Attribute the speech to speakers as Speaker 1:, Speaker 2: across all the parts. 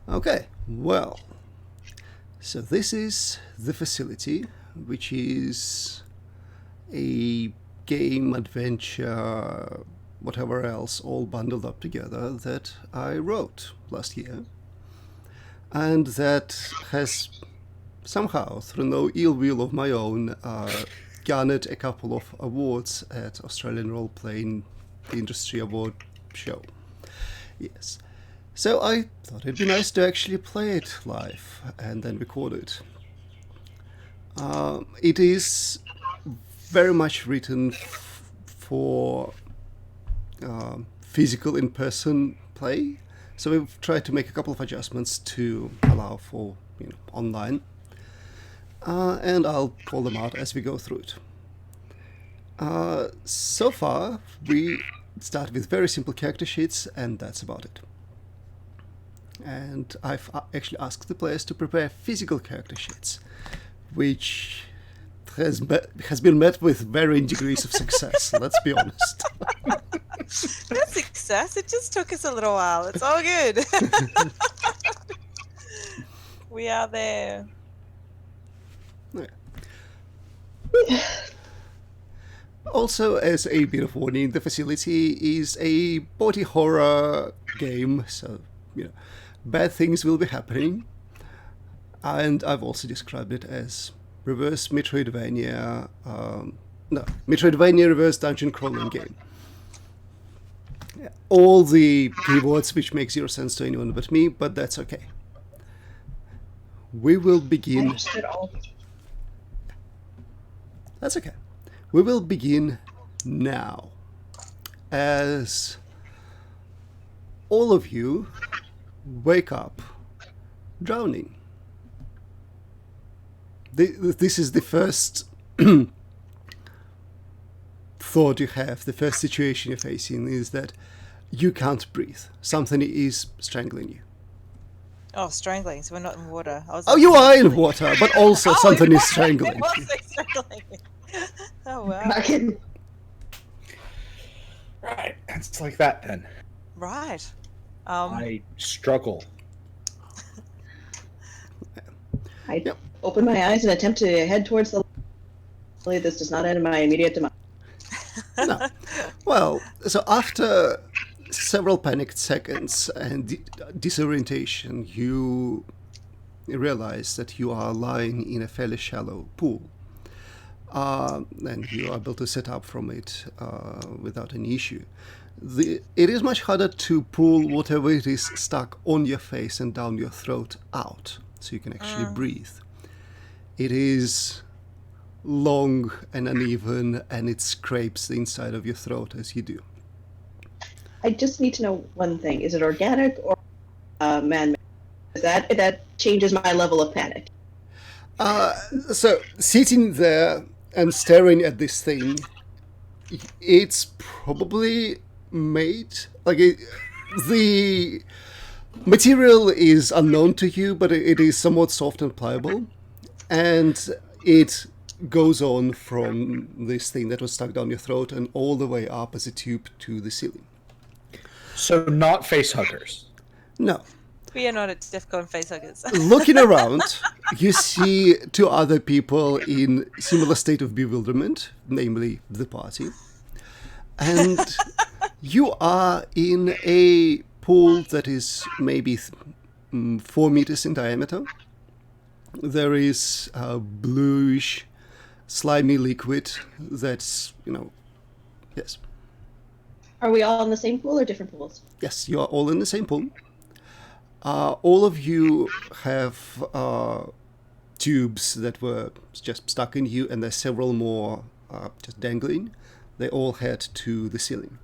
Speaker 1: Okay, well, so this is the facility, which is a game, adventure, whatever else, all bundled up together that I wrote last year. And that has somehow, through no ill will of my own, garnered a couple of awards at Australian Role Playing Industry Award show. Yes. So I thought it'd be nice to actually play it live and then record it. It is very much written for physical in-person play. So we've tried to make a couple of adjustments to allow for online, and I'll call them out as we go through it. So far, we start with very simple character sheets, and that's about it. And I've actually asked the players to prepare physical character sheets, which has been met with varying degrees of success. Let's be honest.
Speaker 2: That's success. It just took us a little while. It's all good. We are there.
Speaker 1: Also, as a bit of warning, the facility is a body horror game, so bad things will be happening. And I've also described it as reverse Metroidvania, Metroidvania reverse dungeon crawling game. All the keywords which make zero sense to anyone but me, but that's okay. We will begin. That's okay. We will begin now, as all of you wake up drowning. This is the first thought you have, the first situation you're facing is that you can't breathe. Something is strangling you.
Speaker 2: Oh, strangling. So we're not in water.
Speaker 1: You are in water, but also something is strangling.
Speaker 2: Strangling. Oh, wow.
Speaker 3: Right, it's like that then.
Speaker 2: Right.
Speaker 3: I struggle.
Speaker 4: I open my eyes and attempt to head towards the... This does not end in my immediate demise.
Speaker 1: No. Well, so after several panicked seconds and disorientation, you realize that you are lying in a fairly shallow pool. And you are able to set up from it without any issue. It is much harder to pull whatever it is stuck on your face and down your throat out, so you can actually breathe. It is long and uneven, and it scrapes the inside of your throat as you do.
Speaker 4: I just need to know one thing. Is it organic or man-made? That changes my level of panic.
Speaker 1: So, sitting there and staring at this thing, it's probably made... the material is unknown to you, but it is somewhat soft and pliable. And it goes on from this thing that was stuck down your throat and all the way up as a tube to the ceiling.
Speaker 3: So not face huggers.
Speaker 1: No.
Speaker 2: We are not at DEFCON facehuggers.
Speaker 1: Looking around, you see two other people in similar state of bewilderment, namely the party. And you are in a pool that is maybe 4 meters in diameter. There is a bluish, slimy liquid that's, yes.
Speaker 4: Are we all in the same pool or different pools?
Speaker 1: Yes, you are all in the same pool. All of you have tubes that were just stuck in you, and there's several more just dangling. They all head to the ceiling.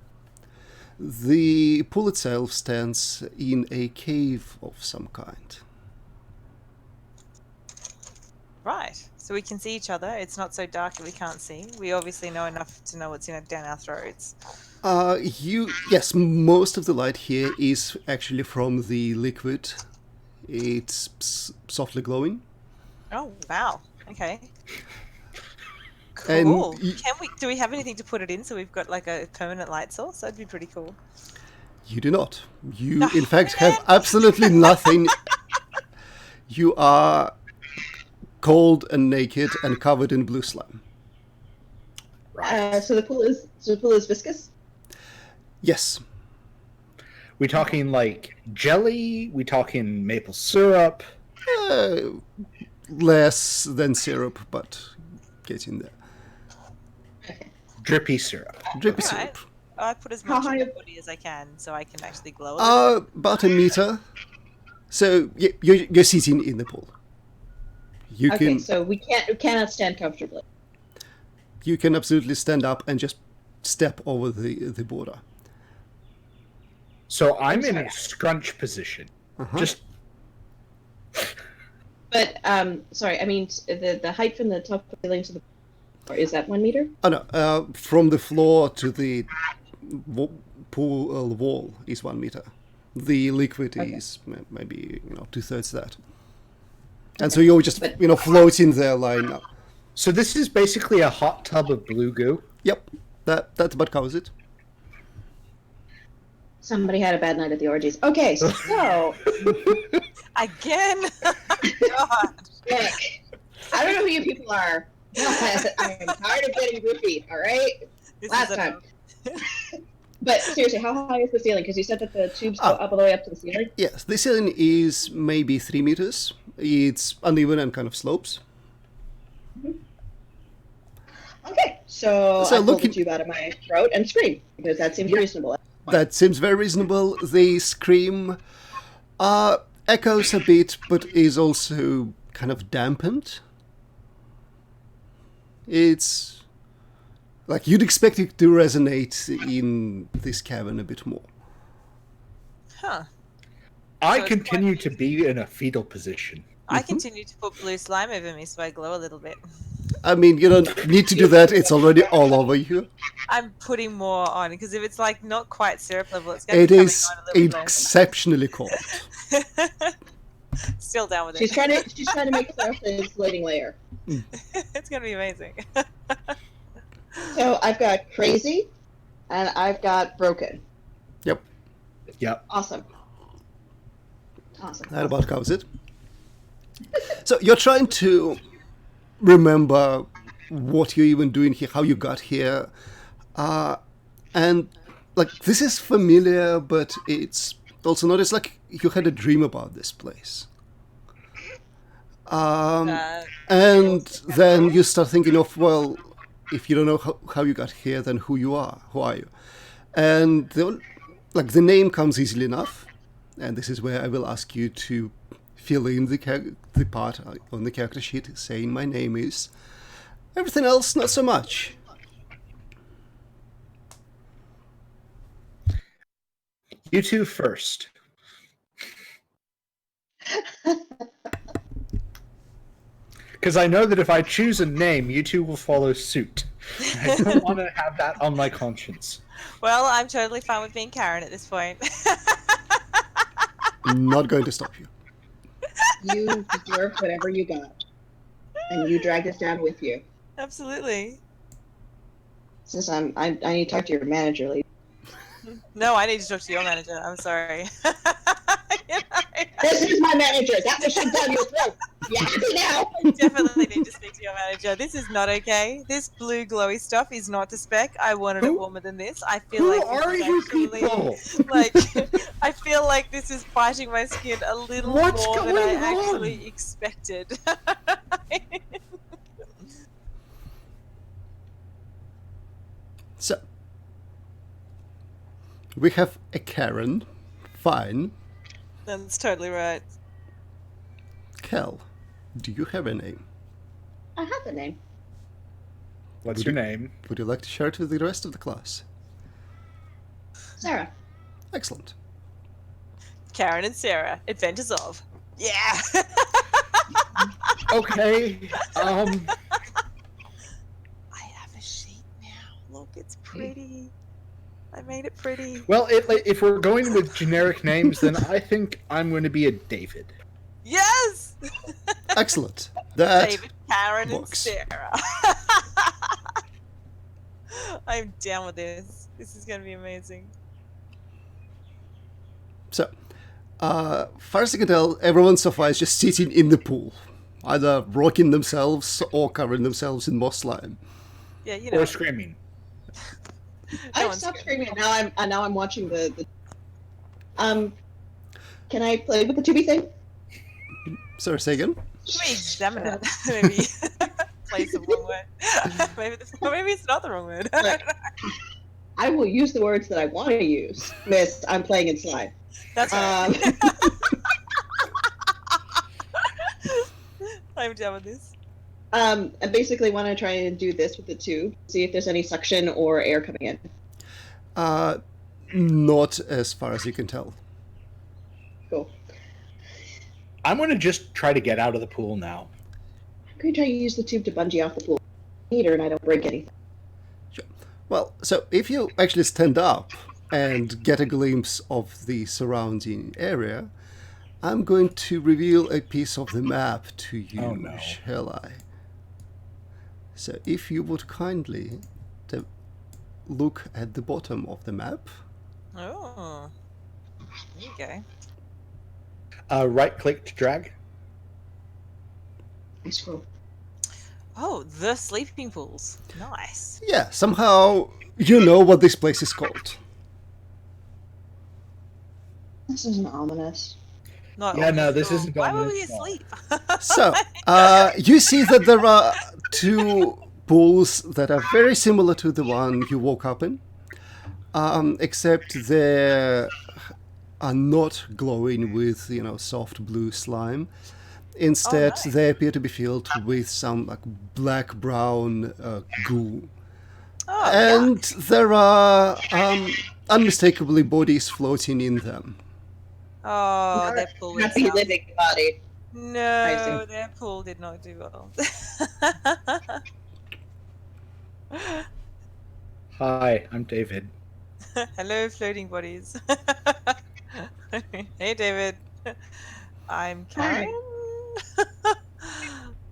Speaker 1: The pool itself stands in a cave of some kind.
Speaker 2: Right. So we can see each other. It's not so dark that we can't see. We obviously know enough to know what's down our throats.
Speaker 1: Yes, most of the light here is actually from the liquid. It's softly glowing.
Speaker 2: Oh, wow. Okay.
Speaker 1: And
Speaker 2: Cool. Do we have anything to put it in so we've got like a permanent light source? That'd be pretty cool.
Speaker 1: You do not. You, in fact, have absolutely nothing You are cold and naked and covered in blue slime.
Speaker 3: Right.
Speaker 4: So the pool is viscous.
Speaker 1: Yes.
Speaker 3: We talking like jelly? We talking maple syrup?
Speaker 1: Uh, less than syrup, but getting there.
Speaker 4: Okay.
Speaker 3: Drippy syrup.
Speaker 1: Drippy
Speaker 2: All
Speaker 1: syrup.
Speaker 2: right. I put as
Speaker 4: How
Speaker 2: much in
Speaker 4: high-
Speaker 2: my body as I can so I can actually glow a little.
Speaker 1: About a meter. So you're sitting in the pool. You
Speaker 4: Okay,
Speaker 1: can
Speaker 4: so we cannot stand comfortably.
Speaker 1: you can absolutely stand up and just step over the border.
Speaker 3: So I'm in
Speaker 4: sorry.
Speaker 3: a scrunch position.
Speaker 1: Uh-huh.
Speaker 3: Just
Speaker 4: But sorry, I mean the height from the top of the ceiling to the floor, is that 1 meter?
Speaker 1: Oh no, from the floor to the pool wall is 1 meter. The liquid
Speaker 4: Okay.
Speaker 1: is maybe 2/3 that. And so you're just
Speaker 4: But-
Speaker 1: floating there, lying up.
Speaker 3: so this is basically a hot tub of blue goo.
Speaker 1: Yep, that about covers it.
Speaker 4: Somebody had a bad night at the orgies. Okay, so
Speaker 2: Again? God.
Speaker 4: Nick, I don't know who you people are, but I am tired of getting roofied. All right,
Speaker 2: This
Speaker 4: last
Speaker 2: is
Speaker 4: time. But seriously, how high is the ceiling? Because you said that the tubes go up all the way up to the ceiling.
Speaker 1: Yes, the ceiling is maybe 3 meters. It's uneven and kind of slopes.
Speaker 4: Okay, so
Speaker 1: So
Speaker 4: I pull
Speaker 1: looking-
Speaker 4: the tube out of my throat and scream because that seems reasonable.
Speaker 1: That seems very reasonable. The scream echoes a bit, but is also kind of dampened. It's like you'd expect it to resonate in this cavern a bit more.
Speaker 2: Huh.
Speaker 3: I
Speaker 2: So it's
Speaker 3: continue to be in a fetal position.
Speaker 2: I continue to put blue slime over me so I glow a little bit.
Speaker 1: I mean, you don't need to do that. It's already all over you.
Speaker 2: I'm putting more on because if it's like not quite syrup level, it's going
Speaker 1: It
Speaker 2: to be coming
Speaker 1: is
Speaker 2: on a little
Speaker 1: exceptionally cold.
Speaker 2: bit. Still down with it.
Speaker 4: She's trying to make herself a insulating layer.
Speaker 2: It's going to be amazing.
Speaker 4: So I've got crazy, and I've got broken.
Speaker 1: Yep,
Speaker 3: Yep.
Speaker 4: Awesome. Awesome.
Speaker 1: that about covers it. So you're trying to remember what you're even doing here, how you got here, and like this is familiar, but it's also not. It's like you had a dream about this place, and then you start thinking of, well, if you don't know how you got here, then who are you? And the name comes easily enough, and this is where I will ask you to fill in the part on the character sheet saying my name is. Everything else, not so much.
Speaker 3: You two first. Because I know that if I choose a name, you two will follow suit. I don't want to have that on my conscience.
Speaker 2: Well, I'm totally fine with being Karen at this point.
Speaker 1: Not going to stop you.
Speaker 4: You deserve whatever you got, and you dragged us down with you.
Speaker 2: Absolutely.
Speaker 4: Since I need to talk to your manager, lady.
Speaker 2: No, I need to talk to your manager. I'm sorry. You know,
Speaker 4: This is my manager. That was shoved down your throat. You happy now?
Speaker 2: I definitely need to speak to your manager. This is not okay. This blue glowy stuff is not to spec. I wanted it
Speaker 3: Who-
Speaker 2: warmer than this. I feel
Speaker 3: Who
Speaker 2: like this
Speaker 3: are
Speaker 2: is
Speaker 3: you
Speaker 2: actually,
Speaker 3: people?
Speaker 2: like I feel like this is biting my skin a little
Speaker 3: What's
Speaker 2: more than I
Speaker 3: going on?
Speaker 2: actually expected.
Speaker 1: So, we have a Karen. Fine.
Speaker 2: That's totally right.
Speaker 1: Kel, do you have a name?
Speaker 4: I have the name.
Speaker 3: What's your name?
Speaker 1: Would you like to share it with the rest of the class?
Speaker 4: Sarah.
Speaker 1: Excellent.
Speaker 2: Karen and Sarah, Adventures of. Yeah.
Speaker 3: Okay.
Speaker 2: I have a sheet now. Look, it's pretty. I made it pretty.
Speaker 3: Well, if we're going with generic names, then I think I'm going to be a David.
Speaker 2: Yes!
Speaker 1: Excellent. That
Speaker 2: David, Karen,
Speaker 1: works.
Speaker 2: and Sarah. I'm down with this. This is going to be amazing.
Speaker 1: So, Far as I can tell, everyone so far is just sitting in the pool, either rocking themselves or covering themselves in moss slime.
Speaker 2: Yeah, you know.
Speaker 3: Or screaming.
Speaker 4: I
Speaker 2: one's
Speaker 4: stopped
Speaker 2: screaming.
Speaker 4: screaming. Now I'm watching the. Can I play with the tubey thing?
Speaker 1: Sorry, say again?
Speaker 2: Can we examine it? Maybe place the wrong word. Maybe it's not the wrong word. I don't know.
Speaker 4: I will use the words that I want to use, Miss. I'm playing in slime.
Speaker 2: That's right.
Speaker 4: Um,
Speaker 2: I'm done with this.
Speaker 4: I basically want to try and do this with the tube, see if there's any suction or air coming in.
Speaker 1: Not as far as you can tell.
Speaker 4: Cool.
Speaker 3: I'm going to just try to get out of the pool now.
Speaker 4: I'm going to try to use the tube to bungee off the pool meter, and I don't break anything.
Speaker 1: Well, so if you actually stand up and get a glimpse of the surrounding area, I'm going to reveal a piece of the map to you,
Speaker 3: Oh, no.
Speaker 1: shall I? So if you would kindly look at the bottom of the map.
Speaker 2: Oh. There you go.
Speaker 3: Right-click to drag.
Speaker 4: I scroll.
Speaker 2: Oh, the sleeping pools. Nice.
Speaker 1: Yeah, somehow you know what this place is called.
Speaker 4: This isn't ominous.
Speaker 2: Not
Speaker 3: Yeah, no,
Speaker 2: obvious
Speaker 3: this
Speaker 2: at all.
Speaker 3: isn't
Speaker 2: Why would
Speaker 3: ominous
Speaker 2: we
Speaker 3: at all.
Speaker 2: asleep?
Speaker 1: So, you see that there are two pools that are very similar to the one you woke up in, except they are not glowing with, soft blue slime. Instead,
Speaker 2: nice.
Speaker 1: they appear to be filled with some like black-brown goo.
Speaker 2: Oh,
Speaker 1: And there are unmistakably bodies floating in them.
Speaker 2: Oh, their pool went
Speaker 4: Happy
Speaker 2: south.
Speaker 4: living body.
Speaker 2: No,
Speaker 4: see.
Speaker 2: their pool did not do well.
Speaker 3: Hi, I'm David.
Speaker 2: Hello, floating bodies. Hey, David. I'm
Speaker 4: Hi.
Speaker 2: Karen.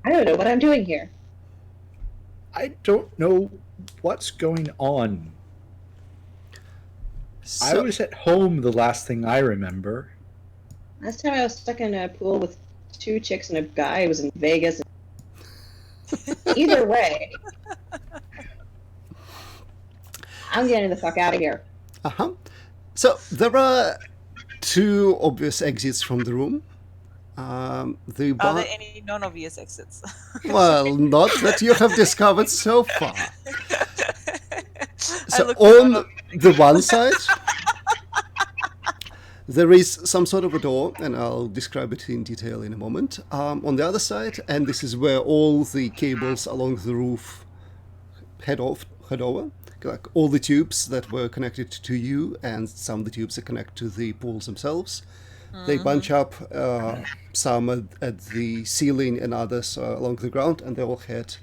Speaker 4: I don't know what I'm doing here.
Speaker 3: I don't know what's going on. I
Speaker 1: So,
Speaker 3: was at home the last thing I remember.
Speaker 4: Last time I was stuck in a pool with two chicks and a guy. It was in Vegas. Either way, I'm getting the fuck out of here.
Speaker 1: So there are two obvious exits from the room. The
Speaker 2: Are
Speaker 1: bar-
Speaker 2: there any non-obvious exits?
Speaker 1: well, not that you have discovered so far.
Speaker 2: I
Speaker 1: So
Speaker 2: looked for
Speaker 1: on
Speaker 2: non-obvious.
Speaker 1: the one side, there is some sort of a door, and I'll describe it in detail in a moment. On the other side, and this is where all the cables along the roof head over. Like all the tubes that were connected to you, and some of the tubes that connect to the pools themselves. They bunch up, some at the ceiling and others along the ground, and they all head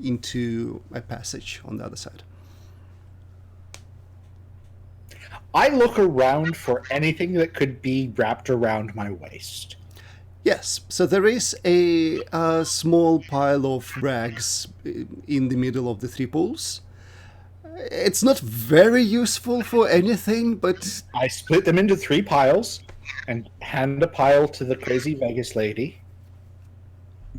Speaker 1: into a passage on the other side.
Speaker 3: I look around for anything that could be wrapped around my waist.
Speaker 1: Yes, so there is a small pile of rags in the middle of the three pools. It's not very useful for anything, but
Speaker 3: I split them into 3 piles and hand a pile to the crazy Vegas lady.
Speaker 2: I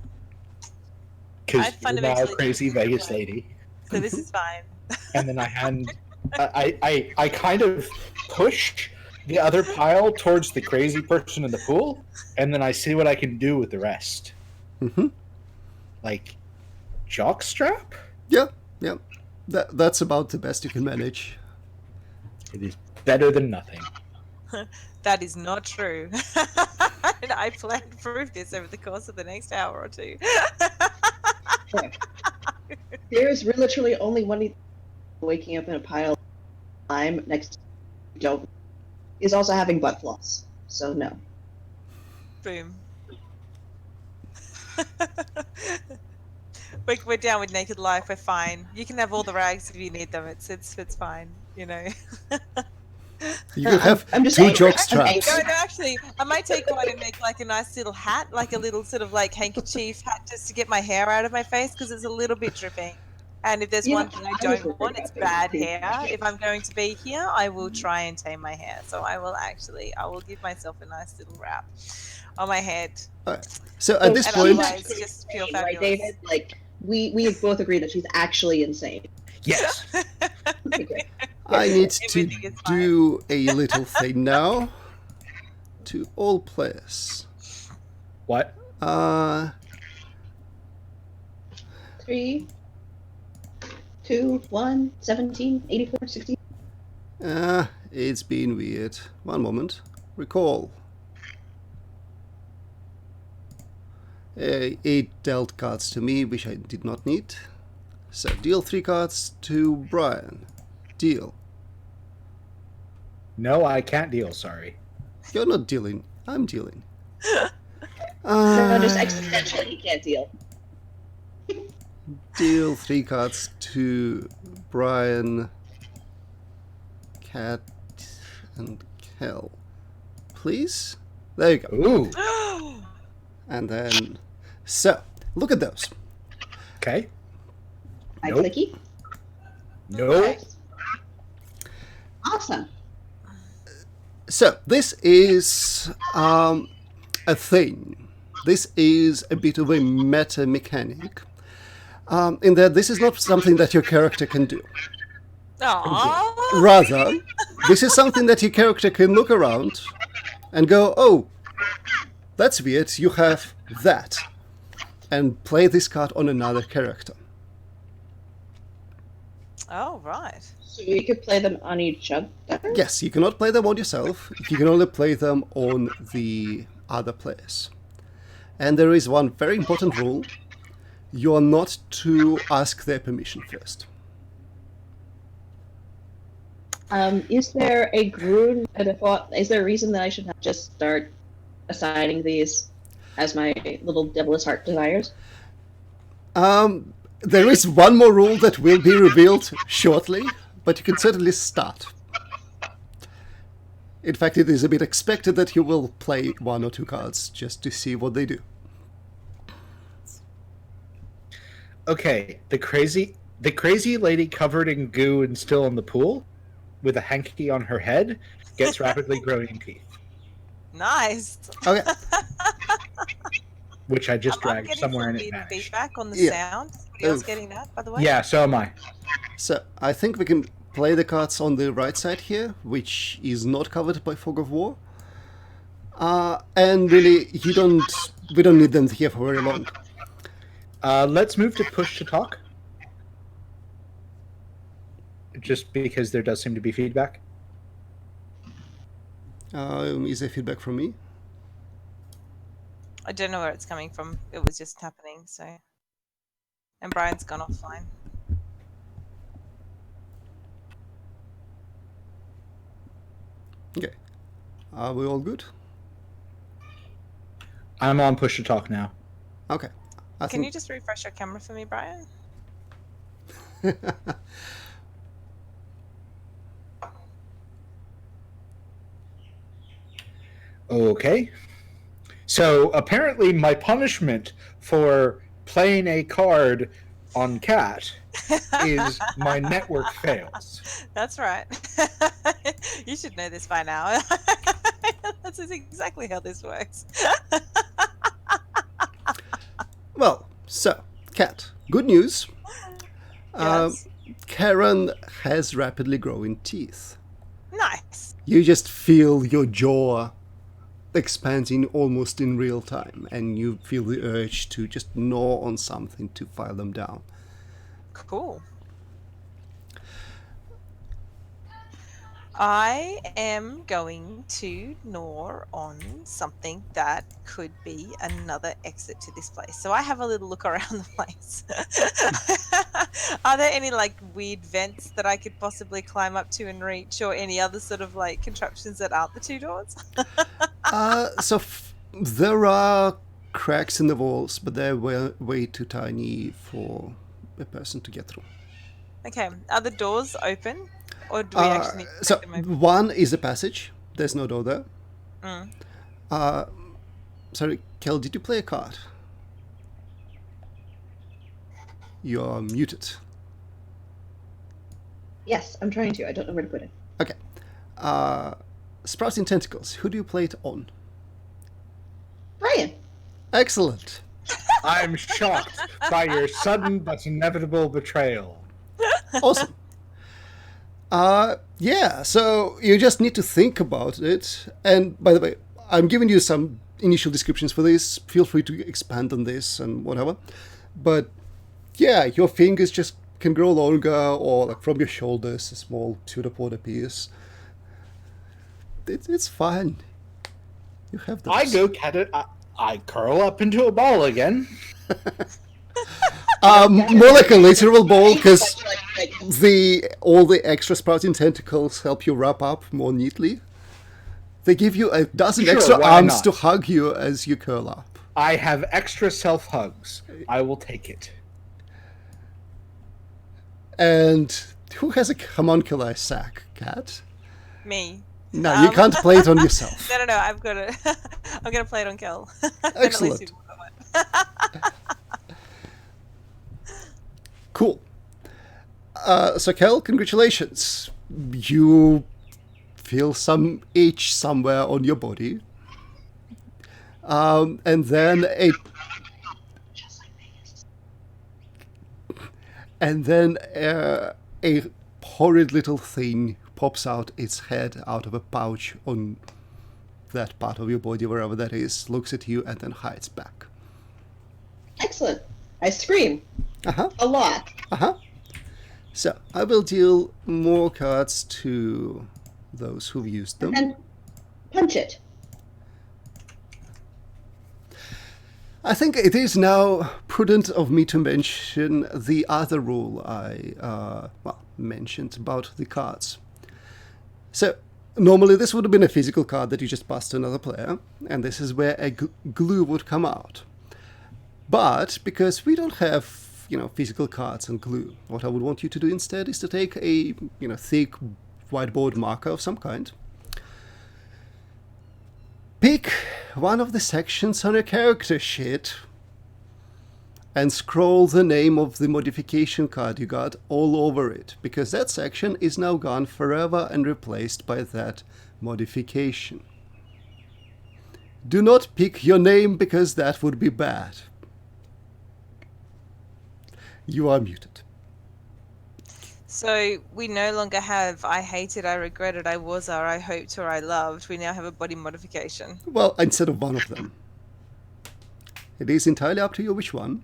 Speaker 3: Because you're now a
Speaker 2: fundamentally
Speaker 3: crazy
Speaker 2: think
Speaker 3: Vegas
Speaker 2: like-
Speaker 3: lady.
Speaker 2: So this is fine.
Speaker 3: And then I hand... I kind of push the other pile towards the crazy person in the pool, and then I see what I can do with the rest.
Speaker 1: Mhm.
Speaker 3: Like, jockstrap?
Speaker 1: yeah. That's about the best you can manage.
Speaker 3: It is better than nothing.
Speaker 2: That is not true. And I plan to prove this over the course of the next hour or two.
Speaker 4: There is literally only one waking up in a pile of slime next to don't is also having butt floss. So no.
Speaker 2: Boom. We're down with naked life. We're fine. You can have all the rags if you need them. It's fine. You know.
Speaker 1: You can have
Speaker 4: I'm just
Speaker 1: two
Speaker 4: angry.
Speaker 1: jock
Speaker 4: I'm
Speaker 1: straps.
Speaker 4: angry.
Speaker 2: No, actually, I might take one and make like a nice little hat, like a little sort of like handkerchief hat, just to get my hair out of my face because it's a little bit dripping. And if there's
Speaker 4: Yeah,
Speaker 2: one thing I
Speaker 4: I was
Speaker 2: don't
Speaker 4: worried
Speaker 2: want, it's
Speaker 4: about
Speaker 2: bad
Speaker 4: that too.
Speaker 2: hair. If I'm going to be here, I will try and tame my hair. So I will give myself a nice little wrap on my head.
Speaker 1: Alright. So
Speaker 4: So
Speaker 1: at this
Speaker 2: And
Speaker 4: she's
Speaker 1: point,
Speaker 2: otherwise,
Speaker 4: actually
Speaker 2: just feel
Speaker 4: insane, right,
Speaker 2: fabulous.
Speaker 4: David? Like we both agree that she's actually insane.
Speaker 3: Yes.
Speaker 4: Okay, great.
Speaker 1: I need to
Speaker 2: Everything is fine.
Speaker 1: do a little thing now to all players.
Speaker 3: What?
Speaker 4: 3, 2, 1, 17, 84, 16.
Speaker 1: It's been weird. One moment. Recall. 8 dealt cards to me, which I did not need. So deal 3 cards to Brian. Deal.
Speaker 3: No, I can't deal. Sorry.
Speaker 1: You're not dealing. I'm dealing.
Speaker 4: No, just existentially, he can't deal.
Speaker 1: Deal 3 cards to Brian, Cat, and Kel. Please? There you go.
Speaker 3: Ooh.
Speaker 1: And then... So, look at those.
Speaker 3: Okay.
Speaker 4: Hi,
Speaker 3: Nope.
Speaker 4: Clicky.
Speaker 3: No.
Speaker 4: Awesome.
Speaker 1: So, this is a thing. This is a bit of a meta mechanic. In that this is not something that your character can do.
Speaker 2: Aww.
Speaker 1: Rather, this is something that your character can look around and go, oh, that's weird, you have that. And play this card on another character.
Speaker 2: Oh, right.
Speaker 4: So we could play them on each other?
Speaker 1: Yes, you cannot play them on yourself, you can only play them on the other players. And there is one very important rule. You are not to ask their permission first.
Speaker 4: Is there a is there a reason that I should not just start assigning these as my little devil's heart desires?
Speaker 1: There is one more rule that will be revealed shortly, but you can certainly start. In fact, it is a bit expected that you will play 1 or 2 cards just to see what they do.
Speaker 3: Okay. The crazy lady covered in goo and still in the pool, with a hanky on her head, gets rapidly growing teeth,
Speaker 2: Nice.
Speaker 1: Okay,
Speaker 3: which I just
Speaker 2: I'm
Speaker 3: dragged
Speaker 2: getting
Speaker 3: somewhere
Speaker 2: some
Speaker 3: and it
Speaker 2: weird
Speaker 3: vanished.
Speaker 2: feedback on the
Speaker 1: Yeah.
Speaker 2: sound. Somebody else
Speaker 1: Oof.
Speaker 2: getting that, by the way?
Speaker 3: Yeah, so am I.
Speaker 1: so I think we can play the cards on the right side here, which is not covered by Fog of War. And really, we don't need them here for very long.
Speaker 3: Let's move to push to talk. Just because there does seem to be feedback.
Speaker 1: Is there feedback from me?
Speaker 2: I don't know where it's coming from. It was just happening, so. And Brian's gone offline.
Speaker 1: Okay. Are we all good?
Speaker 3: I'm on push to talk now.
Speaker 1: Okay.
Speaker 2: Can you just refresh your camera for me, Brian?
Speaker 3: Okay. So apparently my punishment for playing a card on Cat is my network fails.
Speaker 2: That's right. You should know this by now. That's exactly how this works.
Speaker 1: Well, so, Cat, good news.
Speaker 2: Yes.
Speaker 1: Karen has rapidly growing teeth.
Speaker 2: Nice.
Speaker 1: You just feel your jaw expanding almost in real time, and you feel the urge to just gnaw on something to file them down.
Speaker 2: Cool. I am going to gnaw on something that could be another exit to this place. So I have a little look around the place. Are there any like weird vents that I could possibly climb up to and reach, or any other sort of like contraptions that aren't the 2 doors?
Speaker 1: There are cracks in the walls, but they're way too tiny for a person to get through.
Speaker 2: Okay, are the doors open? Or do we actually need to
Speaker 1: So,
Speaker 2: make them open?
Speaker 1: one is a passage. There's no door there.
Speaker 2: Mm.
Speaker 1: Sorry, Kel, did you play a card? You're muted.
Speaker 4: Yes, I'm trying to. I don't know where to put it.
Speaker 1: Okay. Sprouting tentacles. Who do you play it on?
Speaker 4: Brian.
Speaker 1: Excellent.
Speaker 3: I'm shocked by your sudden but inevitable betrayal.
Speaker 1: Awesome. Yeah, so you just need to think about it. And by the way, I'm giving you some initial descriptions for this. Feel free to expand on this and whatever. But yeah, your fingers just can grow longer, or like from your shoulders, a small pseudopod appears. It's fine. You have those.
Speaker 3: I go I curl up into a ball again.
Speaker 1: More like a literal ball, because all the extra sprouting tentacles help you wrap up more neatly. They give you a dozen
Speaker 3: Sure,
Speaker 1: extra
Speaker 3: why
Speaker 1: arms
Speaker 3: not?
Speaker 1: to hug you as you curl up.
Speaker 3: I have extra self-hugs. I will take it.
Speaker 1: And who has a homuncular sack, Cat?
Speaker 2: Me.
Speaker 1: No, you can't play it on yourself.
Speaker 2: No. I've got to. I'm gonna play it on Kel.
Speaker 1: Excellent. Cool. So, Kel, congratulations. You feel some itch somewhere on your body. And then a horrid little thing pops out its head out of a pouch on that part of your body, wherever that is, looks at you, and then hides back.
Speaker 4: Excellent. I scream.
Speaker 1: Uh-huh.
Speaker 4: A lot.
Speaker 1: Uh-huh. So, I will deal more cards to those who've used them.
Speaker 4: And punch it.
Speaker 1: I think it is now prudent of me to mention the other rule I mentioned about the cards. So, normally this would have been a physical card that you just pass to another player, and this is where a glue would come out. But, because we don't have, physical cards and glue, what I would want you to do instead is to take a, thick whiteboard marker of some kind. Pick one of the sections on your character sheet and scroll the name of the modification card you got all over it, because that section is now gone forever and replaced by that modification. Do not pick your name, because that would be bad. You are muted.
Speaker 2: So we no longer have I hated, I regretted, I was, or I hoped, or I loved. We now have a body modification.
Speaker 1: Well, instead of one of them. It is entirely up to you which one.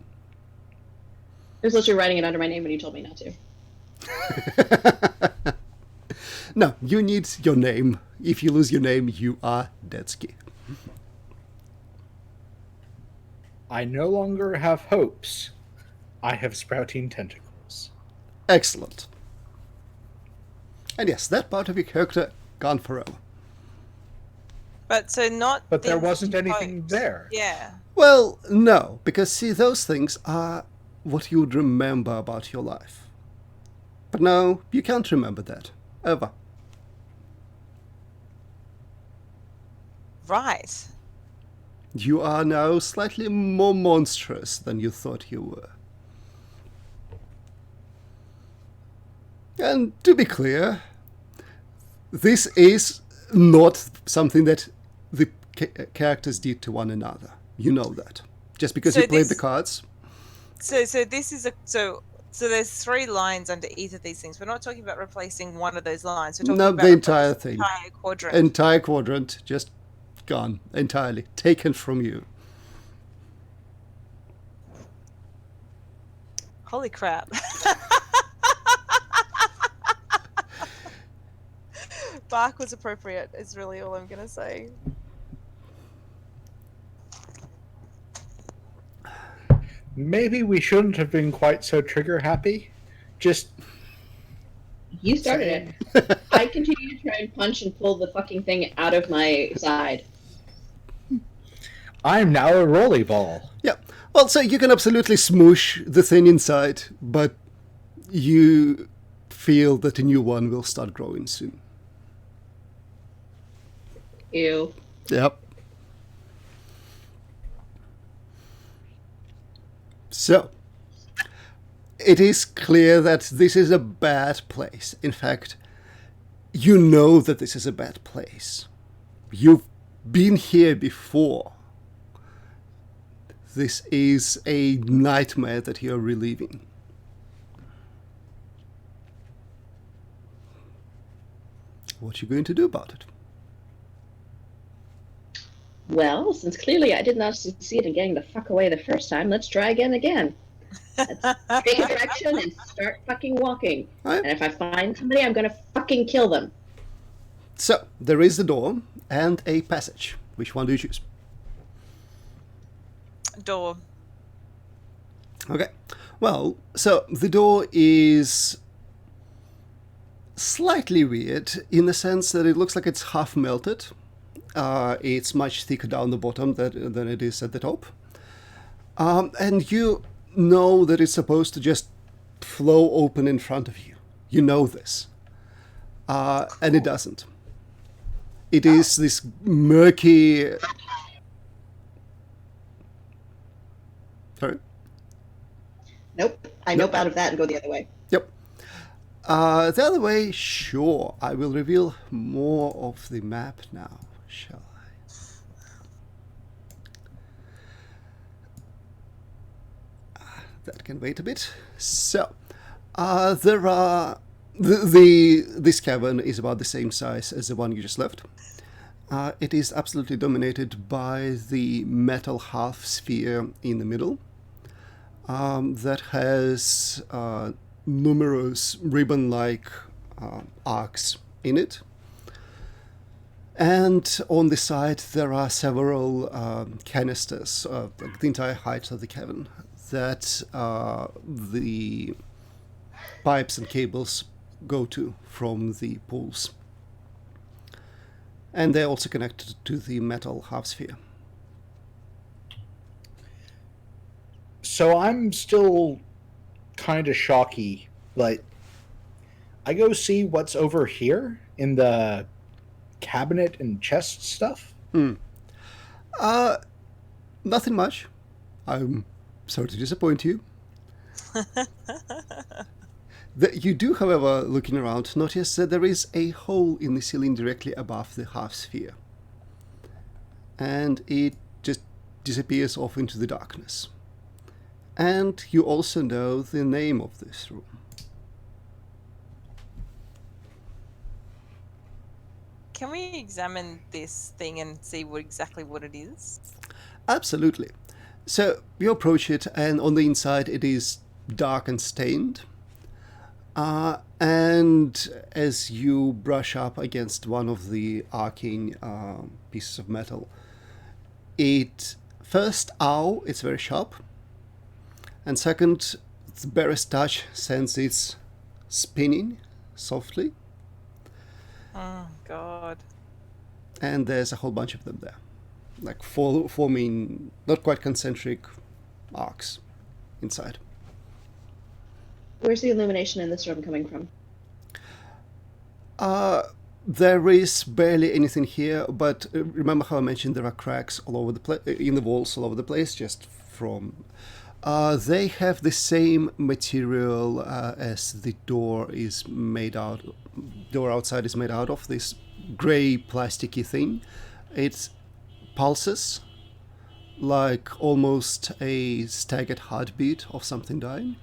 Speaker 4: I was literally writing it under my name when you told me not to.
Speaker 1: No, you need your name. If you lose your name, you are Deadsky.
Speaker 3: I no longer have hopes. I have sprouting tentacles.
Speaker 1: Excellent. And yes, that part of your character gone forever.
Speaker 2: But so not.
Speaker 3: But there
Speaker 2: things
Speaker 3: wasn't
Speaker 2: you
Speaker 3: anything
Speaker 2: hoped.
Speaker 3: there.
Speaker 2: Yeah.
Speaker 1: Well, no, because see, those things are what you would remember about your life. But no, you can't remember that. Ever.
Speaker 2: Right.
Speaker 1: You are now slightly more monstrous than you thought you were. And to be clear, this is not something that the characters did to one another. You know that. Just because
Speaker 2: So
Speaker 1: you played
Speaker 2: this-
Speaker 1: the cards.
Speaker 2: So this is so there's 3 lines under each of these things. We're not talking about replacing one of those lines. We're talking
Speaker 1: No,
Speaker 2: about
Speaker 1: the entire
Speaker 2: replacing
Speaker 1: thing.
Speaker 2: the entire quadrant.
Speaker 1: Entire quadrant just gone entirely. Taken from you.
Speaker 2: Holy crap. Bark was appropriate, is really all I'm going to say.
Speaker 3: Maybe we shouldn't have been quite so trigger happy. Just
Speaker 4: You started it. I continue to try and punch and pull the fucking thing out of my side.
Speaker 3: I'm now a rolly ball.
Speaker 1: Yeah. Well, so you can absolutely smoosh the thing inside, but you feel that a new one will start growing soon.
Speaker 4: Ew.
Speaker 1: Yep. So, it is clear that this is a bad place. In fact, you know that this is a bad place. You've been here before. This is a nightmare that you're reliving. What are you going to do about it?
Speaker 4: Well, since clearly I did not succeed in getting the fuck away the first time, let's try again. Let's take a direction and start fucking walking.
Speaker 1: Right.
Speaker 4: And if I find somebody, I'm gonna fucking kill them.
Speaker 1: So, there is the door and a passage. Which one do you choose?
Speaker 2: Door.
Speaker 1: Okay. Well, so the door is slightly weird in the sense that it looks like it's half melted. It's much thicker down the bottom than it is at the top. And you know that it's supposed to just flow open in front of you. You know this. And it doesn't. It is this murky... Sorry?
Speaker 4: Nope. I nope out of that and go the other way.
Speaker 1: Yep. The other way, sure. I will reveal more of the map now, shall I? That can wait a bit. So, there are... This cavern is about the same size as the one you just left. It is absolutely dominated by the metal half sphere in the middle. That has numerous ribbon-like arcs in it. And on the side there are several canisters, like the entire height of the cavern, that the pipes and cables go to from the pools. And they're also connected to the metal half sphere.
Speaker 3: So I'm still kind of shocky. Like, I go see what's over here in the cabinet and chest stuff.
Speaker 1: Nothing much. I'm sorry to disappoint you. You do, however, looking around, notice that there is a hole in the ceiling directly above the half sphere. And it just disappears off into the darkness. And you also know the name of this room.
Speaker 2: Can we examine this thing and see exactly what it is?
Speaker 1: Absolutely. So you approach it, and on the inside it is dark and stained. And as you brush up against one of the arcing pieces of metal, it's very sharp. And second, the barest touch sends it spinning softly.
Speaker 2: Oh, God.
Speaker 1: And there's a whole bunch of them there. Like forming not quite concentric arcs inside.
Speaker 4: Where's the illumination in this room coming from?
Speaker 1: There is barely anything here, but remember how I mentioned there are cracks all over the in the walls all over the place, just from... they have the same material as the door is made out. Door outside is made out of this grey plasticky thing. It pulses like almost a staggered heartbeat of something dying.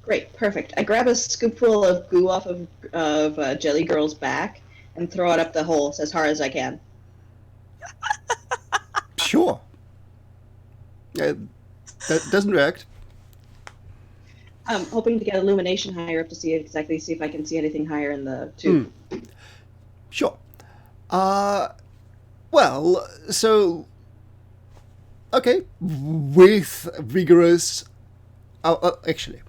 Speaker 4: Great, perfect. I grab a scoopful of goo off of Jelly Girl's back and throw it up the hole as hard as I can.
Speaker 1: Sure. That doesn't react.
Speaker 4: I'm hoping to get illumination higher up to see if I can see anything higher in the tube.
Speaker 1: Sure. Well, so... Okay, with vigorous... actually,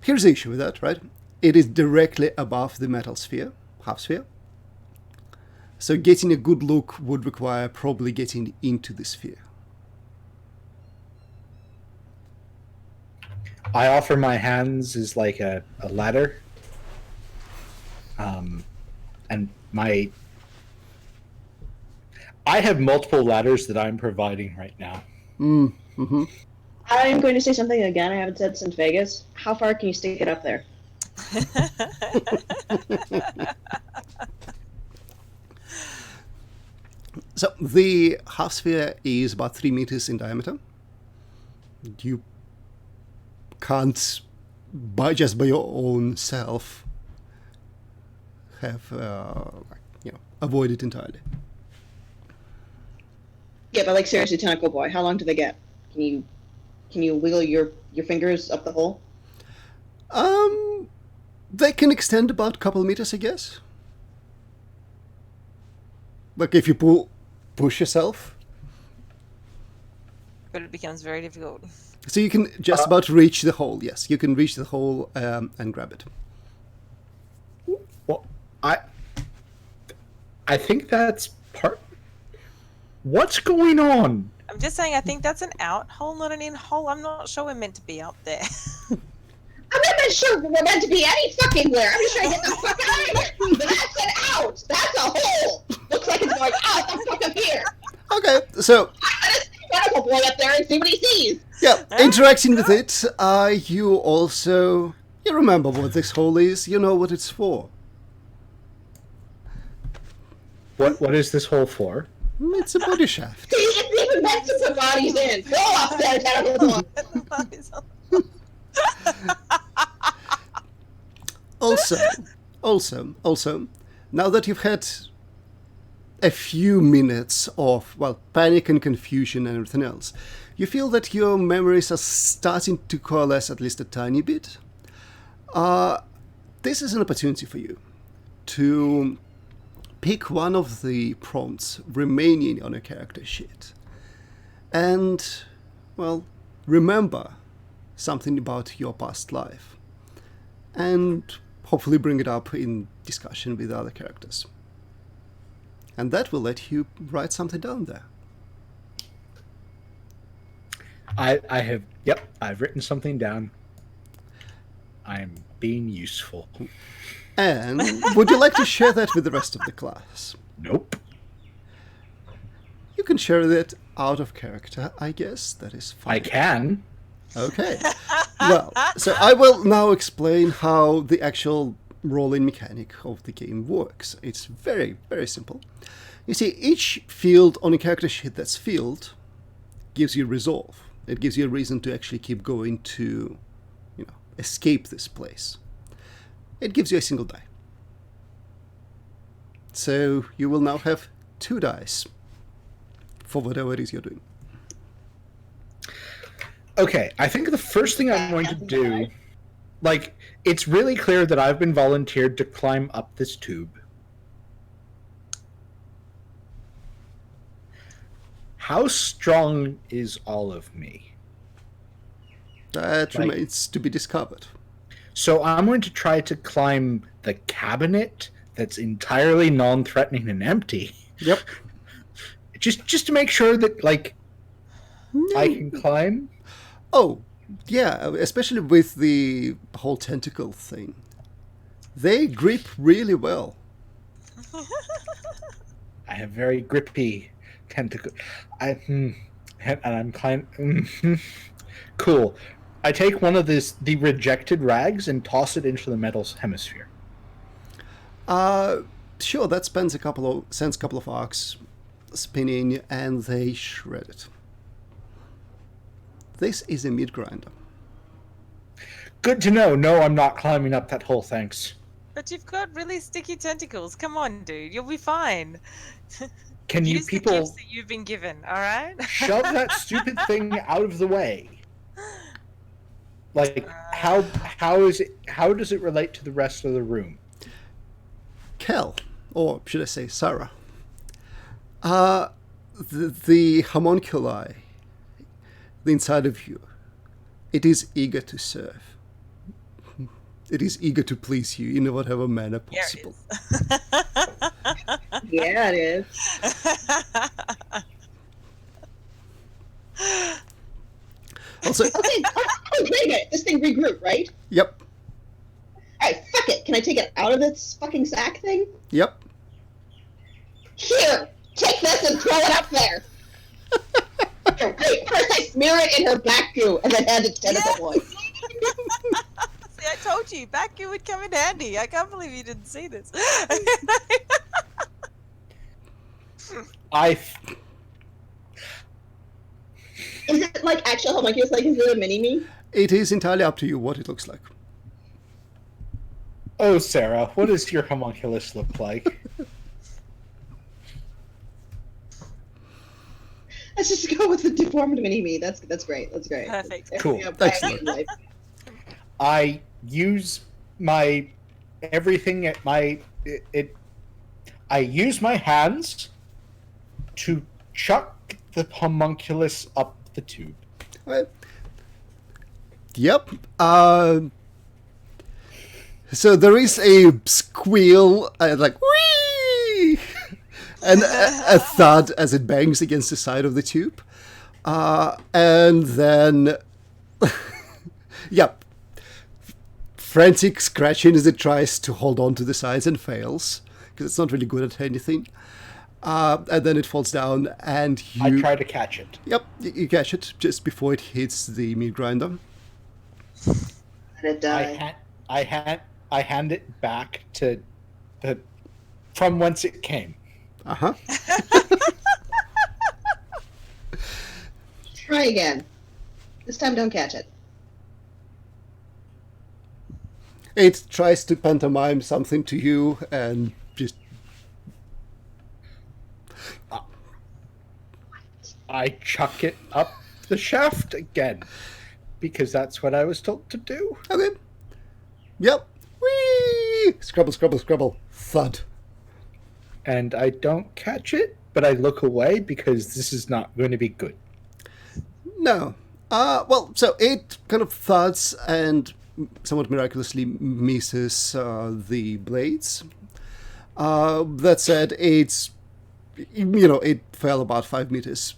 Speaker 1: here's the issue with that, right? It is directly above the metal sphere, half sphere. So getting a good look would require probably getting into the sphere.
Speaker 3: I offer my hands as like a ladder. And I have multiple ladders that I'm providing right now.
Speaker 1: Mm-hmm.
Speaker 4: I'm going to say something again I haven't said since Vegas. How far can you stick it up there?
Speaker 1: So the half sphere is about 3 meters in diameter. You can't, just by your own self, have avoid it entirely.
Speaker 4: Yeah, but like seriously, Tentacle Boy, how long do they get? Can you wiggle your fingers up the hole?
Speaker 1: They can extend about a couple meters, I guess. Like if you push yourself.
Speaker 2: But it becomes very difficult.
Speaker 1: So you can just about reach the hole. Yes, you can reach the hole and grab it.
Speaker 3: Well, I think that's part. What's going on?
Speaker 2: I'm just saying, I think that's an out hole, not an in hole. I'm not sure we're meant to be out there.
Speaker 4: I'm not even sure we're meant to be any fucking where. I'm just trying to get the fuck out of here. But that's an out. That's a hole. Looks like it's going out the fuck up here.
Speaker 1: Okay, so
Speaker 4: I'm gonna Tentacle Boy up there and see what he sees.
Speaker 1: yeah, interacting with it, you remember what this hole is. You know what it's for.
Speaker 3: What is this hole for?
Speaker 1: It's a body shaft.
Speaker 4: See, it's even meant to put bodies in. Go up there, Tentacle Boy.
Speaker 1: Also, now that you've had a few minutes of, panic and confusion and everything else, you feel that your memories are starting to coalesce at least a tiny bit. This is an opportunity for you to pick one of the prompts remaining on your character sheet and, remember something about your past life and hopefully bring it up in discussion with other characters. And that will let you write something down there.
Speaker 3: I've written something down. I'm being useful.
Speaker 1: And would you like to share that with the rest of the class?
Speaker 3: Nope.
Speaker 1: You can share that out of character, I guess. That is fine.
Speaker 3: I can.
Speaker 1: Okay. Well, so I will now explain how the actual rolling mechanic of the game works. It's very, very simple. You see, each field on a character sheet that's filled gives you resolve. It gives you a reason to actually keep going to, escape this place. It gives you a single die. So you will now have 2 dice for whatever it is you're doing.
Speaker 3: Okay, I think the first thing I'm going to do, it's really clear that I've been volunteered to climb up this tube. How strong is all of me?
Speaker 1: That remains to be discovered.
Speaker 3: So I'm going to try to climb the cabinet that's entirely non-threatening and empty.
Speaker 1: Yep.
Speaker 3: Just to make sure that, I can climb.
Speaker 1: Oh, yeah, especially with the whole tentacle thing. They grip really well.
Speaker 3: I have very grippy tentacle. And I'm cool. I take one of the rejected rags and toss it into the metal hemisphere.
Speaker 1: Sure, that sends a couple of arcs spinning, and they shred it. This is a meat grinder.
Speaker 3: Good to know. No, I'm not climbing up that hole, thanks.
Speaker 2: But you've got really sticky tentacles. Come on, dude. You'll be fine.
Speaker 3: Can you
Speaker 2: Use
Speaker 3: people
Speaker 2: the gifts that you've been given, all right?
Speaker 3: shove that stupid thing out of the way? How does it relate to the rest of the room?
Speaker 1: Kel, or should I say Sarah, the homunculi, the inside of you, it is eager to serve. It is eager to please you in whatever manner possible.
Speaker 4: Yeah, it is.
Speaker 1: Also,
Speaker 4: Okay, wait a minute. This thing regrouped, right?
Speaker 1: yep,
Speaker 4: Alright, fuck it. Can I take it out of this fucking sack thing?
Speaker 1: yep.
Speaker 4: Here! Take this and throw it up there! Here, wait, first I smear it in her back goo and then hand it to Tentacle Boy.
Speaker 2: See, I told you, back you would come in handy. I can't believe you didn't see this.
Speaker 4: Is it like actual homunculus? Like, is it a mini-me?
Speaker 1: It is entirely up to you what it looks like.
Speaker 3: Oh, Sarah, what does your homunculus look like?
Speaker 4: Let's just go with the deformed mini-me. That's great. That's great.
Speaker 2: Perfect.
Speaker 3: Cool.
Speaker 4: Yeah,
Speaker 1: Excellent.
Speaker 4: life.
Speaker 3: I use my everything at my I use my hands to chuck the homunculus up the tube.
Speaker 1: Right. Yep. So there is a squeal, like whee, and a thud as it bangs against the side of the tube, and then, yep, frantic scratching as it tries to hold on to the sides and fails because it's not really good at anything. And then it falls down, and you.
Speaker 3: I try to catch it.
Speaker 1: Yep, you catch it just before it hits the meat grinder.
Speaker 4: And it died.
Speaker 3: I hand it back to the from whence it came.
Speaker 1: Uh-huh.
Speaker 4: Try again. This time, don't catch it.
Speaker 1: It tries to pantomime something to you and just...
Speaker 3: I chuck it up the shaft again because that's what I was told to do.
Speaker 1: Okay. Yep. Whee! Scrabble, scrabble, scrabble. Thud.
Speaker 3: And I don't catch it, but I look away because this is not going to be good.
Speaker 1: No. Well, so it kind of thuds and somewhat miraculously misses the blades. That said, it's... it fell about 5 meters.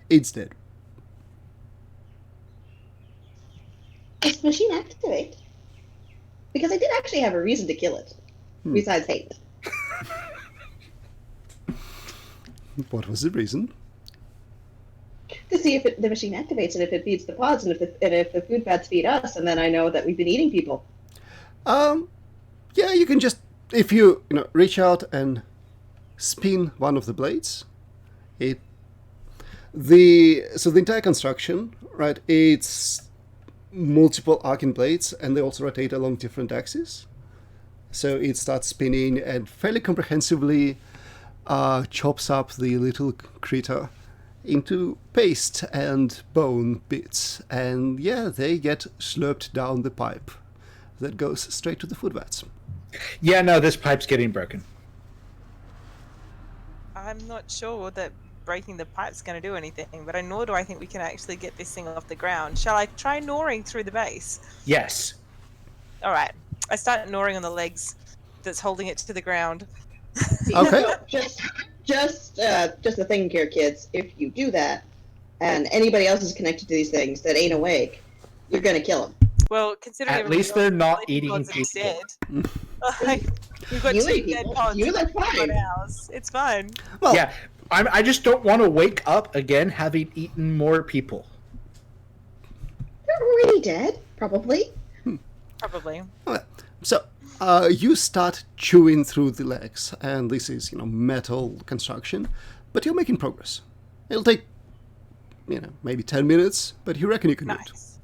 Speaker 1: It's dead.
Speaker 4: Does machine activate? Because I did actually have a reason to kill it, besides hate.
Speaker 1: What was the reason?
Speaker 4: To see if the machine activates and if it feeds the pods and if the food pads feed us, and then I know that we've been eating people.
Speaker 1: Yeah, you can just, if you reach out and spin one of the blades, the entire construction, right? It's multiple arcing blades, and they also rotate along different axes. So it starts spinning and fairly comprehensively chops up the little critter into paste and bone bits, and yeah, they get slurped down the pipe that goes straight to the food vats.
Speaker 3: Yeah, no, this pipe's getting broken.
Speaker 2: I'm not sure that breaking the pipe's going to do anything, but nor do I think we can actually get this thing off the ground. Shall I try gnawing through the base?
Speaker 3: Yes.
Speaker 2: All right. I start gnawing on the legs that's holding it to the ground.
Speaker 1: Okay.
Speaker 4: Just a thing here, kids. If you do that, and anybody else is connected to these things that ain't awake, you're gonna kill them.
Speaker 2: Well, considering
Speaker 3: At
Speaker 2: everybody
Speaker 3: least
Speaker 2: else
Speaker 3: they're
Speaker 2: is
Speaker 3: not
Speaker 2: sleeping
Speaker 3: eating
Speaker 2: pods are
Speaker 3: people.
Speaker 2: dead. Like, we've got
Speaker 4: You
Speaker 2: two
Speaker 4: eat
Speaker 2: dead
Speaker 4: people.
Speaker 2: pods.
Speaker 4: You look fine.
Speaker 2: on ours. It's fine.
Speaker 1: Well,
Speaker 3: Yeah, I just don't want to wake up again having eaten more people.
Speaker 4: They're already dead, probably.
Speaker 2: Probably.
Speaker 1: okay. So you start chewing through the legs, and this is metal construction, but you're making progress. It'll take maybe 10 minutes, but you reckon you can do it.
Speaker 2: Nice.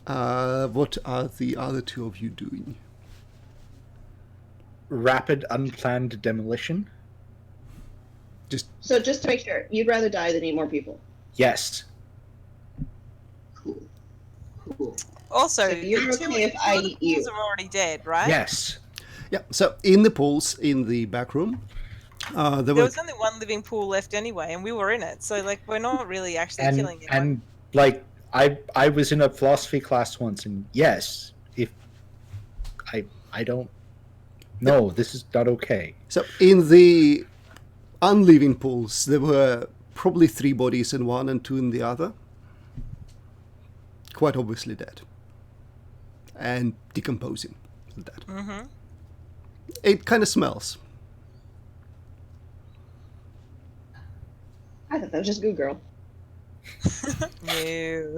Speaker 1: What are the other two of you doing?
Speaker 3: Rapid, unplanned demolition?
Speaker 4: So just to make sure, you'd rather die than eat more people.
Speaker 3: Yes.
Speaker 4: Cool. Cool.
Speaker 2: Also,
Speaker 4: So you're
Speaker 2: the two
Speaker 4: okay if I
Speaker 2: of the
Speaker 4: eat you.
Speaker 2: pools are already dead, right?
Speaker 3: Yes.
Speaker 1: Yeah, so in the pools in the back room, there
Speaker 2: There
Speaker 1: were...
Speaker 2: was only one living pool left anyway, and we were in it. So, like, we're not really actually
Speaker 3: And
Speaker 2: killing anyone.
Speaker 3: and like I was in a philosophy class once, and yes, if I don't. No, this is not okay.
Speaker 1: So in the unliving pools, there were probably 3 bodies in one and 2 in the other. Quite obviously dead. And decomposing. Dead.
Speaker 2: Mm-hmm.
Speaker 1: It kind of smells.
Speaker 4: I thought that was just Goo Girl.
Speaker 2: No.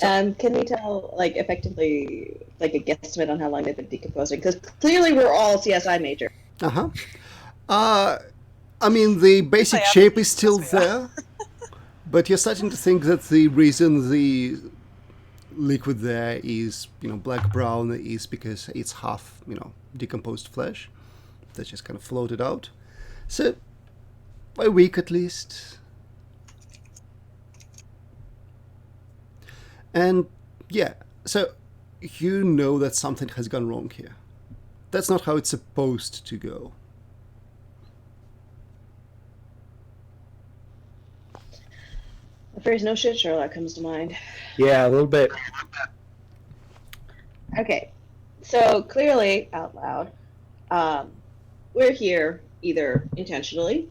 Speaker 4: Can we tell, like, effectively, like, a guesstimate on how long they've been decomposing? Because clearly we're all CSI major.
Speaker 1: Uh-huh. I mean, the basic
Speaker 2: They are
Speaker 1: shape
Speaker 2: the
Speaker 1: is still
Speaker 2: things we are.
Speaker 1: there, but you're starting to think that the reason the liquid there is, black-brown is because it's half, decomposed flesh that just kind of floated out. So, by a week at least. And, yeah, so you know that something has gone wrong here. That's not how it's supposed to go.
Speaker 4: The phrase "no shit, Sherlock" comes to mind.
Speaker 3: Yeah, a little bit.
Speaker 4: Okay, so clearly, out loud, we're here either intentionally,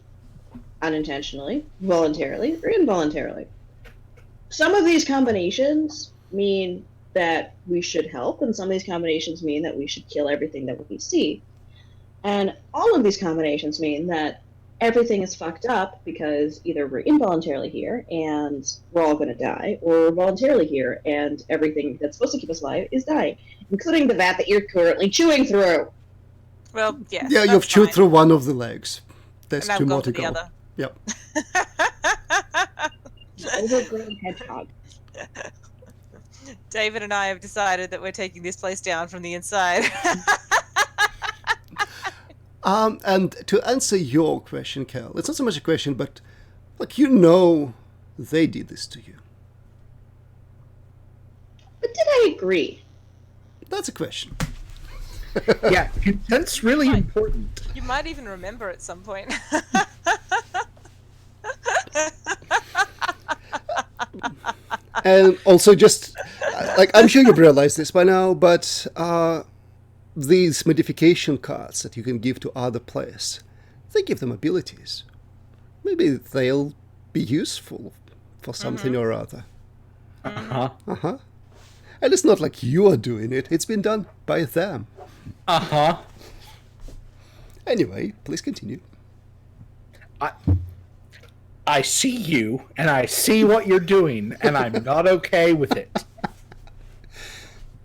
Speaker 4: unintentionally, voluntarily, or involuntarily. Some of these combinations mean that we should help, and some of these combinations mean that we should kill everything that we see. And all of these combinations mean that everything is fucked up because either we're involuntarily here and we're all going to die, or we're voluntarily here and everything that's supposed to keep us alive is dying, including the vat that you're currently chewing through.
Speaker 2: Well, yes.
Speaker 1: Yeah,
Speaker 2: that's
Speaker 1: you've chewed
Speaker 2: fine.
Speaker 1: through one of the legs. There's
Speaker 2: And I've
Speaker 1: two
Speaker 2: gone
Speaker 1: more
Speaker 2: for
Speaker 1: to
Speaker 2: the
Speaker 1: go.
Speaker 2: other.
Speaker 1: Yep.
Speaker 4: Overgrown hedgehog.
Speaker 2: David and I have decided that we're taking this place down from the inside.
Speaker 1: And to answer your question, Cal, it's not so much a question, but they did this to you.
Speaker 4: But did I agree?
Speaker 1: That's a question.
Speaker 3: Yeah, consent's really
Speaker 2: Right.
Speaker 3: important.
Speaker 2: You might even remember at some point.
Speaker 1: And also, just I'm sure you've realized this by now, but these modification cards that you can give to other players, they give them abilities. Maybe they'll be useful for something or other.
Speaker 3: Uh-huh.
Speaker 1: And it's not like you are doing it, it's been done by them.
Speaker 3: Uh-huh.
Speaker 1: Anyway, please continue.
Speaker 3: I see you, and I see what you're doing, and I'm not okay with it.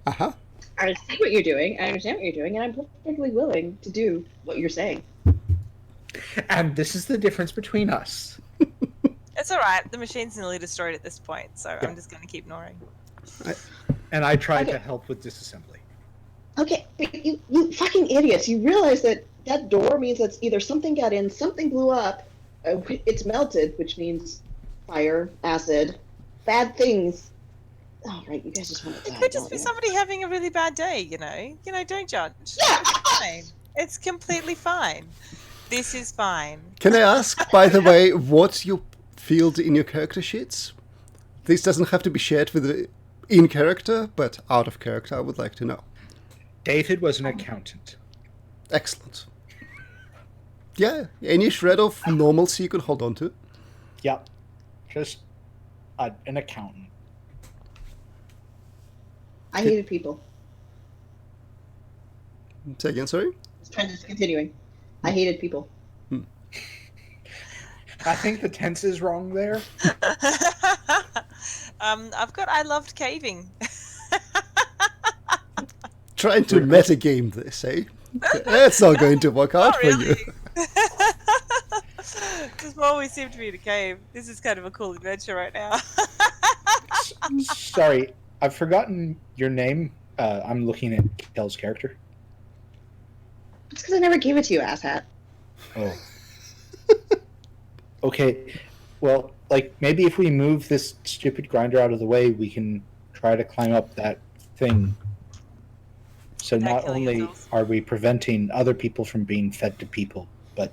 Speaker 1: Uh-huh.
Speaker 4: I see what you're doing, I understand what you're doing, and I'm perfectly willing to do what you're saying.
Speaker 3: And this is the difference between us.
Speaker 2: It's alright, the machine's nearly destroyed at this point, so
Speaker 1: Yeah.
Speaker 2: I'm just going to keep ignoring.
Speaker 3: And I tried
Speaker 4: Okay.
Speaker 3: to help with disassembly.
Speaker 4: Okay, but you fucking idiots, you realize that that door means that either something got in, something blew up, it's melted, which means fire, acid, bad things. Oh, right, you guys just want to die.
Speaker 2: It could just
Speaker 4: don't
Speaker 2: be
Speaker 4: you?
Speaker 2: somebody having a really bad day, you know? Don't judge.
Speaker 4: Yeah.
Speaker 2: It's fine. It's completely fine. This is fine.
Speaker 1: Can I ask, by the way, what you filled in your character sheets? This doesn't have to be shared with the in character, but out of character, I would like to know.
Speaker 3: David was an accountant.
Speaker 1: Excellent. Yeah, any shred of normalcy you can hold on to.
Speaker 3: Yep. Just an accountant.
Speaker 4: I hated people.
Speaker 1: Say again, sorry?
Speaker 4: Just continuing. I hated people.
Speaker 3: I think the tense is wrong there.
Speaker 2: I've got I loved caving.
Speaker 1: Trying to metagame this, eh? That's not going to work out
Speaker 2: Not
Speaker 1: for you.
Speaker 2: really. Just more we seem to be in a cave. This is kind of a cool adventure right now.
Speaker 3: Sorry, I've forgotten your name. I'm looking at Kel's character.
Speaker 4: It's because I never gave it to you, asshat.
Speaker 3: Oh. Okay. Well, maybe if we move this stupid grinder out of the way, we can try to climb up that thing. So
Speaker 2: Without
Speaker 3: not
Speaker 2: killing
Speaker 3: only
Speaker 2: ourselves.
Speaker 3: are we preventing other people from being fed to people, but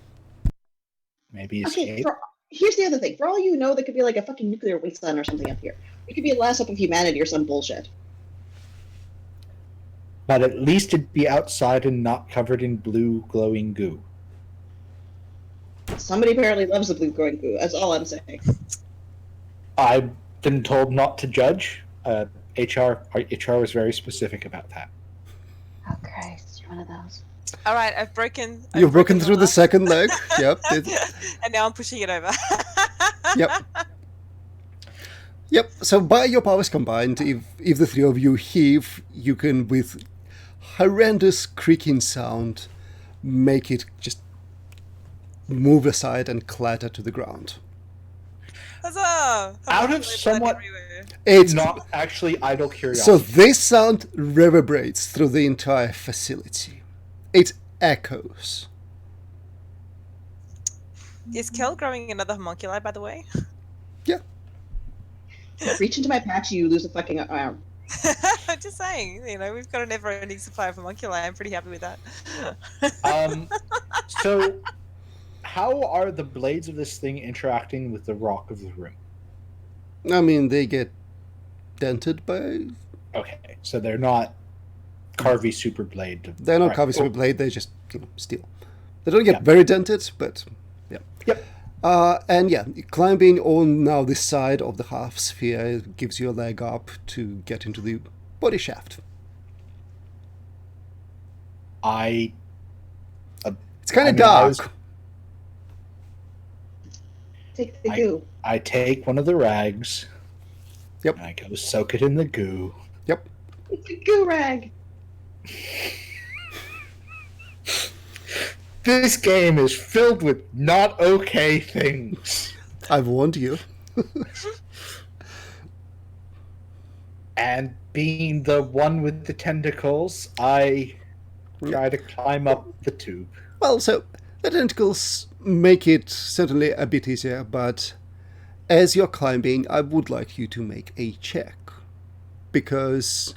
Speaker 3: maybe
Speaker 4: Okay,
Speaker 3: escape.
Speaker 4: here's the other thing. For all you know, there could be like a fucking nuclear wasteland or something up here. It could be a last hope of humanity or some bullshit.
Speaker 3: But at least it'd be outside and not covered in blue glowing goo.
Speaker 4: Somebody apparently loves the blue growing goo. That's all I'm saying.
Speaker 3: I've been told not to judge. HR was very specific about that.
Speaker 4: Oh Christ! You want of those.
Speaker 2: All right, I've broken.
Speaker 1: You've broken through the
Speaker 2: last-
Speaker 1: second leg. Yep.
Speaker 2: And now I'm pushing it over.
Speaker 1: Yep. Yep. So by your powers combined, if the three of you heave, you can, with horrendous creaking sound, make it just move aside and clatter to the ground.
Speaker 2: Huzzah!
Speaker 3: Out of
Speaker 2: Blood
Speaker 3: somewhat-
Speaker 2: everywhere.
Speaker 1: It's
Speaker 3: Not actually idle curiosity.
Speaker 1: so this sound reverberates through the entire facility. It echoes.
Speaker 2: Is Kel growing another homunculi, by the way?
Speaker 1: Yeah.
Speaker 4: Reach into my patch, you lose a fucking arm.
Speaker 2: I'm just saying, we've got a never-ending supply of homunculi. I'm pretty happy with that.
Speaker 3: So, how are the blades of this thing interacting with the rock of the room?
Speaker 1: I mean, they get dented by.
Speaker 3: Okay, so they're not Carvey super blade.
Speaker 1: They're not
Speaker 3: Right.
Speaker 1: carving super blade. They just steel. They don't get
Speaker 3: Yeah.
Speaker 1: very dented, but yeah.
Speaker 3: Yep.
Speaker 1: And yeah, climbing on now this side of the half sphere gives you a leg up to get into the body shaft.
Speaker 3: I
Speaker 1: It's kind of
Speaker 3: I mean, I was-
Speaker 1: dark.
Speaker 4: Take the goo.
Speaker 3: I take one of the rags.
Speaker 1: Yep.
Speaker 3: And I go soak it in the goo.
Speaker 1: Yep.
Speaker 4: It's a goo rag.
Speaker 3: This game is filled with not okay things.
Speaker 1: I've warned you.
Speaker 3: And being the one with the tentacles, I try to climb up the tube.
Speaker 1: Well, so the tentacles make it certainly a bit easier, but as you're climbing, I would like you to make a check. Because,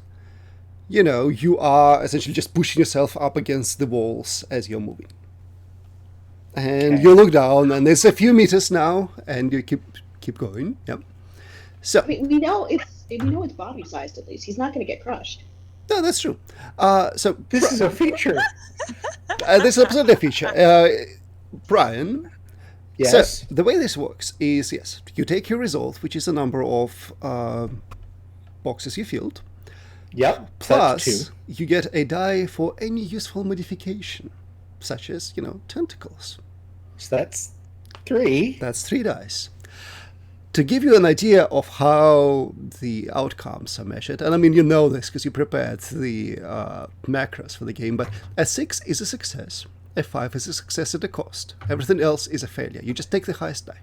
Speaker 1: you are essentially just pushing yourself up against the walls as you're moving. And
Speaker 3: Okay.
Speaker 1: you look down, and there's a few meters now, and you keep going. Yep. So,
Speaker 4: I mean, we know it's body sized at least. He's not going to get crushed.
Speaker 1: no, that's true. So
Speaker 3: This is a feature.
Speaker 1: this is absolutely a feature. Brian,
Speaker 3: Yes.
Speaker 1: so the way this works is, yes, you take your result, which is a number of boxes you filled,
Speaker 3: Yep. That's
Speaker 1: plus
Speaker 3: two.
Speaker 1: you get a die for any useful modification, such as, tentacles.
Speaker 3: So that's three.
Speaker 1: That's 3 dice. To give you an idea of how the outcomes are measured, and I mean, you know this because you prepared the macros for the game, but a 6 is a success, a 5 is a success at a cost. Everything else is a failure. You just take the highest die.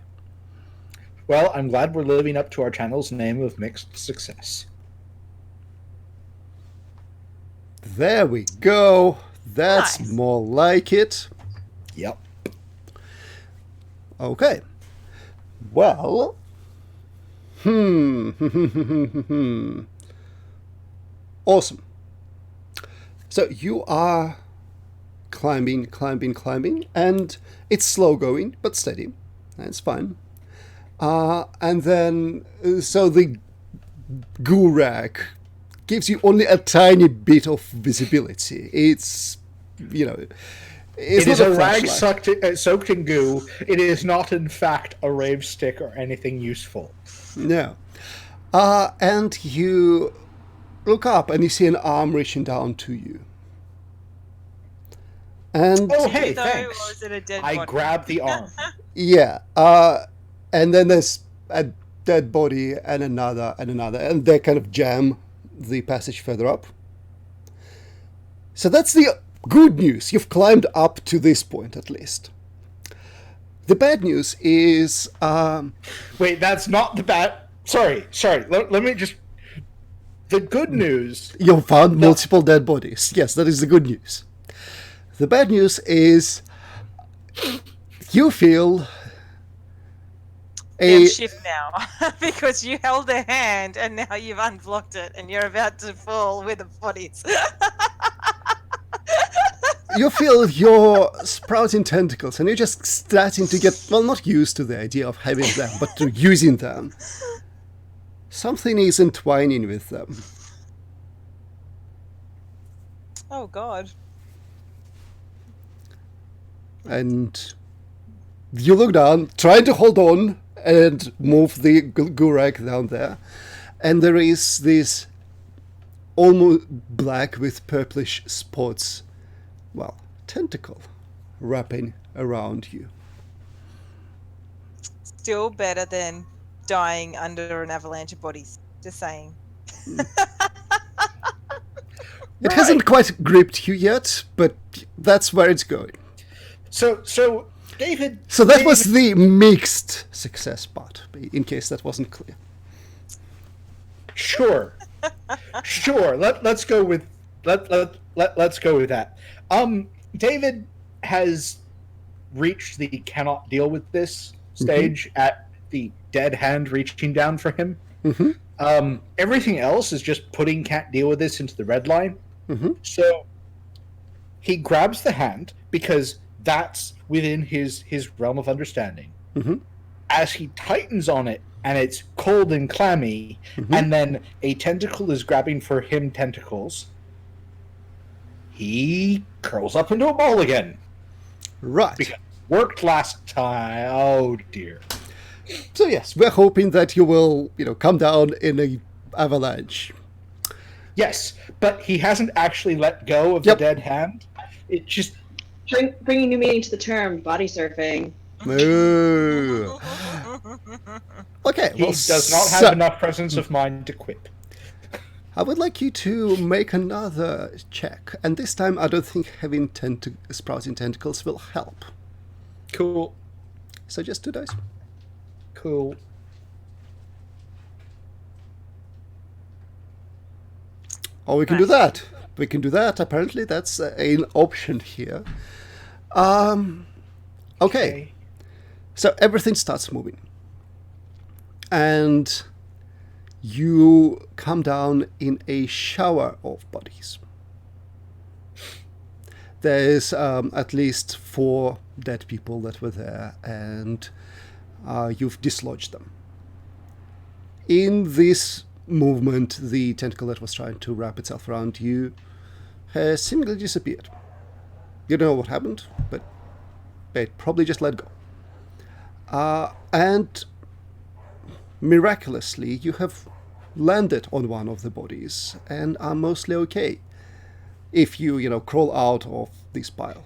Speaker 3: Well, I'm glad we're living up to our channel's name of mixed success.
Speaker 1: There we go. That's
Speaker 2: Nice.
Speaker 1: more like it.
Speaker 3: Yep.
Speaker 1: Okay. Well. Awesome. So you are climbing, and it's slow going, but steady. That's fine. And then, so the goo rag gives you only a tiny bit of visibility. It's, it's
Speaker 3: It is
Speaker 1: not
Speaker 3: a rag
Speaker 1: flashlight.
Speaker 3: soaked in goo. It is not, in fact, a rave stick or anything useful.
Speaker 1: No. And you look up and you see an arm reaching down to you. And
Speaker 3: Oh, hey,
Speaker 2: Though,
Speaker 3: thanks.
Speaker 2: or is it a dead
Speaker 3: I
Speaker 2: body?
Speaker 3: grab the arm.
Speaker 1: yeah, and then there's a dead body and another, and they kind of jam the passage further up. So that's the good news. You've climbed up to this point at least. The bad news is,
Speaker 3: Wait, that's not the bad. Sorry. Let me just. The good news.
Speaker 1: you found multiple dead bodies. Yes, that is the good news. The bad news is you feel
Speaker 2: Damn
Speaker 1: a
Speaker 2: shift now because you held their hand and now you've unblocked it and you're about to fall with the bodies.
Speaker 1: you feel your sprouting tentacles, and you're just starting to get, well, not used to the idea of having them, but to using them. Something is entwining with them.
Speaker 2: Oh God.
Speaker 1: And you look down, trying to hold on and move the gurag down there. And there is this almost black with purplish spots well, tentacle wrapping around you.
Speaker 2: Still better than dying under an avalanche of bodies. Just saying.
Speaker 1: It hasn't quite gripped you yet, but that's where it's going.
Speaker 3: So David.
Speaker 1: So that was the mixed success part, in case that wasn't clear.
Speaker 3: Sure. Let's go with let's go with that. David has reached the cannot deal with this stage at the dead hand reaching down for him.
Speaker 1: Mm-hmm.
Speaker 3: Everything else is just putting can't deal with this into the red line.
Speaker 1: Mm-hmm.
Speaker 3: So he grabs the hand because that's within his realm of understanding.
Speaker 1: Mm-hmm.
Speaker 3: As he tightens on it, and it's cold and clammy, and then a tentacle is grabbing for him tentacles, he curls up into a ball again.
Speaker 1: Right.
Speaker 3: Because it worked last time. Oh dear.
Speaker 1: So yes, we're hoping that you will, come down in a avalanche.
Speaker 3: Yes, but he hasn't actually let go of the dead hand. It just
Speaker 4: Bringing new meaning to the term body surfing.
Speaker 1: Moo. Okay,
Speaker 3: he does not have enough presence of mind to quit.
Speaker 1: I would like you to make another check, and this time I don't think having sprouting tentacles will help.
Speaker 3: Cool.
Speaker 1: So just 2 dice.
Speaker 3: Cool.
Speaker 1: Or we can do that. We can do that. Apparently that's an option here. Okay. So everything starts moving. And you come down in a shower of bodies. There's at least 4 dead people that were there, and you've dislodged them. In this movement, the tentacle that was trying to wrap itself around you has seemingly disappeared. You don't know what happened, but it probably just let go. And miraculously, you have landed on one of the bodies and are mostly okay. If you, crawl out of this pile.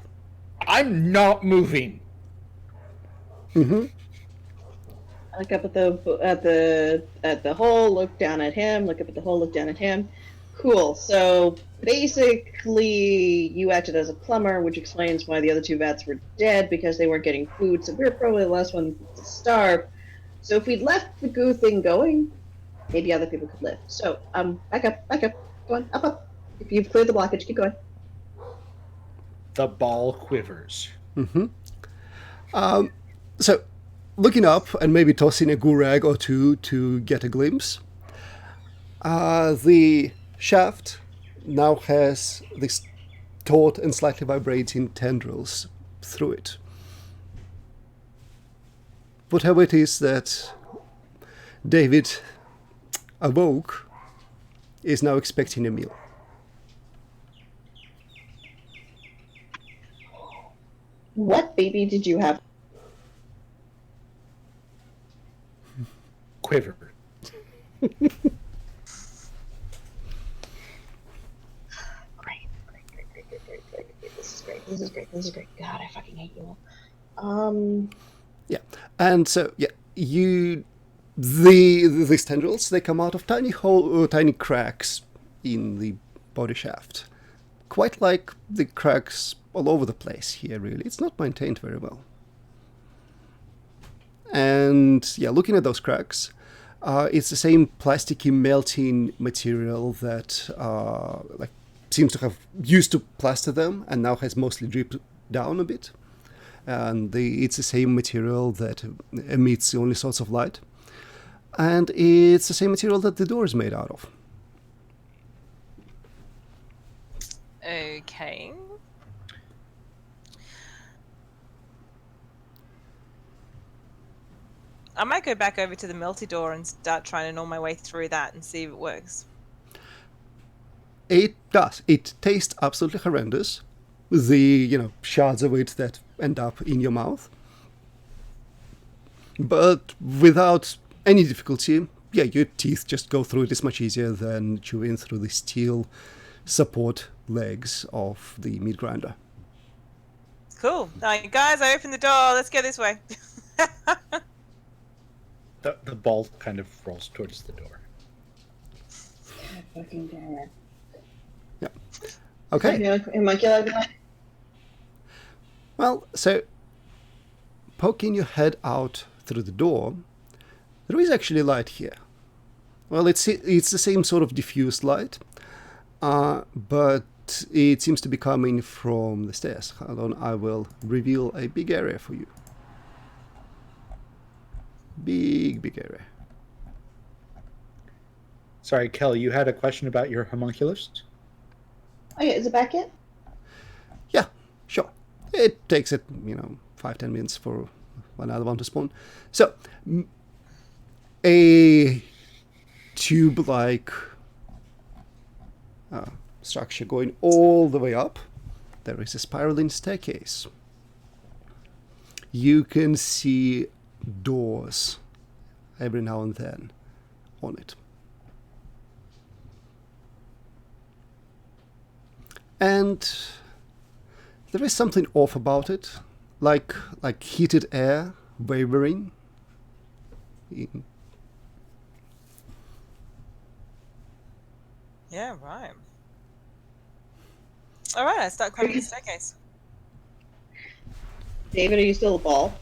Speaker 3: I'm not moving.
Speaker 1: Mm-hmm.
Speaker 4: I look up at the hole, look down at him, look up at the hole, look down at him. Cool. So basically, you acted as a plumber, which explains why the other 2 vets were dead, because they weren't getting food. So we were probably the last one to starve. So if we'd left the goo thing going, maybe other people could live. So back up, go on, up. If you've cleared the blockage, keep going.
Speaker 3: The ball quivers.
Speaker 1: Mm-hmm. So, looking up and maybe tossing a goo rag or 2 to get a glimpse, the shaft now has this taut and slightly vibrating tendrils through it. Whatever it is that David awoke is now expecting a meal.
Speaker 4: What baby did you have?
Speaker 3: Quiver.
Speaker 4: Great. This is great. God, I fucking hate you all.
Speaker 1: Yeah, and so these tendrils, they come out of tiny cracks in the body shaft, quite like the cracks all over the place here. Really, it's not maintained very well. And looking at those cracks, it's the same plasticky melting material that seems to have used to plaster them and now has mostly dripped down a bit. And it's the same material that emits the only source of light. And it's the same material that the door is made out of.
Speaker 2: Okay. I might go back over to the melty door and start trying to gnaw my way through that and see if it works.
Speaker 1: It does. It tastes absolutely horrendous. The, shards of it that end up in your mouth. But without any difficulty, your teeth just go through it. It's much easier than chewing through the steel support legs of the meat grinder.
Speaker 2: Cool. All right, guys, I opened the door. Let's go this way.
Speaker 3: The ball kind of rolls towards the door.
Speaker 4: God fucking damn it.
Speaker 1: Okay.
Speaker 4: Homunculi.
Speaker 1: Well, so poking your head out through the door, there is actually light here. Well, it's the same sort of diffused light, but it seems to be coming from the stairs. Hold on, I will reveal a big area for you. Big area.
Speaker 3: Sorry, Kel, you had a question about your homunculus?
Speaker 4: Oh yeah, is it back yet?
Speaker 1: Yeah, sure. It takes it, 5-10 minutes for another one to spawn. So, a tube-like structure going all the way up. There is a spiraling staircase. You can see doors every now and then on it. And there is something off about it, like heated air wavering.
Speaker 2: Yeah, right. All right, I start climbing the staircase.
Speaker 4: David, are you still a ball?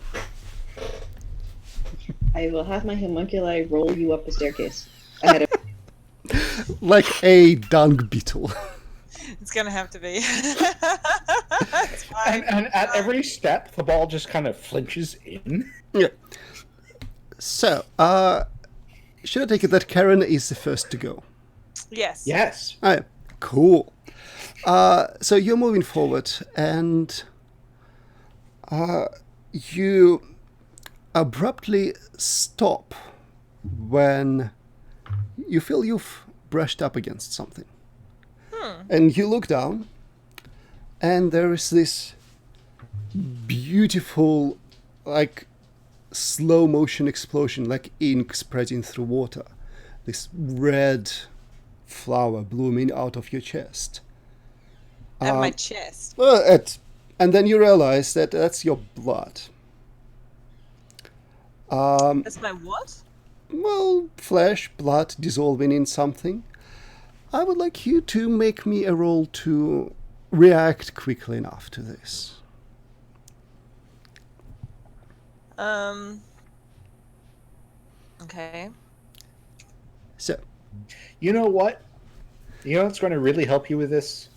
Speaker 4: I will have my homunculi roll you up the staircase. Ahead of
Speaker 1: Like a dung beetle.
Speaker 2: It's gonna have to be. It's fine.
Speaker 3: And at every step, the ball just kind of flinches in.
Speaker 1: Yeah. So, should I take it that Karen is the first to go?
Speaker 2: Yes.
Speaker 3: Yes.
Speaker 1: Oh, cool. So you're moving forward, and you abruptly stop when you feel you've brushed up against something. And you look down, and there is this beautiful, like, slow motion explosion, like ink spreading through water. This red flower blooming out of your chest.
Speaker 2: At my chest.
Speaker 1: And then you realize that that's your blood.
Speaker 2: That's my what?
Speaker 1: Well, flesh, blood dissolving in something. I would like you to make me a roll to react quickly enough to this.
Speaker 2: Okay.
Speaker 1: So,
Speaker 3: You know what? You know what's going to really help you with this?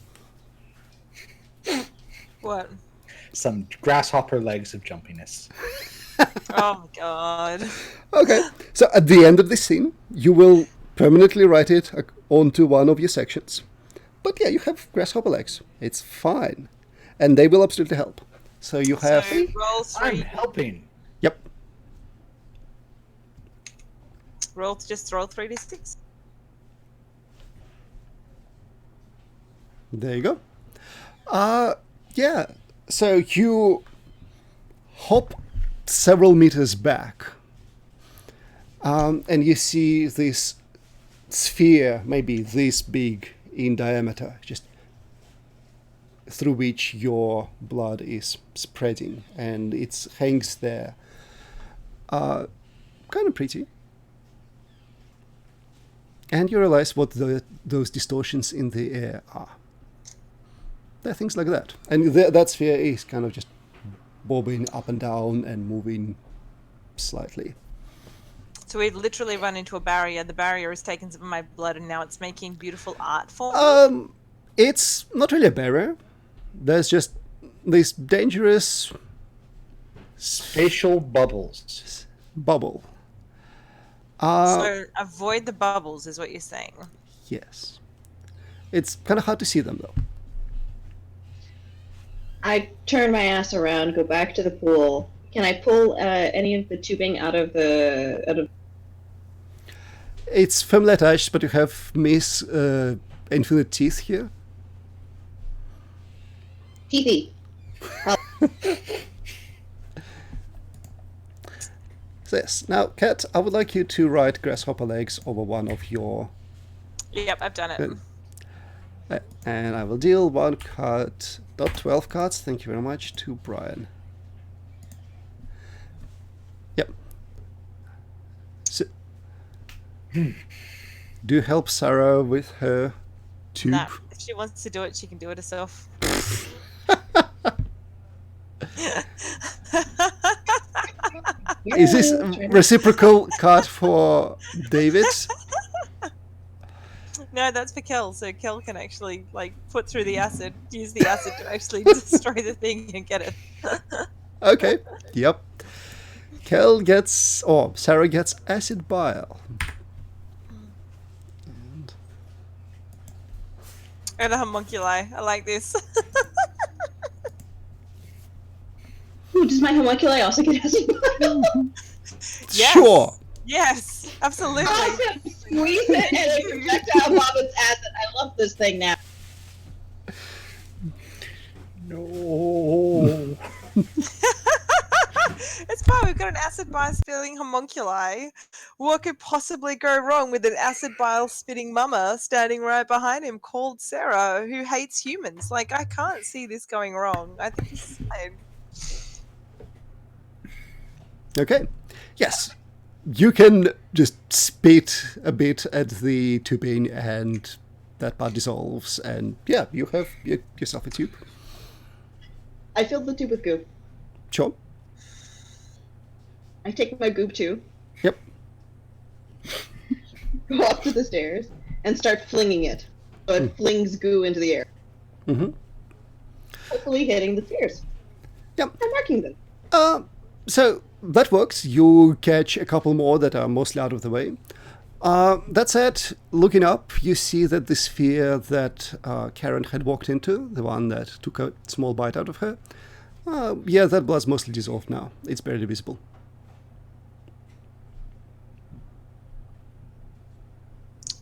Speaker 2: What?
Speaker 3: Some grasshopper legs of jumpiness.
Speaker 2: Oh my god.
Speaker 1: okay. So at the end of this scene, you will permanently write it onto one of your sections. But yeah, you have grasshopper legs. It's fine. And they will absolutely help. So you have...
Speaker 2: So roll
Speaker 3: I'm
Speaker 2: 3.
Speaker 3: helping.
Speaker 1: Yep.
Speaker 2: Roll 3d6.
Speaker 1: There you go. Yeah. So you hop several meters back. And you see this sphere, maybe this big in diameter, just through which your blood is spreading, and it hangs there. Kind of pretty. And you realize what those distortions in the air are. They're things like that. And that sphere is kind of just bobbing up and down and moving slightly.
Speaker 2: So we literally run into a barrier. The barrier has taken some of my blood, and now it's making beautiful art for me.
Speaker 1: It's not really a barrier. There's just this dangerous
Speaker 3: Spatial bubbles.
Speaker 1: bubble.
Speaker 2: So avoid the bubbles, is what you're saying.
Speaker 1: Yes. It's kind of hard to see them, though.
Speaker 4: I turn my ass around, go back to the pool. Can I pull any of the tubing out of the
Speaker 1: It's firmly attached, but you have Miss Infinite Teeth here.
Speaker 4: teethy?
Speaker 1: So yes. Now, Kat, I would like you to write grasshopper legs over one of your...
Speaker 2: Yep, I've done it.
Speaker 1: And I will deal one card not 12 cards. Thank you very much to Brian. Yep. So, do you help Sarah with her tube?
Speaker 2: Nah, if she wants to do it, she can do it herself.
Speaker 1: Is this a reciprocal card for David?
Speaker 2: No, that's for Kel. So Kel can actually like put through the acid, use the acid to actually destroy the thing and get it.
Speaker 1: Okay. Yep. Kel gets, or Sarah gets acid bile.
Speaker 2: And a homunculi. I like this.
Speaker 4: Ooh, does my homunculi also get acid?
Speaker 2: Yes.
Speaker 1: Sure.
Speaker 2: Yes, absolutely.
Speaker 4: Awesome! Squeeze it and a projectile vomits acid. I love this thing now.
Speaker 3: No.
Speaker 2: It's fine. We've got an acid bile spitting homunculi. What could possibly go wrong with an acid bile spitting mama standing right behind him called Sarah, who hates humans? Like, I can't see this going wrong. I think this is fine.
Speaker 1: Okay. Yes. You can just spit a bit at the tubing and that part dissolves, and yeah, you have yourself a tube.
Speaker 4: I filled the tube with goop.
Speaker 1: Sure.
Speaker 4: I take my goop tube,
Speaker 1: Yep.
Speaker 4: go up to the stairs, and start flinging it. So it flings goo into the air.
Speaker 1: Mm-hmm.
Speaker 4: Hopefully hitting the stairs.
Speaker 1: Yep.
Speaker 4: And marking them.
Speaker 1: So that works. You catch a couple more that are mostly out of the way. That said, looking up, you see that the sphere that Karen had walked into, the one that took a small bite out of her, yeah, that blood's mostly dissolved now. It's barely visible.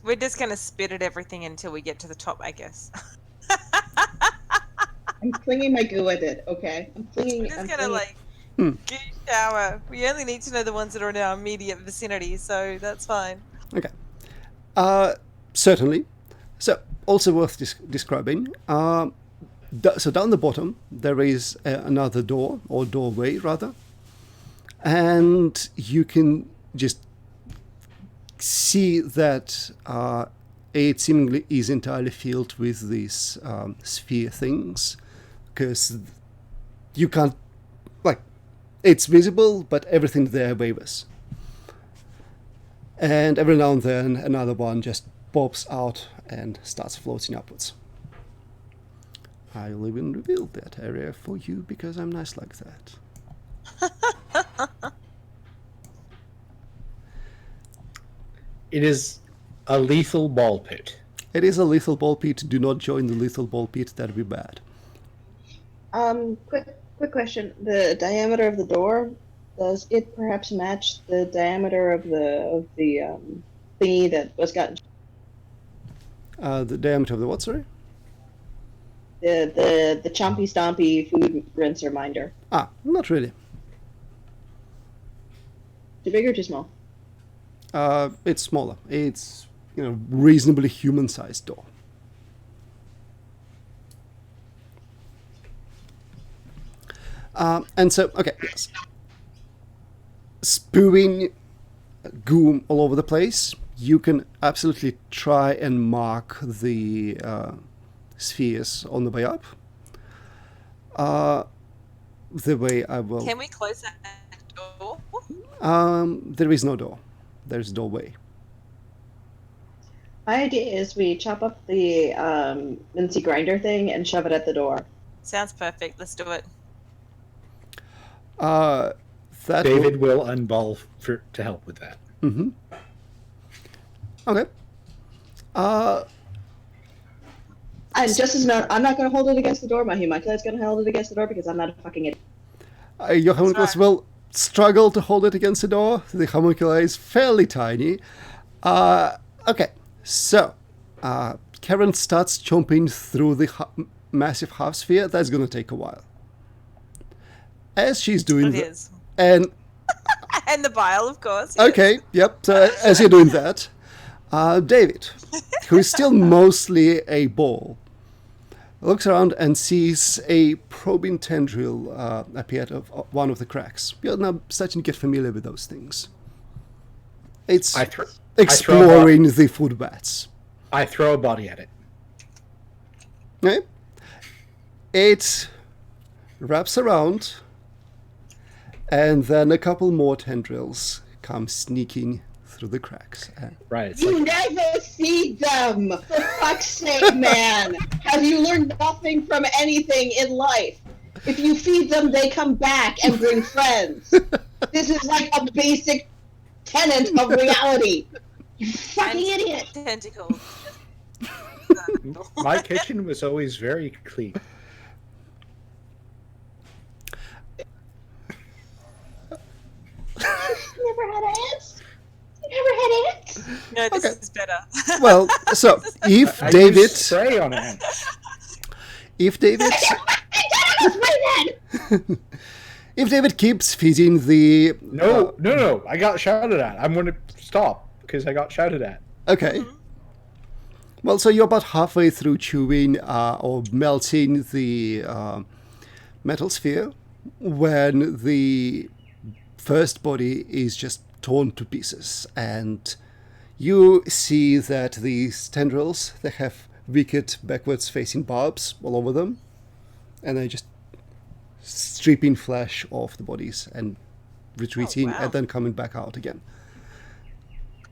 Speaker 2: We're just going to spit at everything until we get to the top, I guess.
Speaker 4: I'm flinging my goo at it, okay? I'm flinging...
Speaker 2: We're just
Speaker 4: I'm
Speaker 2: going to,
Speaker 4: flinging-
Speaker 2: like, goo shower. We only need to know the ones that are in our immediate vicinity, so that's fine.
Speaker 1: Okay. Certainly. So, also worth describing. So down the bottom, there is another door, or doorway, rather. And you can just see that it seemingly is entirely filled with these sphere things. Because you can't... Like, it's visible, but everything there wavers. And every now and then another one just pops out and starts floating upwards. I'll even reveal that area for you because I'm nice like that.
Speaker 3: It is a lethal ball pit.
Speaker 1: It is a lethal ball pit. Do not join the lethal ball pit. That'd be bad.
Speaker 4: Quick question. The diameter of the door, does it perhaps match the diameter of the thingy that was got?
Speaker 1: The diameter of the what, sorry?
Speaker 4: The chompy stompy food rinse reminder.
Speaker 1: Not really.
Speaker 4: Too big or too small?
Speaker 1: It's smaller. It's, reasonably human-sized door. And so, okay, yes. Spewing goo all over the place, you can absolutely try and mark the spheres on the way up. The way I will...
Speaker 2: Can we close that door?
Speaker 1: there is no door. There's a doorway.
Speaker 4: My idea is we chop up the mincy grinder thing and shove it at the door.
Speaker 2: Sounds perfect. Let's do it.
Speaker 1: That
Speaker 3: David will unball to help with that.
Speaker 1: Mm-hmm. Okay.
Speaker 4: And just as not, I'm not going to hold it against the door. My homunculi is going to hold it against the door because I'm not a fucking idiot.
Speaker 1: Your homunculus will struggle to hold it against the door. The homunculi is fairly tiny. Okay, so Karen starts chomping through the massive half sphere. That's going to take a while. As she's doing that, and
Speaker 2: the bile, of course. Yes.
Speaker 1: Okay, yep. So as you're doing that, David, who is still mostly a ball, looks around and sees a probing tendril appear out of one of the cracks. You're now starting to get familiar with those things. It's exploring the food bats.
Speaker 3: I throw a body at it.
Speaker 1: Okay. It wraps around, and then a couple more tendrils come sneaking through the cracks.
Speaker 3: Right. It's
Speaker 4: You
Speaker 3: like,
Speaker 4: never feed them! For fuck's sake, man! Have you learned nothing from anything in life? If you feed them, they come back and bring friends. This is like a basic tenet of reality. You fucking idiot!
Speaker 2: Tentacles.
Speaker 3: my kitchen was always very clean.
Speaker 4: Never had ants? You never had ants?
Speaker 2: No, this
Speaker 1: Okay.
Speaker 2: is better.
Speaker 1: Well, so if
Speaker 3: I
Speaker 1: David,
Speaker 3: use spray on ants.
Speaker 1: if David, if David keeps feeding the
Speaker 3: No. I got shouted at. I'm going to stop because I got shouted at.
Speaker 1: Okay. Well, so you're about halfway through chewing or melting the metal sphere when the first body is just torn to pieces, and you see that these tendrils, they have wicked backwards facing barbs all over them, and they're just stripping flesh off the bodies and retreating
Speaker 2: wow.
Speaker 1: and then coming back out again.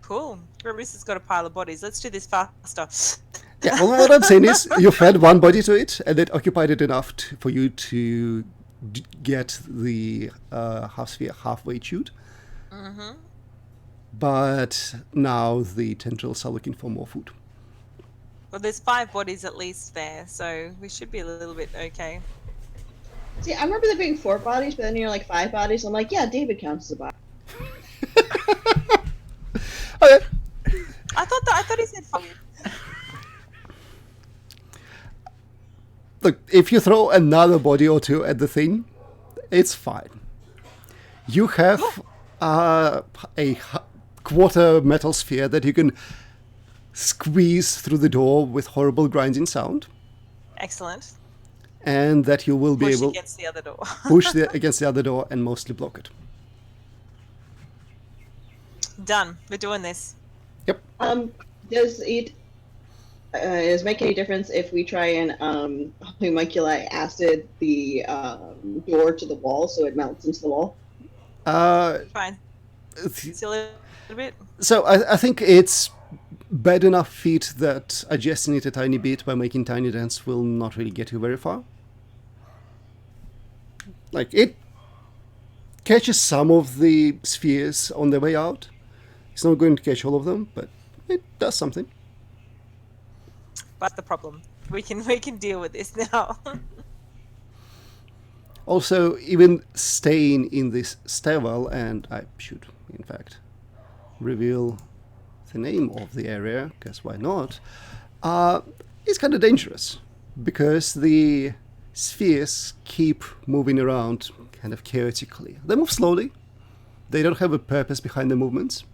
Speaker 2: Cool. Remus has got a pile of bodies. Let's do this faster.
Speaker 1: Yeah, well, what I'm saying is you fed one body to it, and it occupied it enough for you to get the half sphere halfway chewed.
Speaker 2: Mm-hmm.
Speaker 1: But now the tendrils are looking for more food.
Speaker 2: Well, there's 5 bodies at least there, so we should be a little bit okay.
Speaker 4: See, I remember there being 4 bodies, but then you're like 5 bodies. I'm like, yeah, David counts as a body.
Speaker 1: Okay.
Speaker 2: I thought he said 5.
Speaker 1: Look, if you throw another body or two at the thing, it's fine. You have a quarter metal sphere that you can squeeze through the door with horrible grinding sound,
Speaker 2: Excellent.
Speaker 1: and that you will be
Speaker 2: Push
Speaker 1: able
Speaker 2: against the other door.
Speaker 1: push against the other door and mostly block it.
Speaker 2: Done. We're doing this.
Speaker 1: Yep.
Speaker 4: Does it make any difference if we try and homunculi acid the door to the wall so it melts into the wall?
Speaker 2: Fine. Still a little bit.
Speaker 1: So I think it's bad enough feat that adjusting it a tiny bit by making tiny dents will not really get you very far. Like, it catches some of the spheres on their way out. It's not going to catch all of them, but it does something.
Speaker 2: That's the problem. We can deal with this now.
Speaker 1: Also, even staying in this stairwell, and I should, in fact, reveal the name of the area, because why not, it's kind of dangerous, because the spheres keep moving around kind of chaotically. They move slowly, they don't have a purpose behind the movements,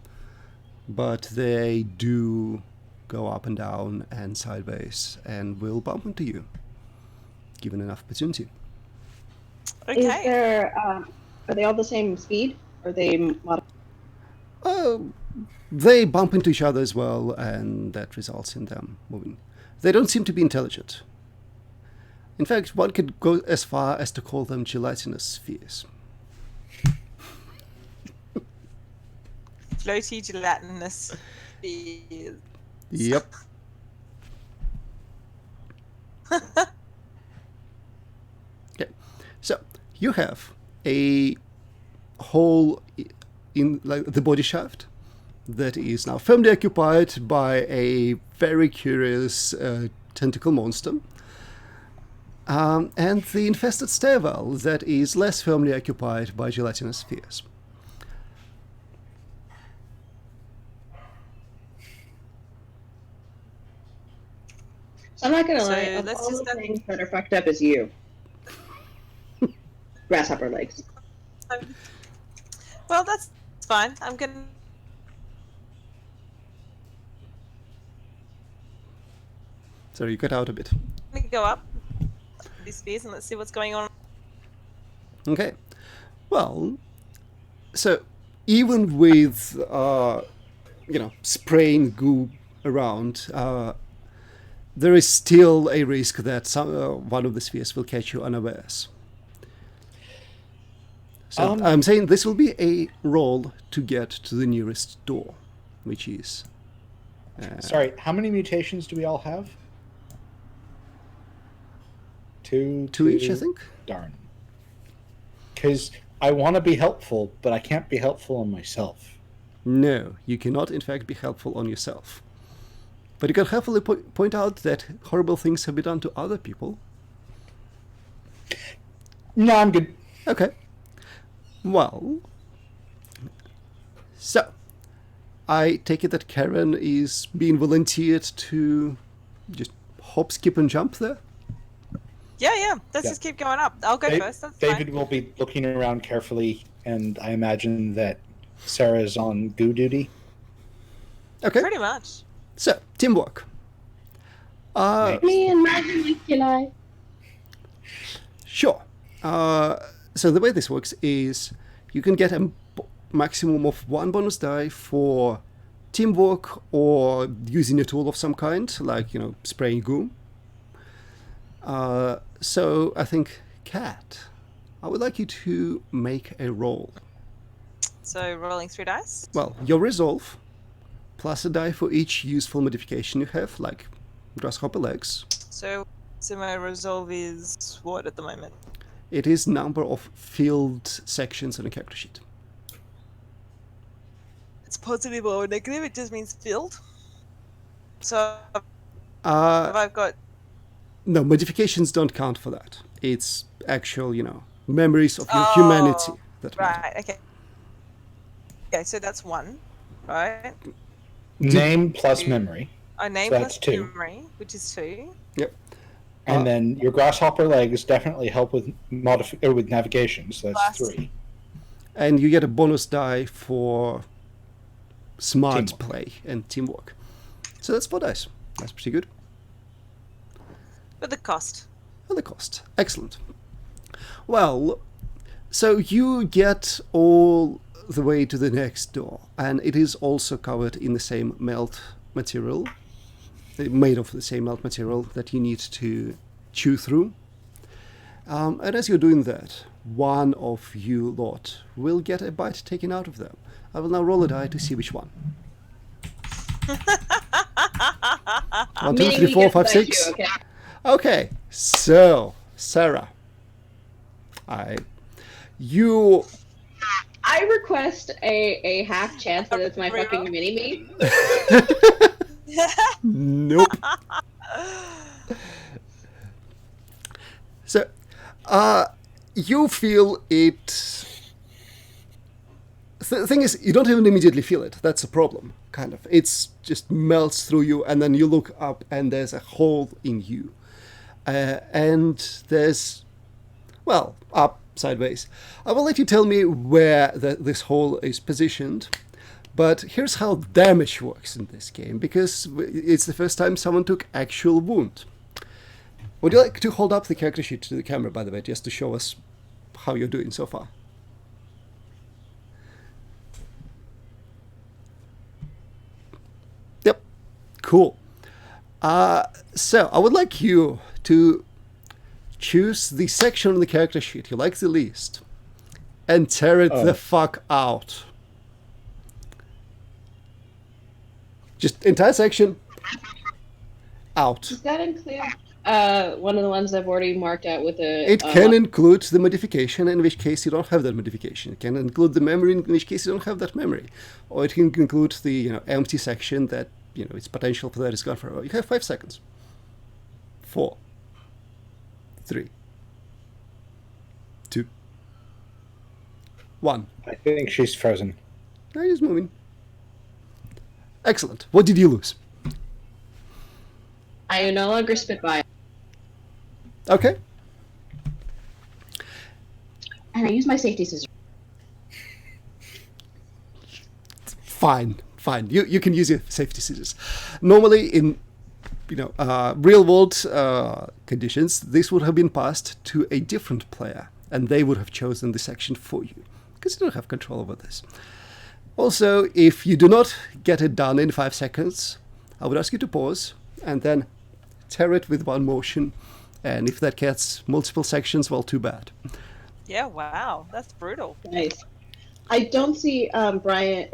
Speaker 1: but they do go up and down and sideways and will bump into you, given enough opportunity.
Speaker 2: Okay.
Speaker 4: Is there, are they all the same speed? Are they modified?
Speaker 1: They bump into each other as well, and that results in them moving. They don't seem to be intelligent. In fact, one could go as far as to call them gelatinous spheres.
Speaker 2: Floaty gelatinous spheres.
Speaker 1: Yep. Okay, so you have a hole in like the body shaft that is now firmly occupied by a very curious tentacle monster, and the infested stairwell that is less firmly occupied by gelatinous spheres.
Speaker 4: So I'm not gonna
Speaker 2: So
Speaker 4: lie, of
Speaker 2: let's
Speaker 4: all
Speaker 2: just
Speaker 4: the
Speaker 2: go-
Speaker 4: things that are fucked up is you. Grasshopper legs.
Speaker 2: Well, that's fine. I'm gonna
Speaker 1: Sorry, you cut out a bit.
Speaker 2: go up. these spheres and let's see what's going on.
Speaker 1: Okay. Well, so even with spraying goo around, there is still a risk that one of the spheres will catch you unawares. So I'm saying this will be a roll to get to the nearest door, which is.
Speaker 3: Sorry, how many mutations do we all have? Two
Speaker 1: each, I think.
Speaker 3: Darn. Because I want to be helpful, but I can't be helpful on myself.
Speaker 1: No, you cannot, in fact, be helpful on yourself. But you can helpfully point out that horrible things have been done to other people.
Speaker 3: No, I'm good.
Speaker 1: Okay. Well, so I take it that Karen is being volunteered to just hop, skip, and jump there.
Speaker 2: Yeah. Let's just keep going up. I'll go first. That's
Speaker 3: David
Speaker 2: fine.
Speaker 3: will be looking around carefully, and I imagine that Sarah's on goo duty.
Speaker 1: Okay.
Speaker 2: Pretty much.
Speaker 1: So teamwork.
Speaker 4: Me and Maggie, can I?
Speaker 1: Sure. So the way this works is you can get a maximum of 1 bonus die for teamwork or using a tool of some kind, like, spraying goo. So I think, Kat, I would like you to make a roll.
Speaker 2: So rolling 3 dice.
Speaker 1: Well, your resolve, plus a die for each useful modification you have, like grasshopper legs.
Speaker 2: So my resolve is what at the moment?
Speaker 1: It is number of filled sections on a character sheet.
Speaker 2: It's positive or negative. It just means filled. So I've got.
Speaker 1: No, modifications don't count for that. It's actual, memories of your humanity that matter.
Speaker 2: Right. Okay. Okay. So that's 1, right?
Speaker 3: Name plus memory.
Speaker 2: A name
Speaker 3: So
Speaker 2: plus
Speaker 3: that's 2.
Speaker 2: memory, which is 2.
Speaker 1: Yep.
Speaker 3: And then your grasshopper legs definitely help with with navigation, so that's
Speaker 2: Plus-
Speaker 3: 3.
Speaker 1: And you get a bonus die for smart
Speaker 3: Teamwork.
Speaker 1: play and teamwork. So that's 4 dice. That's pretty good.
Speaker 2: But the cost.
Speaker 1: And the cost. Excellent. Well, so you get all the way to the next door, and it is also covered in the same melt material, made of the same melt material that you need to chew through. And as you're doing that, one of you lot will get a bite taken out of them. I will now roll a die to see which one. 1, 2, 3, 4, 5, 6.
Speaker 4: Okay.
Speaker 1: Okay, so Sarah, you
Speaker 4: I request a half chance that it's my fucking mini-me.
Speaker 1: nope. So, you feel it. The thing is, you don't even immediately feel it. That's a problem, kind of. It's just melts through you, and then you look up, and there's a hole in you. And there's, well, up, sideways. I will let you tell me where this hole is positioned. But here's how damage works in this game, because it's the first time someone took actual wound. Would you like to hold up the character sheet to the camera, by the way, just to show us how you're doing so far? Yep. Cool. So I would like you to choose the section on the character sheet you like the least and tear it the fuck out. Just entire section out.
Speaker 4: Does that include one of the ones I've already marked out with a...
Speaker 1: It can include the modification, in which case you don't have that modification. It can include the memory, in which case you don't have that memory. Or it can include the empty section that its potential for that is gone forever. You have 5 seconds. 4, 3, 2, 1.
Speaker 3: I think she's frozen.
Speaker 1: Now he's moving. Excellent. What did you lose?
Speaker 4: I no longer spit by.
Speaker 1: Okay.
Speaker 4: And I use my safety scissors.
Speaker 1: Fine. You can use your safety scissors. Normally, in real world conditions, this would have been passed to a different player, and they would have chosen the section for you, because you don't have control over this. Also, if you do not get it done in 5 seconds, I would ask you to pause and then tear it with one motion. And if that gets multiple sections, well, too bad.
Speaker 2: Yeah, wow, that's brutal.
Speaker 4: Nice. I don't see Brian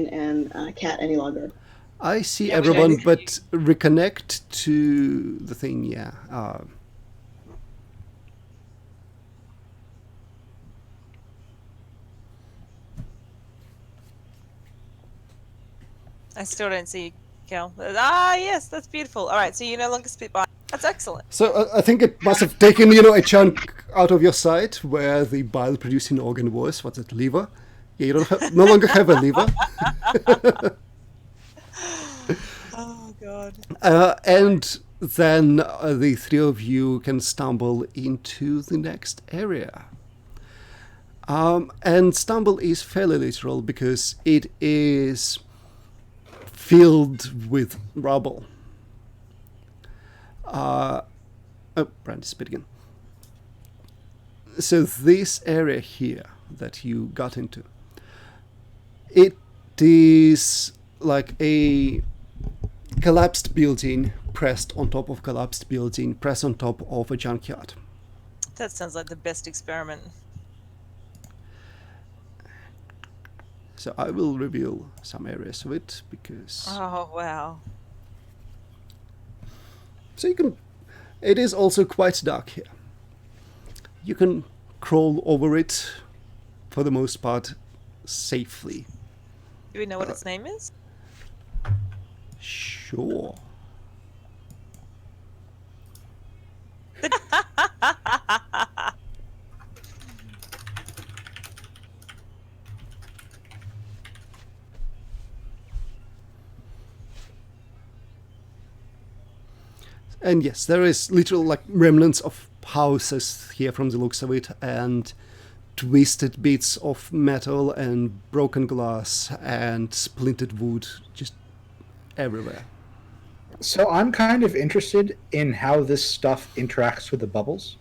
Speaker 4: and Kat any longer.
Speaker 1: I see
Speaker 2: Yeah, we
Speaker 1: everyone,
Speaker 2: don't-
Speaker 1: but reconnect to the thing, yeah.
Speaker 2: I still don't see you, Kel. Ah, yes, that's beautiful. All right, so you no longer split by. That's excellent.
Speaker 1: So I think it must have taken, a chunk out of your side where the bile-producing organ was. What's it, liver? Yeah, you no longer have a liver.
Speaker 2: Oh, God.
Speaker 1: And then the three of you can stumble into the next area. And stumble is fairly literal because it is filled with rubble. Brandy, spit again. So this area here that you got into, it is like a collapsed building pressed on top of collapsed building, pressed on top of a junkyard.
Speaker 2: That sounds like the best experiment.
Speaker 1: So I will reveal some areas of it because...
Speaker 2: Oh, wow.
Speaker 1: So you can... It is also quite dark here. You can crawl over it, for the most part, safely.
Speaker 2: Do we know what its name is?
Speaker 1: Sure. And yes, there is literal like remnants of houses here from the looks of it, and twisted bits of metal and broken glass and splintered wood just everywhere.
Speaker 3: So I'm kind of interested in how this stuff interacts with the bubbles.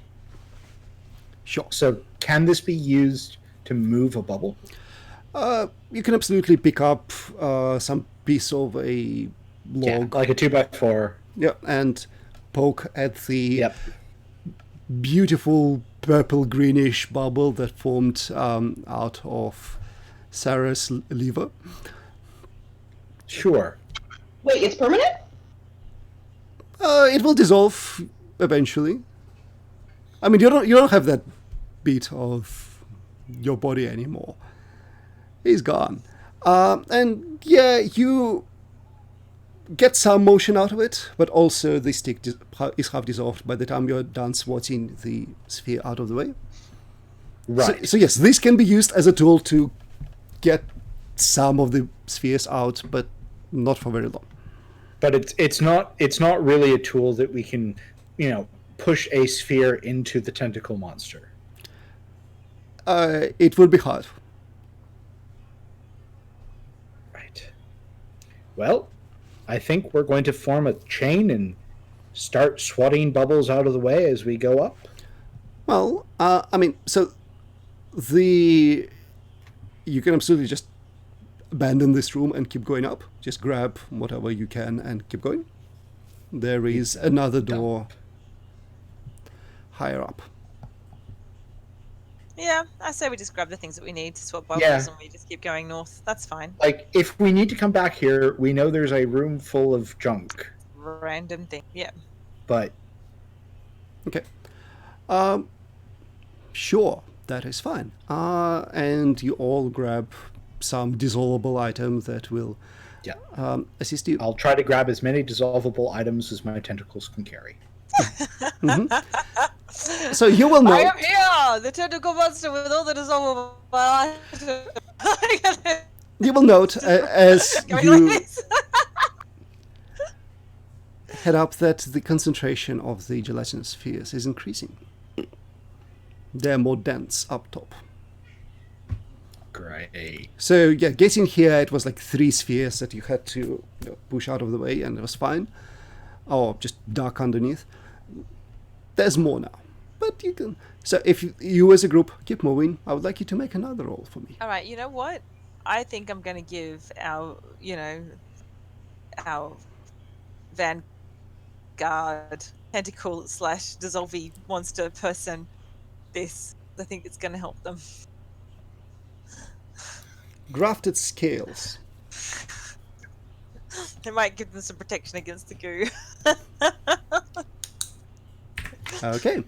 Speaker 1: Sure.
Speaker 3: So can this be used to move a bubble?
Speaker 1: You can absolutely pick up some piece of a log,
Speaker 3: Like a 2x4.
Speaker 1: yeah, and poke at the
Speaker 3: Yep.
Speaker 1: beautiful purple greenish bubble that formed out of Sarah's liver.
Speaker 3: Sure.
Speaker 4: Wait, it's permanent?
Speaker 1: It will dissolve eventually. I mean, you don't have that bit of your body anymore. He's gone, and yeah, you get some motion out of it, but also the stick is half dissolved by the time you're done swatting the sphere out of the way.
Speaker 3: Right.
Speaker 1: So yes, this can be used as a tool to get some of the spheres out, but not for very long.
Speaker 3: But it's not really a tool that we can, push a sphere into the tentacle monster.
Speaker 1: It will be hard.
Speaker 3: Right. Well, I think we're going to form a chain and start swatting bubbles out of the way as we go up.
Speaker 1: Well, I mean, so you can absolutely just abandon this room and keep going up. Just grab whatever you can and keep going. There is another door higher up.
Speaker 2: Yeah, I say we just grab the things that we need to swap bubbles
Speaker 3: Yeah.
Speaker 2: and we just keep going north. That's fine.
Speaker 3: Like, if we need to come back here, we know there's a room full of junk.
Speaker 2: Random thing. Yeah.
Speaker 3: But
Speaker 1: Okay. Sure, that is fine. And you all grab some dissolvable item that will assist you.
Speaker 3: I'll try to grab as many dissolvable items as my tentacles can carry.
Speaker 1: So you will know.
Speaker 2: I am here, the tentacle monster with all the dissolvable items.
Speaker 1: You will note as
Speaker 2: Going
Speaker 1: you
Speaker 2: like this.
Speaker 1: head up that the concentration of the gelatinous spheres is increasing. They're more dense up top.
Speaker 3: Great.
Speaker 1: So yeah, getting here, it was like 3 spheres that you had to push out of the way, and it was fine. or just dark underneath. There's more now, but you can. So if you as a group keep moving, I would like you to make another roll for me.
Speaker 2: All right, you know what? I think I'm going to give our vanguard tentacle / dissolvey monster person this. I think it's going to help them.
Speaker 1: Grafted scales.
Speaker 2: It might give them some protection against the goo.
Speaker 1: Okay,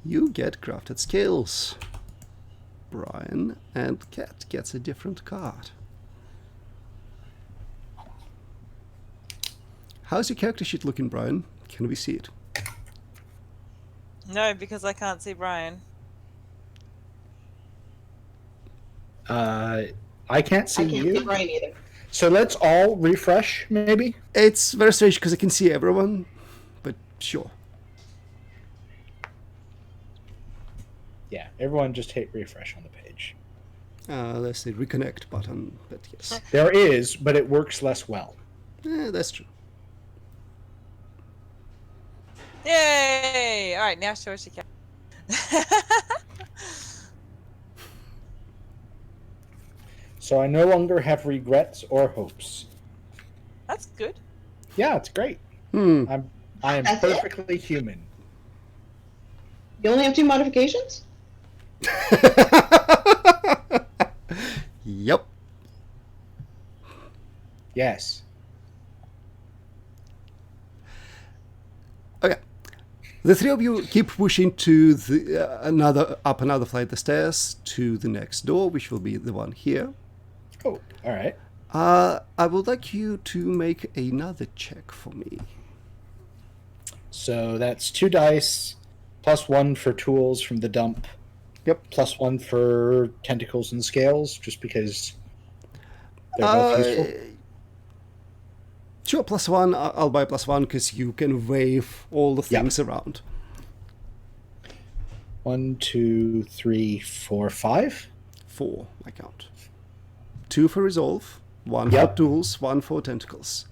Speaker 1: you get grafted scales. Brian and Cat gets a different card. How's your character sheet looking, Brian? Can we see it?
Speaker 2: No, because I can't see Brian.
Speaker 3: I can't see
Speaker 4: I can't
Speaker 3: you.
Speaker 4: see Brian either.
Speaker 3: So let's all refresh, maybe.
Speaker 1: It's very strange because I can see everyone, but sure.
Speaker 3: Yeah, everyone just hit refresh on the page.
Speaker 1: There's the reconnect button, but yes.
Speaker 3: There is, but it works less well.
Speaker 1: That's true.
Speaker 2: Yay! All right, now show us your character.
Speaker 3: So I no longer have regrets or hopes.
Speaker 2: That's good.
Speaker 3: Yeah, it's great. I am
Speaker 4: That's it?
Speaker 3: perfectly human.
Speaker 4: You only have 2 modifications?
Speaker 1: Yep.
Speaker 3: Yes.
Speaker 1: Okay. The three of you keep pushing to the another flight of the stairs to the next door, which will be the one here.
Speaker 3: Oh, all right.
Speaker 1: I would like you to make another check for me.
Speaker 3: So that's 2 dice, +1 for tools from the dump.
Speaker 1: Yep.
Speaker 3: +1 for tentacles and scales, just because they're both useful.
Speaker 1: Sure, +1. I'll buy +1 because you can wave all the things around.
Speaker 3: 1, 2, 3, 4, 5.
Speaker 1: 4, I count. 2 for resolve, 1 for
Speaker 3: Yep.
Speaker 1: tools, 1 for tentacles.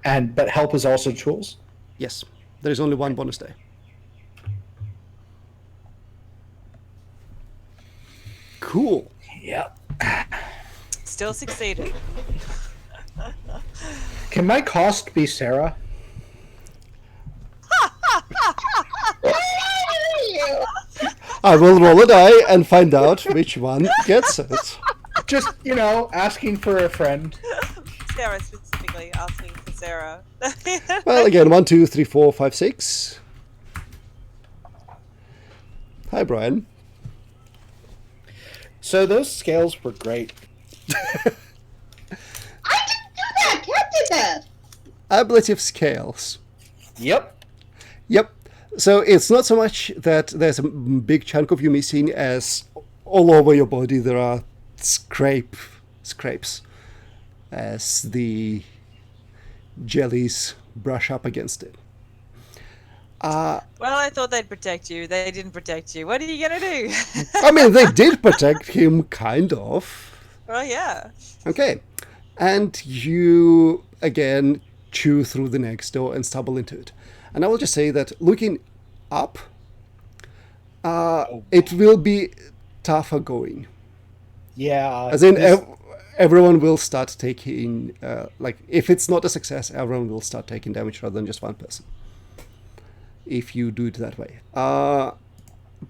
Speaker 3: But help is also tools.
Speaker 1: Yes, there is only 1 bonus day. Cool.
Speaker 3: Yep.
Speaker 2: Still succeeded.
Speaker 3: Can my cost be Sarah?
Speaker 1: I will roll a die and find out which one gets it.
Speaker 3: Just, asking for a friend.
Speaker 2: Sarah specifically asking for Sarah.
Speaker 1: Well, again, 1, 2, 3, 4, 5, 6. Hi, Brian.
Speaker 3: So those scales were great.
Speaker 4: I didn't do that! Cat did that!
Speaker 1: Ablative scales.
Speaker 3: Yep.
Speaker 1: Yep. So it's not so much that there's a big chunk of you missing as all over your body there are scrapes as the jellies brush up against it.
Speaker 2: Well, I thought they'd protect you. They didn't protect you. What are you going to do?
Speaker 1: I mean, they did protect him, kind of.
Speaker 2: Well, yeah.
Speaker 1: Okay. And you, again, chew through the next door and stumble into it. And I will just say that looking up, it will be tougher going.
Speaker 3: Yeah.
Speaker 1: As in, everyone will start taking, if it's not a success, everyone will start taking damage rather than just one person. If you do it that way.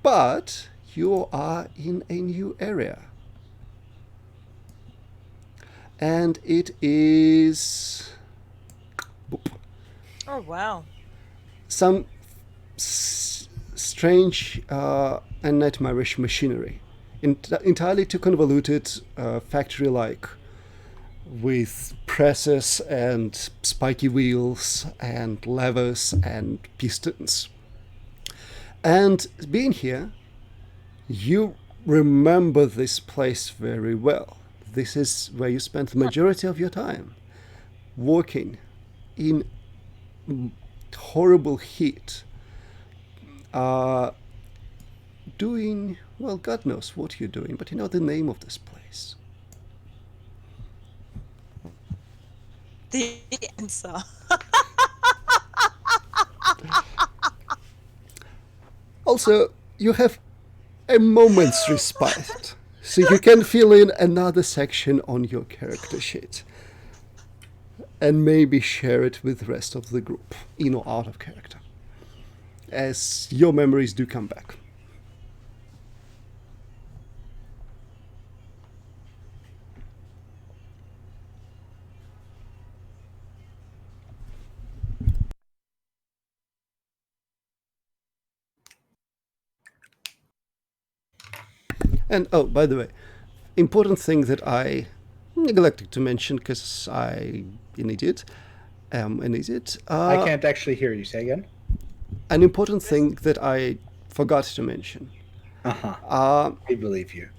Speaker 1: But you are in a new area. And it is... Boop.
Speaker 2: Oh, wow.
Speaker 1: Some strange and nightmarish machinery. Entirely too convoluted, factory-like, with presses and spiky wheels and levers and pistons. And being here, you remember this place very well. This is where you spent the majority of your time, working in horrible heat, doing, well, God knows what you're doing, but you know the name of this place.
Speaker 2: The answer.
Speaker 1: Also, you have a moment's respite, so you can fill in another section on your character sheet and maybe share it with the rest of the group, in or out of character, as your memories do come back. And oh, by the way, important thing that I neglected to mention because I'm an idiot.
Speaker 3: I can't actually hear you. Say again.
Speaker 1: An important thing that I forgot to mention.
Speaker 3: I believe you.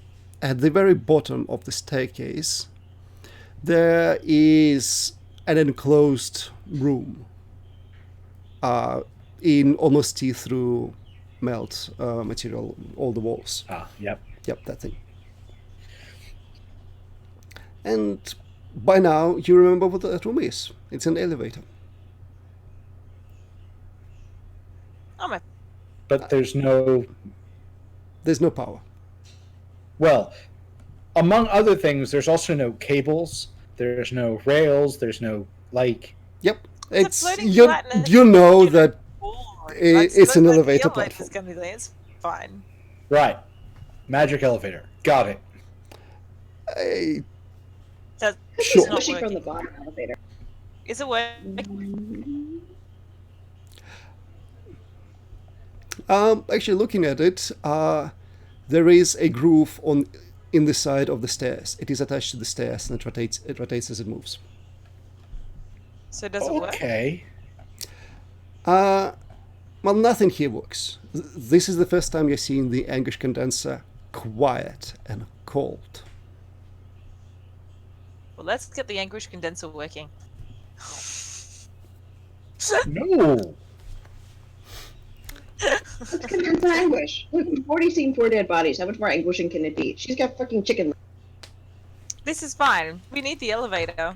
Speaker 1: At the very bottom of the staircase, there is an enclosed room in almost see-through melt material, all the walls.
Speaker 3: Yep.
Speaker 1: Yep, that thing. And by now, you remember what that room is. It's an elevator.
Speaker 2: Oh,
Speaker 3: But there's no.
Speaker 1: There's no power.
Speaker 3: Well, among other things, there's also no cables. There's no rails. There's no like.
Speaker 1: Yep,
Speaker 2: It's a floating
Speaker 1: you
Speaker 2: flatness.
Speaker 1: you know that
Speaker 2: It's
Speaker 1: it's an
Speaker 2: the
Speaker 1: elevator
Speaker 2: elevator's
Speaker 1: platform.
Speaker 2: gonna be there. It's fine.
Speaker 3: Right. Magic elevator. Got it.
Speaker 2: That's
Speaker 1: Sure.
Speaker 2: not
Speaker 4: Pushing from
Speaker 2: working.
Speaker 4: the bottom elevator.
Speaker 2: Is it working?
Speaker 1: Actually, looking at it, there is a groove in the side of the stairs. It is attached to the stairs and it rotates as it moves.
Speaker 2: So does it work?
Speaker 3: Okay.
Speaker 1: Well, nothing here works. This is the first time you're seeing the anguish condenser quiet and cold.
Speaker 2: Well, let's get the anguish condenser working.
Speaker 3: No.
Speaker 4: Let's condense the anguish. Look, we've already seen 4 dead bodies. How much more anguishing can it be? She's got fucking chicken.
Speaker 2: This is fine. We need the elevator.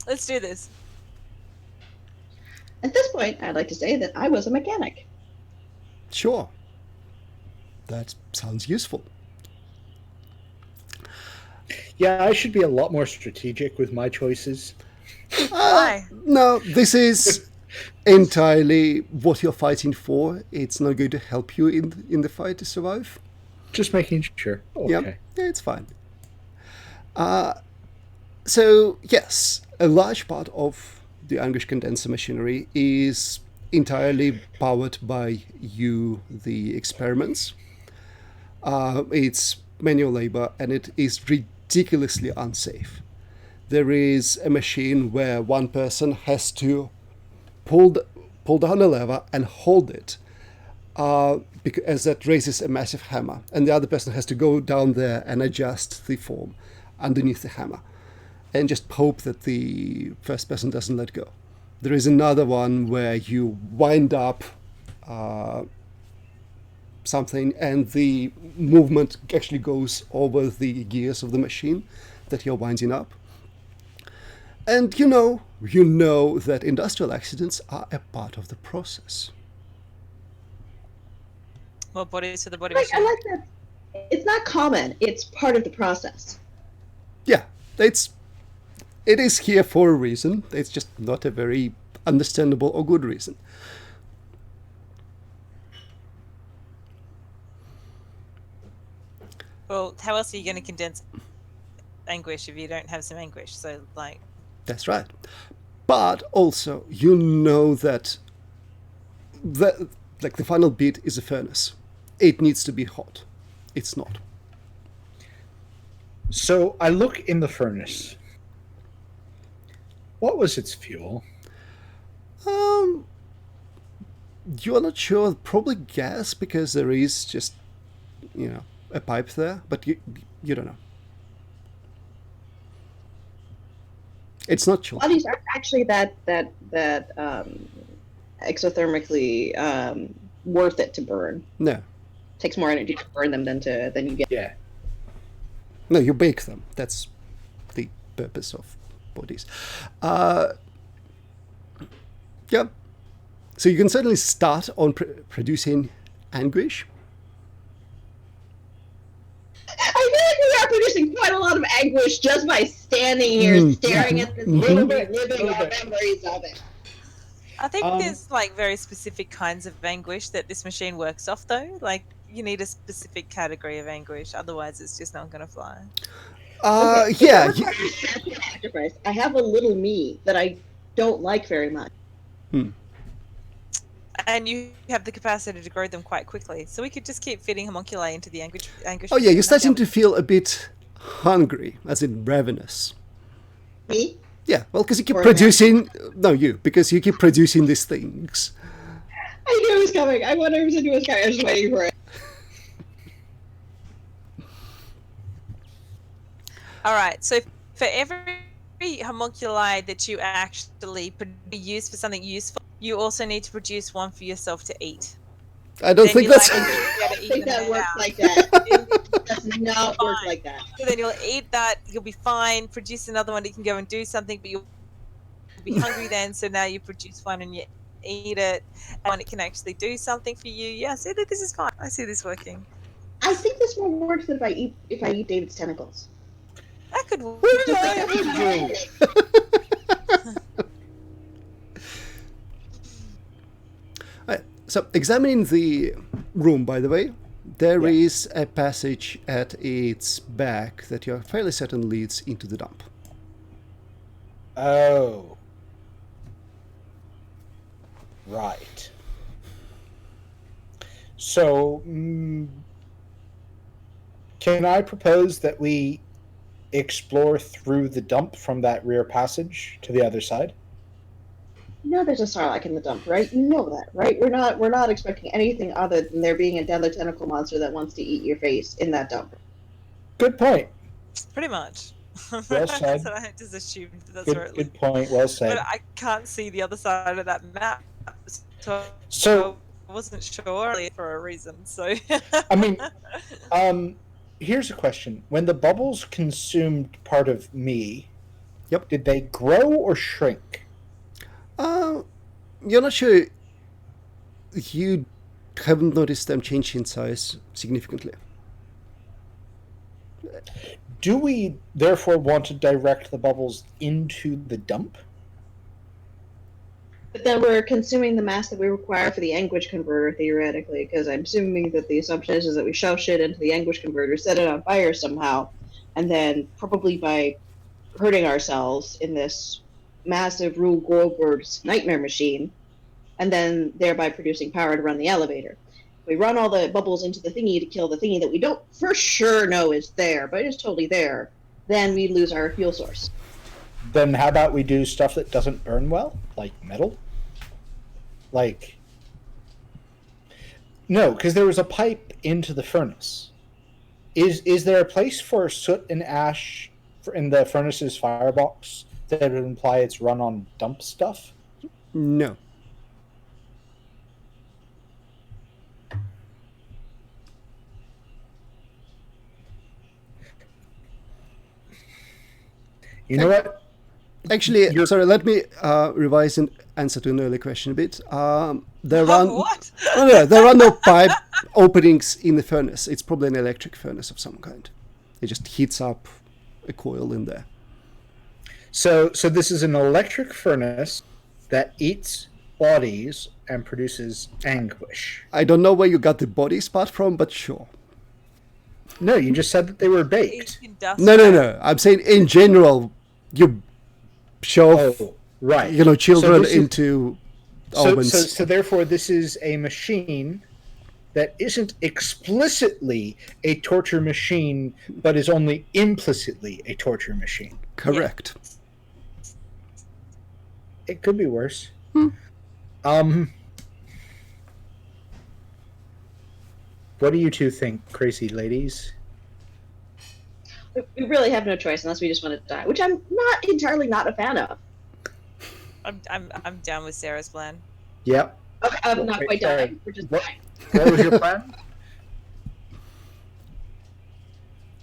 Speaker 2: Let's do this.
Speaker 4: At this point, I'd like to say that I was a mechanic.
Speaker 1: Sure. That sounds useful.
Speaker 3: Yeah, I should be a lot more strategic with my choices.
Speaker 2: Why?
Speaker 1: No, this is entirely what you're fighting for. It's not going to help you in the fight to survive.
Speaker 3: Just making sure. Okay.
Speaker 1: Yeah, it's fine. So, yes, a large part of the anguish condenser machinery is entirely powered by you, the experiments. It's manual labor and it is ridiculously unsafe. There is a machine where one person has to pull down a lever and hold it, as that raises a massive hammer, and the other person has to go down there and adjust the form underneath the hammer, and just hope that the first person doesn't let go. There is another one where you wind up something and the movement actually goes over the gears of the machine that you're winding up. And you know that industrial accidents are a part of the process.
Speaker 2: More bodies to the body
Speaker 4: I
Speaker 2: machine.
Speaker 4: like that. It's not common. It's part of the process.
Speaker 1: Yeah, it is here for a reason. It's just not a very understandable or good reason.
Speaker 2: Well, how else are you going to condense anguish if you don't have some anguish? So, like,
Speaker 1: That's right. But also, you know that the final bit is a furnace. It needs to be hot. It's not.
Speaker 3: So I look in the furnace. What was its fuel?
Speaker 1: You're not sure. Probably gas, because there is just, a pipe there. But you don't know. It's not chilled.
Speaker 4: Bodies aren't actually that exothermically worth it to burn.
Speaker 1: No.
Speaker 4: Takes more energy to burn them than you get.
Speaker 3: Yeah.
Speaker 1: No, you bake them. That's the purpose of bodies. Yeah. So you can certainly start on producing Anguish?
Speaker 4: I feel like we are producing quite a lot of anguish just by standing here staring at this little bit, living our memories of it.
Speaker 2: I think there's like very specific kinds of anguish that this machine works off, though. Like you need a specific category of anguish, otherwise it's just not going to fly.
Speaker 1: Yeah.
Speaker 4: Sacrifice. I have a little me that I don't like very much.
Speaker 2: And you have the capacity to grow them quite quickly, so we could just keep feeding homunculi into the anguish.
Speaker 1: Oh yeah, you're starting to feel a bit hungry, as in ravenous.
Speaker 4: Me?
Speaker 1: Yeah, well, because you keep producing... No, you. Because you keep producing these things.
Speaker 4: I knew it was coming. I 100% knew it was coming. I was just waiting for it.
Speaker 2: Alright, so for every homunculi that you actually use for something useful, you also need to produce one for yourself to eat.
Speaker 1: I don't think that's...
Speaker 4: I don't think that works like that. Does not work like that.
Speaker 2: So then you'll eat that, you'll be fine, produce another one, you can go and do something, but you'll be hungry then, so now you produce one and you eat it, and it can actually do something for you. Yeah, see, this is fine. I see this working.
Speaker 4: I think this more works than if I eat David's tentacles.
Speaker 2: That could work.
Speaker 1: What did I ever do? Right, so, examining the room, by the way, there is a passage at its back that you're fairly certain leads into the dump.
Speaker 3: Oh. Right. So, can I propose that we explore through the dump from that rear passage to the other side?
Speaker 4: You know there's a Sarlacc in the dump, right? You know that, right? We're not expecting anything other than there being another tentacle monster that wants to eat your face in that dump.
Speaker 3: Good point.
Speaker 2: Pretty much.
Speaker 3: Well said.
Speaker 2: So I just assumed that's where it
Speaker 3: Good point. Well said.
Speaker 2: But I can't see the other side of that map,
Speaker 3: So
Speaker 2: I wasn't sure for a reason. So
Speaker 3: I mean, here's a question: when the bubbles consumed part of me, did they grow or shrink?
Speaker 1: You're not sure. You haven't noticed them change in size significantly.
Speaker 3: Do we therefore want to direct the bubbles into the dump?
Speaker 4: But then we're consuming the mass that we require for the anguish converter, theoretically, because I'm assuming that the assumption is that we shove shit into the anguish converter, set it on fire somehow, and then probably by hurting ourselves in this massive Rube Goldberg's nightmare machine, and then thereby producing power to run the elevator. We run all the bubbles into the thingy to kill the thingy that we don't for sure know is there, but it's totally there. Then we lose our fuel source.
Speaker 3: Then how about we do stuff that doesn't burn well, like metal? No, because there was a pipe into the furnace. Is there a place for soot and ash in the furnace's firebox that would imply it's run on dump stuff?
Speaker 1: No.
Speaker 3: You know what?
Speaker 1: Actually, sorry, let me revise and answer to an earlier question a bit. There are no pipe openings in the furnace. It's probably an electric furnace of some kind. It just heats up a coil in there.
Speaker 3: So this is an electric furnace that eats bodies and produces anguish.
Speaker 1: I don't know where you got the bodies part from, but sure.
Speaker 3: No, you just said that they were baked.
Speaker 1: No. I'm saying in general, you shove, children into ovens.
Speaker 3: So therefore, this is a machine that isn't explicitly a torture machine, but is only implicitly a torture machine.
Speaker 1: Correct.
Speaker 3: Yeah. It could be worse. What do you two think, crazy ladies?
Speaker 4: We really have no choice unless we just want to die, which I'm not entirely not a fan of.
Speaker 2: I'm down with Sarah's plan.
Speaker 3: Yep.
Speaker 4: Okay, I'm not quite dying. We're just dying.
Speaker 3: What was your plan?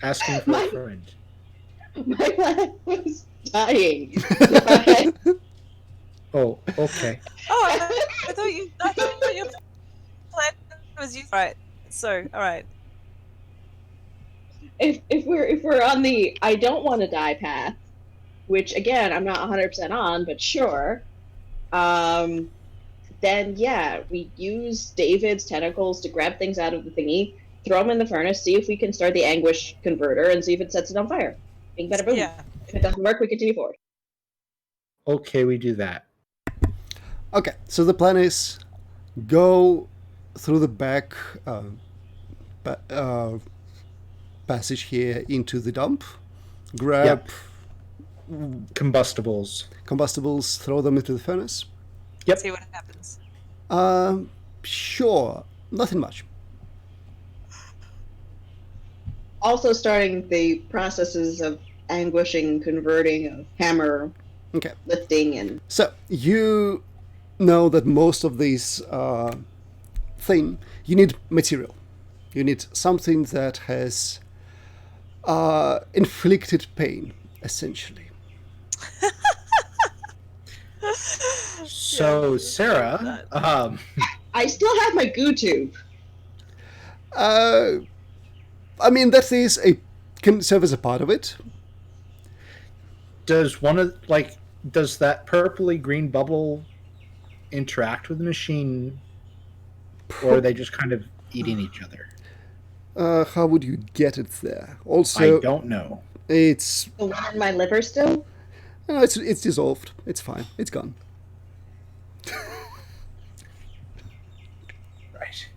Speaker 3: Asking for a friend.
Speaker 4: My plan was dying.
Speaker 3: Oh, okay.
Speaker 2: Oh, I thought your plan was you right. So, all right.
Speaker 4: If we're on the I don't want to die path, which again I'm not 100% on, but sure. Then yeah, we use David's tentacles to grab things out of the thingy, throw them in the furnace, see if we can start the anguish converter, and see if it sets it on fire. Bing, bada, boom.
Speaker 2: Yeah.
Speaker 4: If it doesn't work, we continue forward.
Speaker 3: Okay, we do that.
Speaker 1: Okay, so the plan is go through the back passage here into the dump, grab
Speaker 3: Combustibles.
Speaker 1: combustibles, throw them into the furnace.
Speaker 3: Yep.
Speaker 2: See what happens.
Speaker 1: Sure, nothing much.
Speaker 4: Also starting the processes of anguishing, converting, of hammer
Speaker 1: Okay,
Speaker 4: lifting, and
Speaker 1: so you know that most of these thing you need material. You need something that has inflicted pain, essentially.
Speaker 3: So, Sarah,
Speaker 4: I still have my goo tube.
Speaker 1: I mean, that is can serve as a part of it.
Speaker 3: does that purpley green bubble interact with the machine, or are they just kind of eating each other?
Speaker 1: How would you get it there? Also,
Speaker 3: I don't know.
Speaker 1: it's
Speaker 4: The one in my liver still?
Speaker 1: it's dissolved. It's fine. It's gone.
Speaker 3: Right.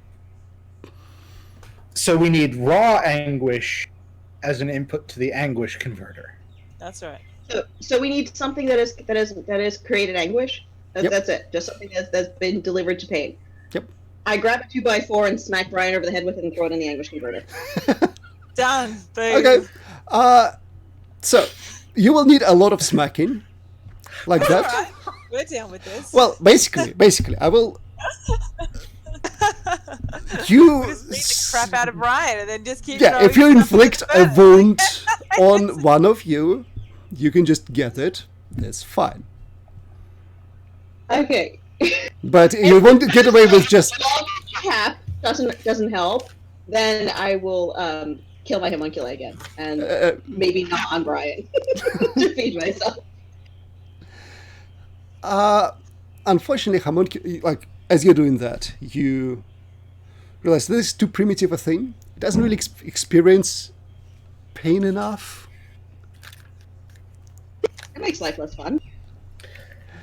Speaker 3: So we need raw anguish as an input to the anguish converter.
Speaker 2: That's right.
Speaker 4: So we need something that is created anguish.
Speaker 1: Yep.
Speaker 4: That's it. Just something that's been delivered to pain.
Speaker 1: Yep.
Speaker 4: I grab a 2x4 and smack Brian over the head with it and throw it in the anguish converter.
Speaker 2: Done. Boom.
Speaker 1: Okay. So you will need a lot of smacking, like
Speaker 2: All
Speaker 1: that.
Speaker 2: right. We're down with this.
Speaker 1: Well, basically, I will. You
Speaker 2: Just beat the crap out of Brian and then just keep.
Speaker 1: yeah, if you
Speaker 2: throwing stuff
Speaker 1: inflict
Speaker 2: at the
Speaker 1: a
Speaker 2: furnace.
Speaker 1: wound on one of you, you can just get it. That's fine.
Speaker 4: Okay.
Speaker 1: But you won't get away with just.
Speaker 4: Cap doesn't help. Then I will kill my homunculi again, and maybe not on Brian to feed myself.
Speaker 1: Unfortunately, like as you're doing that, you realize this is too primitive a thing. It doesn't really experience pain enough.
Speaker 4: It makes life less fun.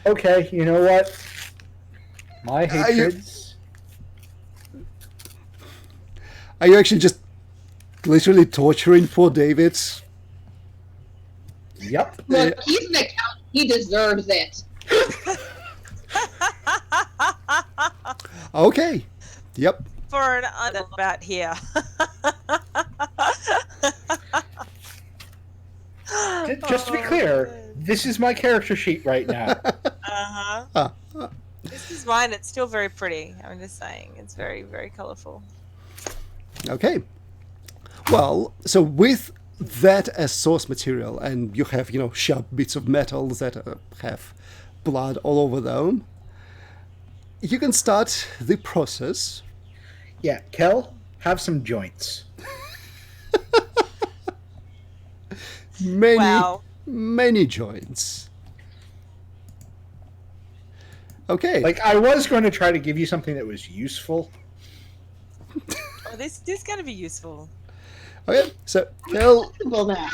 Speaker 3: Okay, you know what? My hatreds.
Speaker 1: Are you actually just literally torturing poor David?
Speaker 3: Yep.
Speaker 4: Look, he's an accountant. He deserves it.
Speaker 1: Okay. Yep.
Speaker 2: For an about here.
Speaker 3: Just to be clear, this is my character sheet right now.
Speaker 2: Uh-huh. This is mine. It's still very pretty. I'm just saying. It's very, very colorful.
Speaker 1: Okay. Well, so with that as source material, and you have, sharp bits of metal that have blood all over them, you can start the process.
Speaker 3: Yeah, Kel, have some joints.
Speaker 1: Many joints. Okay.
Speaker 3: Like, I was going to try to give you something that was useful.
Speaker 2: Oh, this is going to be useful.
Speaker 1: Okay, so Kel
Speaker 4: Well, now.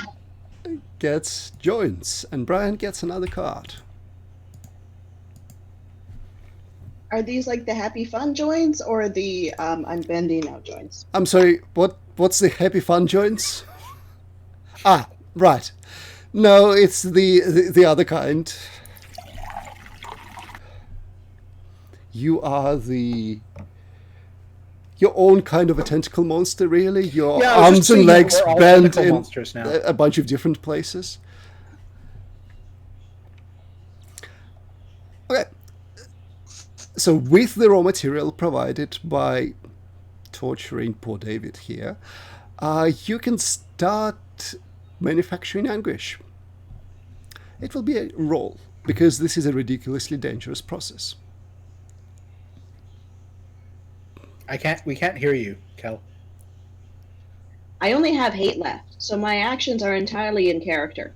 Speaker 1: gets joints, and Brian gets another card.
Speaker 4: Are these like the happy fun joints or the I'm bending now joints?
Speaker 1: I'm sorry, what's the happy fun joints? Ah, right. No, it's the other kind. You are your own kind of a tentacle monster, really. Your
Speaker 3: Yeah, I was
Speaker 1: arms
Speaker 3: just
Speaker 1: and
Speaker 3: saying
Speaker 1: legs
Speaker 3: we're all
Speaker 1: bend
Speaker 3: tentacle
Speaker 1: in
Speaker 3: monsters now.
Speaker 1: a bunch of different places. Okay. So with the raw material provided by torturing poor David here, you can start manufacturing anguish. It will be a roll, because this is a ridiculously dangerous process.
Speaker 3: We can't hear you, Kel.
Speaker 4: I only have hate left, so my actions are entirely in character.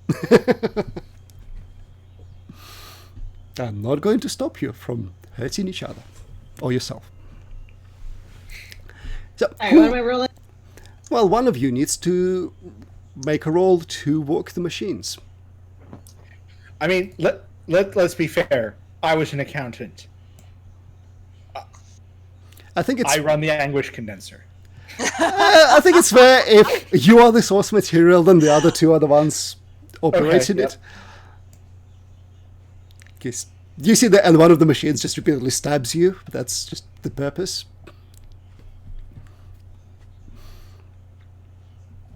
Speaker 1: I'm not going to stop you from hurting each other or yourself. So,
Speaker 4: Alright, what am I rolling?
Speaker 1: well, one of you needs to make a roll to work the machines.
Speaker 3: I mean, let's be fair. I was an accountant.
Speaker 1: I think it's
Speaker 3: I run the anguish condenser.
Speaker 1: I think it's fair if you are the source material, then the other two are the ones operating
Speaker 3: yep.
Speaker 1: it. Because you see that, and one of the machines just repeatedly stabs you. That's just the purpose.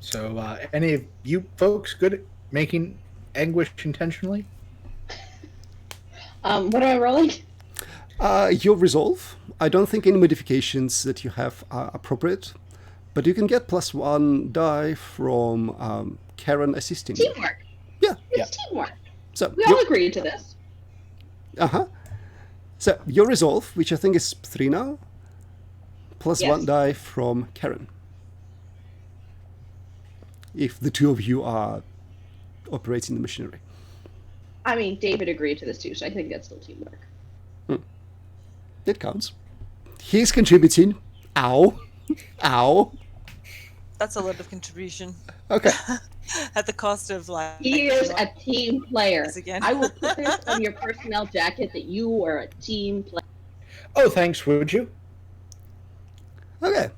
Speaker 3: So, any of you folks good at making anguish intentionally?
Speaker 4: What am I rolling?
Speaker 1: Your resolve. I don't think any modifications that you have are appropriate, but you can get +1 die from Karen assisting you.
Speaker 4: Teamwork.
Speaker 1: Yeah.
Speaker 4: It's teamwork.
Speaker 1: So
Speaker 4: We all agreed to this.
Speaker 1: So your resolve, which I think is 3 now, +1
Speaker 4: Yes.
Speaker 1: die from Karen. If the two of you are operating the machinery.
Speaker 4: I mean, David agreed to this too, so I think that's still teamwork.
Speaker 1: It counts. He's contributing. Ow. Ow.
Speaker 2: That's a lot of contribution.
Speaker 1: Okay.
Speaker 2: At the cost of like.
Speaker 4: He is a team player.
Speaker 2: Yes, again.
Speaker 4: I will put this on your personnel jacket that you are a team player.
Speaker 3: Oh, thanks, would you?
Speaker 1: Okay.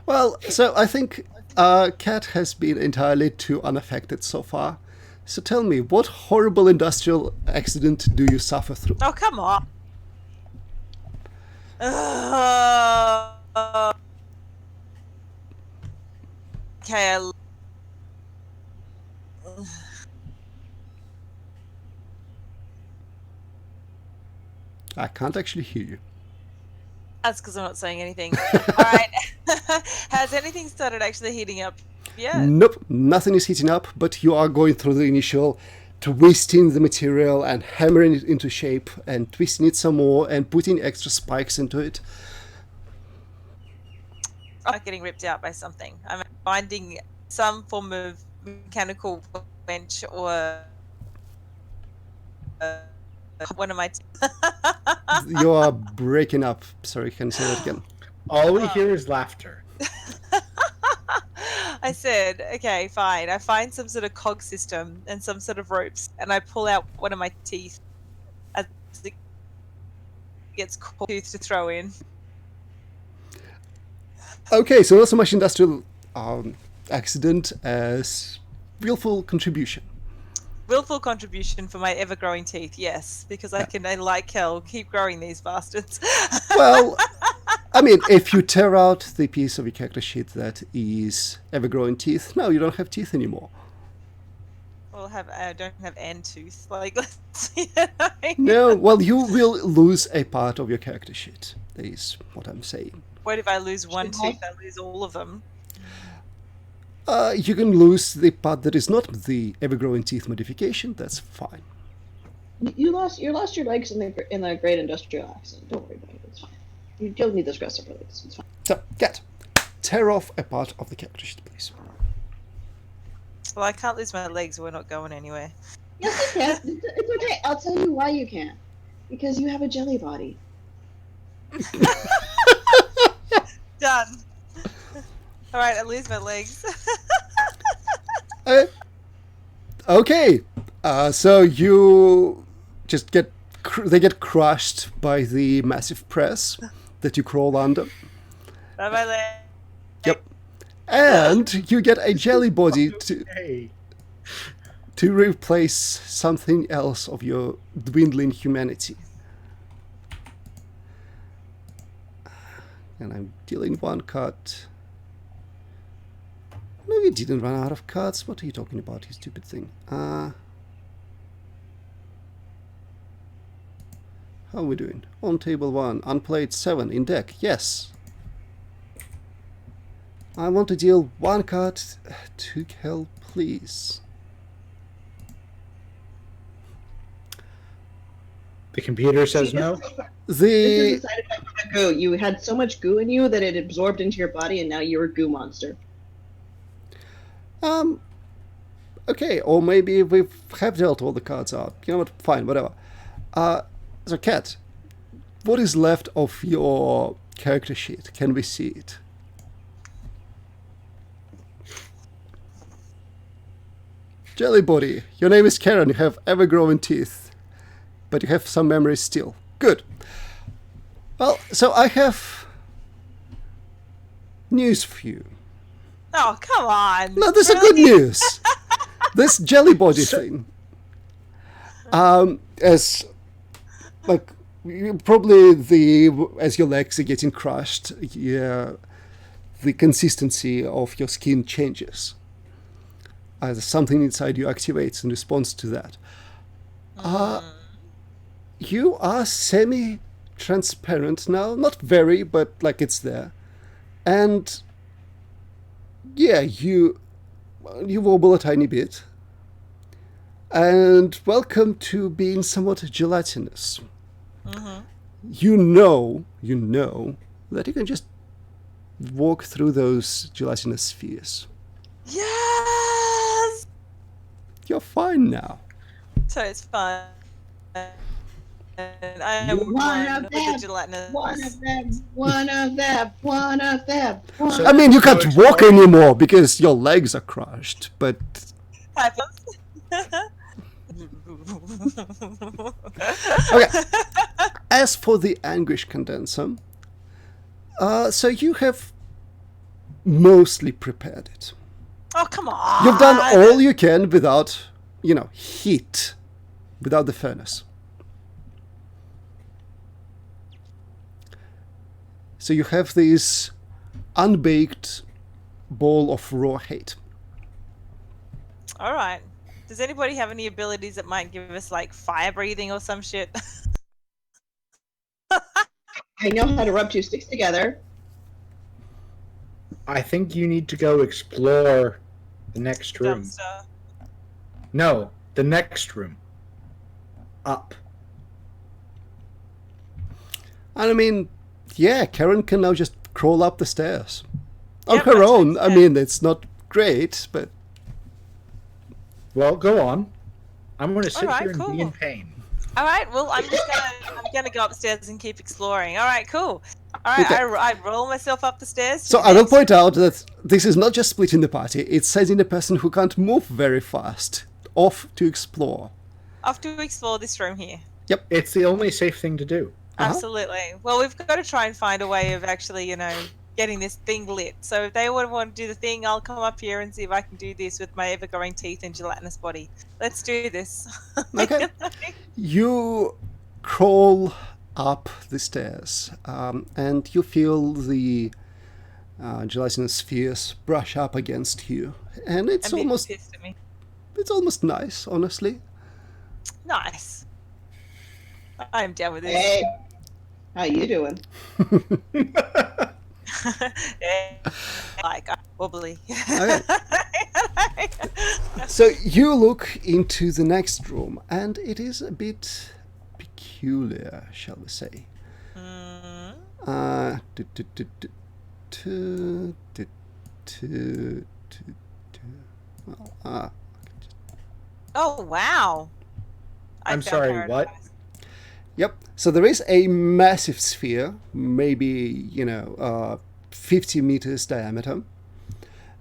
Speaker 1: Well, so I think Kat has been entirely too unaffected so far. So tell me, what horrible industrial accident do you suffer through?
Speaker 2: Oh, come on. Okay,
Speaker 1: I can't actually hear you.
Speaker 2: that's because I'm not saying anything. All right. Has anything started actually heating up yet?
Speaker 1: Nope, nothing is heating up, but you are going through the initial twisting the material and hammering it into shape and twisting it some more and putting extra spikes into it.
Speaker 2: I'm not getting ripped out by something. I'm finding some form of mechanical wrench or one of my.
Speaker 1: You are breaking up. Sorry, can you say that again?
Speaker 3: All we hear is laughter.
Speaker 2: I said, okay, fine. I find some sort of cog system and some sort of ropes, and I pull out one of my teeth as it gets called tooth to throw in.
Speaker 1: Okay, so not so much industrial accident as willful contribution.
Speaker 2: Willful contribution for my ever-growing teeth, yes, because I like hell, keep growing these bastards.
Speaker 1: Well, I mean, if you tear out the piece of your character sheet that is ever-growing teeth, no, you don't have teeth anymore.
Speaker 2: I don't have an tooth. Like, let's see.
Speaker 1: No, well, you will lose a part of your character sheet. That is what I'm saying.
Speaker 2: What if I lose one tooth? I lose all of them.
Speaker 1: You can lose the part that is not the ever-growing teeth modification. That's fine.
Speaker 4: You lost your legs in the great industrial accident. Don't worry about it. It's fine. You don't need those rest of your legs. It's fine.
Speaker 1: So, Kat, tear off a part of the character sheet, please.
Speaker 2: Well, I can't lose my legs. We're not going anywhere.
Speaker 4: Yes, you can. It's okay. I'll tell you why you can't. Because you have a jelly body.
Speaker 2: Done. All right, I lose my legs.
Speaker 1: Okay, so you just they get crushed by the massive press that you crawl under.
Speaker 2: Bye, my leg.
Speaker 1: Yep. And you get a jelly body to replace something else of your dwindling humanity. And I'm dealing 1 card. No, you didn't run out of cards. What are you talking about, you stupid thing? How are we doing? On table 1, unplayed 7, in deck, yes. I want to deal 1 card to Kel, please.
Speaker 3: The computer says
Speaker 4: See,
Speaker 3: no.
Speaker 4: This is
Speaker 1: The
Speaker 4: the side effect of the goo. You had so much goo in you that it absorbed into your body, and now you're a goo monster.
Speaker 1: okay, or maybe we have dealt all the cards out. You know what? Fine, whatever. So, Cat, what is left of your character sheet? Can we see it? Jellybody, your name is Karen. You have ever-growing teeth, but you have some memories still. Good. Well, so I have news for you.
Speaker 2: Oh, come on.
Speaker 1: No, this is
Speaker 2: Really?
Speaker 1: good news. This Jellybody thing, as like probably as your legs are getting crushed, yeah, the consistency of your skin changes. As something inside you activates in response to that. You are semi-transparent now, not very, but like it's there, and yeah, you wobble a tiny bit. And welcome to being somewhat gelatinous. You know that you can just walk through those gelatinous spheres.
Speaker 2: Yes!
Speaker 1: You're fine now.
Speaker 2: So it's fun. And I
Speaker 4: You
Speaker 2: am
Speaker 4: one
Speaker 2: one
Speaker 4: of
Speaker 2: with the
Speaker 4: them,
Speaker 2: gelatinous.
Speaker 4: one of them, one of them, one of them. One
Speaker 3: So-
Speaker 1: I mean, you can't
Speaker 3: So
Speaker 1: walk anymore because your legs are crushed, but okay. As for the anguish condenser, so you have mostly prepared it.
Speaker 2: Oh, come on.
Speaker 1: You've done all you can without, heat, without the furnace. So you have this unbaked ball of raw hate.
Speaker 2: All right. Does anybody have any abilities that might give us like fire breathing or some shit?
Speaker 4: I know how to rub two sticks together.
Speaker 3: I think you need to go explore the next room.
Speaker 2: Dumpster.
Speaker 3: No, the next room. Up.
Speaker 1: And I mean, yeah, Karen can now just crawl up the stairs. On
Speaker 2: Yep,
Speaker 1: her
Speaker 2: that's
Speaker 1: own.
Speaker 2: what
Speaker 1: I
Speaker 2: I
Speaker 1: mean, it's not great, but
Speaker 3: Well, go on. I'm going to sit
Speaker 2: Alright,
Speaker 3: here and be in
Speaker 2: cool.
Speaker 3: pain.
Speaker 2: All right. Well, I'm gonna go upstairs and keep exploring. All right. Cool. All right.
Speaker 1: Okay.
Speaker 2: I roll myself up the stairs. to
Speaker 1: So
Speaker 2: the
Speaker 1: I will
Speaker 2: next-
Speaker 1: point out that this is not just splitting the party, it's sending a person who can't move very fast off to explore.
Speaker 2: off to explore this room here.
Speaker 3: It's the only safe thing to do.
Speaker 1: Uh-huh.
Speaker 2: Absolutely. Well, we've got to try and find a way of actually, getting this thing lit. So if they would want to do the thing, I'll come up here and see if I can do this with my ever-growing teeth and gelatinous body. Let's do this.
Speaker 1: Okay. You crawl up the stairs, and you feel the gelatinous spheres brush up against you, and it's
Speaker 2: And being
Speaker 1: almost
Speaker 2: pissed at me.
Speaker 1: nice, honestly.
Speaker 2: Nice. I am down with this.
Speaker 4: Hey, how you doing?
Speaker 2: Like wobbly.
Speaker 1: Okay. So you look into the next room, and it is a bit peculiar, shall we say.
Speaker 2: Mm,
Speaker 1: Well,
Speaker 2: oh wow.
Speaker 3: I'm
Speaker 2: found
Speaker 3: sorry,
Speaker 2: paradise.
Speaker 3: what?
Speaker 1: Yep. So there is a massive sphere, maybe 50 meters diameter,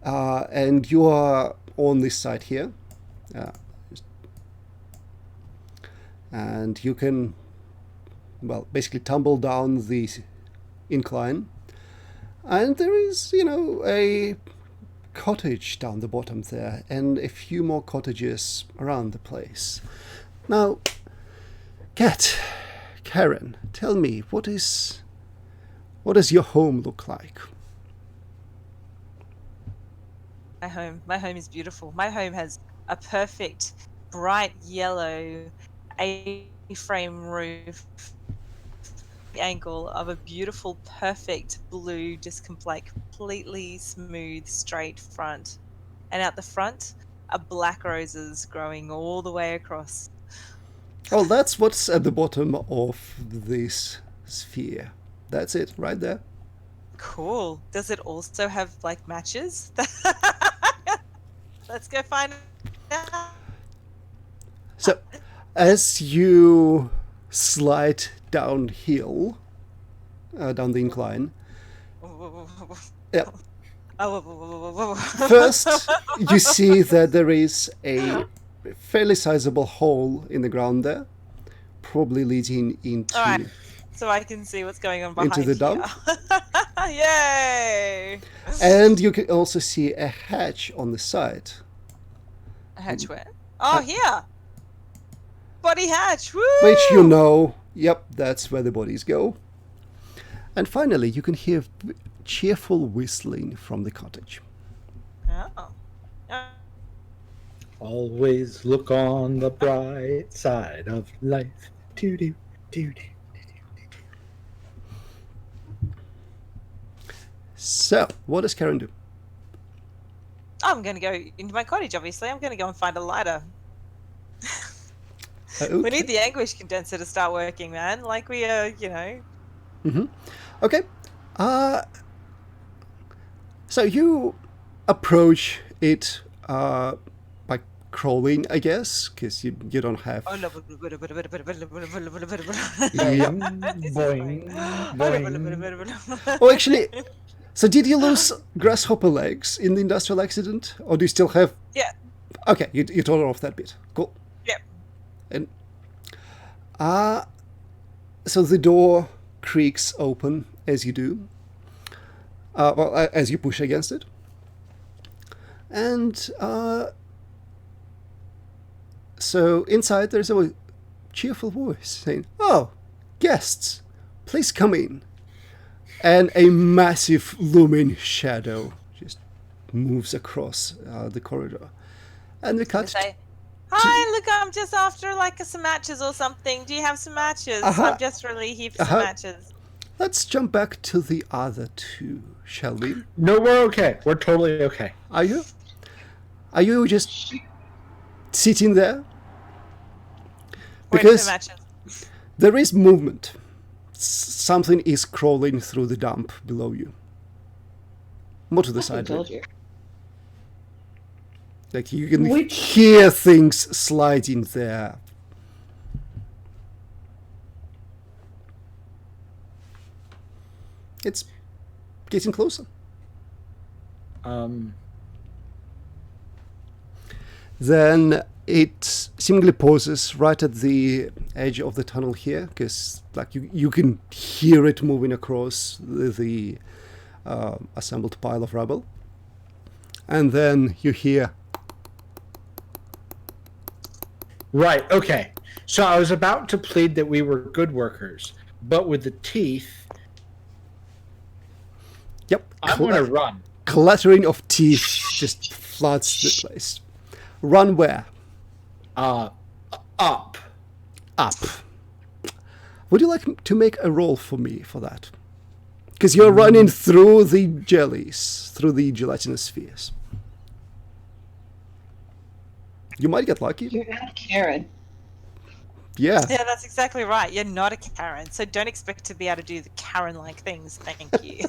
Speaker 1: and you are on this side here, and you can, well, basically tumble down the incline, and there is a cottage down the bottom there, and a few more cottages around the place. Now, Karen, tell me, what does your home look like?
Speaker 2: My home is beautiful. My home has a perfect bright yellow A-frame roof, the angle of a beautiful perfect blue, just completely smooth straight front, and out the front are black roses growing all the way across.
Speaker 1: Oh, that's what's at the bottom of this sphere. That's it, right there.
Speaker 2: Cool. Does it also have like matches? Let's go find out.
Speaker 1: So, as you slide downhill, down the incline, yep. First, you see that there is a fairly sizable hole in the ground there, probably leading into
Speaker 2: All right, so I can see what's going on behind
Speaker 1: into the dump.
Speaker 2: here. Yay!
Speaker 1: And you can also see a hatch on the side.
Speaker 2: A hatch where? Oh, here. Body hatch. Woo!
Speaker 1: Which you know, yep, that's where the bodies go. And finally, you can hear cheerful whistling from the cottage.
Speaker 2: Oh.
Speaker 3: Always look on the bright side of life. Doo-doo, doo-doo.
Speaker 1: So, what does Karen do?
Speaker 2: I'm going to go into my cottage, obviously. I'm going to go and find a lighter.
Speaker 1: Okay.
Speaker 2: We need the anguish condenser to start working, man. Like we are,
Speaker 1: Okay. So you approach it by crawling, I guess, because you don't have.
Speaker 2: Oh, no.
Speaker 3: Boing, boing.
Speaker 1: Oh, actually, so did you lose grasshopper legs in the industrial accident, or do you still have?
Speaker 2: Yeah.
Speaker 1: Okay, you tore off that bit. Cool.
Speaker 2: Yep.
Speaker 1: And so the door creaks open as you do. As you push against it. And so inside there's a cheerful voice saying, "Oh, guests, please come in." And a massive looming shadow just moves across the corridor. And we cut.
Speaker 2: Say, hi, look, I'm just after like some matches or something. Do you have some matches? I'm just really here for some matches.
Speaker 1: Let's jump back to the other two, shall we?
Speaker 3: No, we're okay. We're totally okay.
Speaker 1: Are you? Are you just sitting there?
Speaker 2: Waiting for
Speaker 1: Because
Speaker 2: matches.
Speaker 1: there is movement. Something is crawling through the dump below you. More to the
Speaker 4: I
Speaker 1: side.
Speaker 4: told you.
Speaker 1: Like you can
Speaker 4: Which-
Speaker 1: hear things sliding there. It's getting closer. Then it seemingly pauses right at the edge of the tunnel here, because like you can hear it moving across the assembled pile of rubble. And then you hear,
Speaker 3: Right, okay. So I was about to plead that we were good workers, but with the teeth,
Speaker 1: yep,
Speaker 3: I'm going to run.
Speaker 1: clattering of teeth just floods the place. Run where?
Speaker 3: Up.
Speaker 1: Up. Would you like to make a roll for me for that? Because you're running through the jellies, through the gelatinous spheres. You might get lucky.
Speaker 4: You're not Karen.
Speaker 1: Yeah.
Speaker 2: Yeah, that's exactly right. You're not a Karen, so don't expect to be able to do the Karen-like things. Thank you.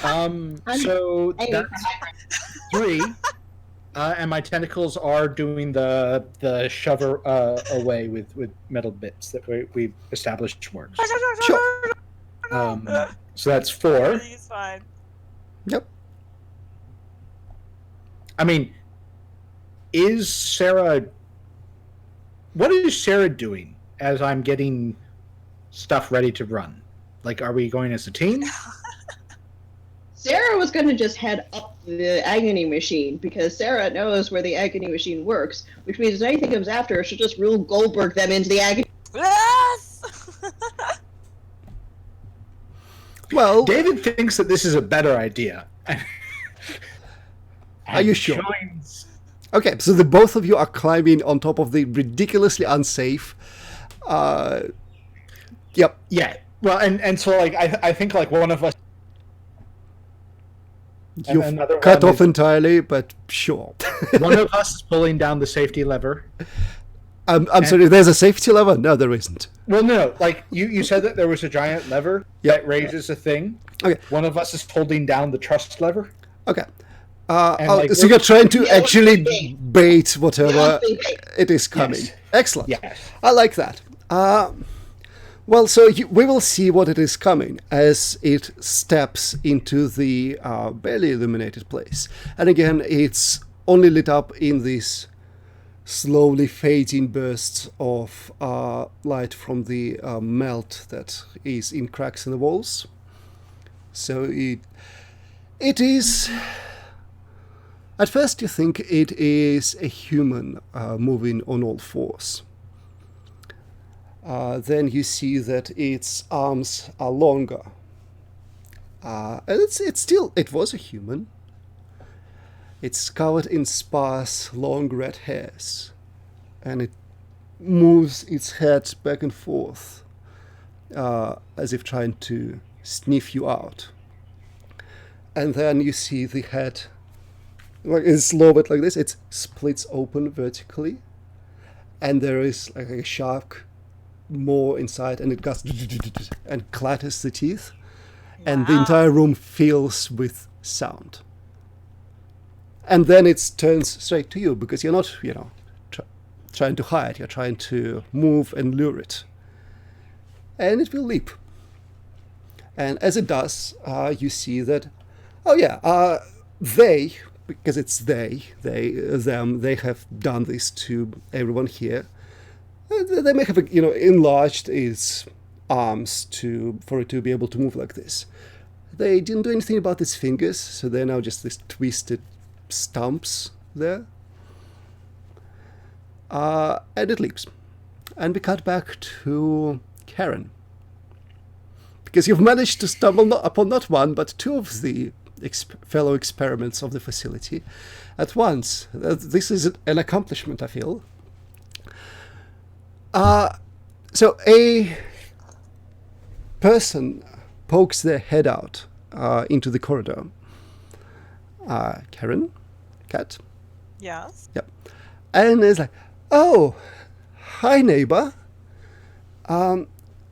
Speaker 3: So
Speaker 4: Aiming for
Speaker 3: that's
Speaker 4: high
Speaker 3: 3. And my tentacles are doing the shover away with metal bits that we established works.
Speaker 1: Sure.
Speaker 3: So that's 4.
Speaker 2: Everything is fine.
Speaker 1: Yep.
Speaker 3: I mean, is Sarah... What is Sarah doing as I'm getting stuff ready to run? Like, are we going as a team?
Speaker 4: Sarah was going to just head up the agony machine because Sarah knows where the agony machine works, which means if anything comes after her, she'll just Rube Goldberg them into the agony.
Speaker 2: Yes!
Speaker 1: Well,
Speaker 3: David thinks that this is a better idea.
Speaker 1: Are you sure?
Speaker 3: Joins...
Speaker 1: okay, so the both of you are climbing on top of the ridiculously unsafe. Yep.
Speaker 3: Yeah. Well, and so like I think like one of us.
Speaker 1: You've
Speaker 3: another
Speaker 1: cut
Speaker 3: one
Speaker 1: off
Speaker 3: is-
Speaker 1: entirely, but sure.
Speaker 3: One of us is pulling down the safety lever.
Speaker 1: I'm sorry, there's a safety lever? No, there isn't.
Speaker 3: Well, no, like you said that there was a giant lever that raises a thing.
Speaker 1: Okay.
Speaker 3: One of us is holding down the trust lever.
Speaker 1: Okay.
Speaker 3: like,
Speaker 1: so you're trying to
Speaker 4: Yeah,
Speaker 1: actually
Speaker 4: okay.
Speaker 1: bait whatever
Speaker 4: Yeah.
Speaker 1: it is coming.
Speaker 3: Yes.
Speaker 1: Excellent.
Speaker 3: Yes.
Speaker 1: I like that. Well, so we will see what it is coming as it steps into the barely illuminated place. And again, it's only lit up in these slowly fading bursts of light from the melt that is in cracks in the walls. So it is... At first you think it is a human moving on all fours. Then you see that its arms are longer. And it was a human. It's covered in sparse, long red hairs. And it moves its head back and forth, as if trying to sniff you out. And then you see the head, like it's lowered like this, it splits open vertically. And there is like a shark more inside, and it goes and clatters the teeth, and the
Speaker 2: Wow.
Speaker 1: entire room fills with sound. And then it turns straight to you because you're not, trying to hide. You're trying to move and lure it, and it will leap. And as it does, you see that, they, because it's them, they have done this to everyone here. They may have, enlarged its arms for it to be able to move like this. They didn't do anything about its fingers, so they're now just these twisted stumps there. And it leaps. And we cut back to Karen. Because you've managed to stumble upon not one, but two of the fellow experiments of the facility at once. This is an accomplishment, I feel. So a person pokes their head out into the corridor. Karen? Cat?
Speaker 2: Yes.
Speaker 1: Yep. And it's like, oh, hi, neighbor. And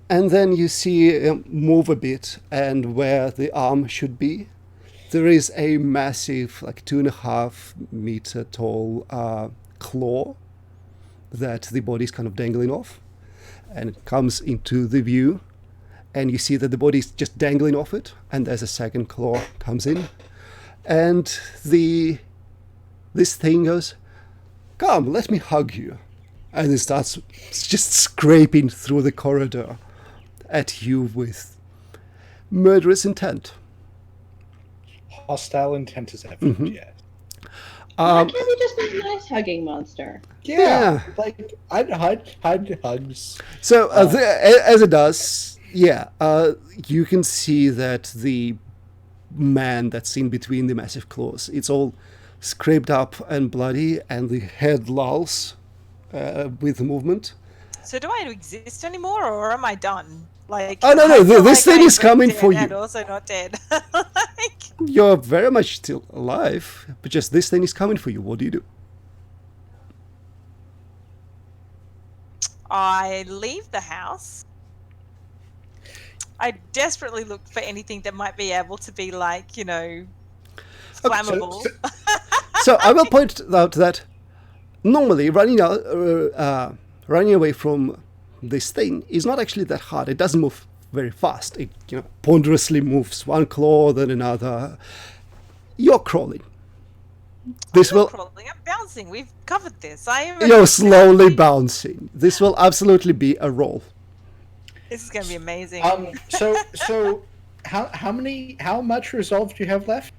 Speaker 1: then you see him move a bit, and where the arm should be, there is a massive, like 2.5 meter tall claw that the body is kind of dangling off, and it comes into the view, and you see that the body is just dangling off it, and there's a second claw comes in, and this thing goes, come, let me hug you, and it starts just scraping through the corridor at you with murderous intent.
Speaker 3: Hostile intent is evident, yes.
Speaker 4: Why can't he just be a nice hugging monster?
Speaker 1: Yeah.
Speaker 3: Like, I'd hugs.
Speaker 1: So as it does, you can see that the man that's in between the massive claws, it's all scraped up and bloody, and the head lolls with the movement.
Speaker 2: So do I exist anymore, or am I done? Like,
Speaker 1: Oh, no,
Speaker 2: I feel
Speaker 1: this
Speaker 2: like
Speaker 1: thing
Speaker 2: I'm
Speaker 1: is coming
Speaker 2: dead
Speaker 1: for you.
Speaker 2: and also not dead. Like,
Speaker 1: You're very much still alive, but just this thing is coming for you. What do you do?
Speaker 2: I leave the house. I desperately look for anything that might be able to be like, flammable.
Speaker 1: So I will point out that normally running away from this thing is not actually that hard. It doesn't move very fast. It ponderously moves one claw, then another. You're crawling. This
Speaker 2: I'm not
Speaker 1: will.
Speaker 2: crawling, I'm bouncing. We've covered this.
Speaker 1: You're slowly bouncing. This will absolutely be a roll.
Speaker 2: This is going to be amazing.
Speaker 3: So how much resolve do you have left?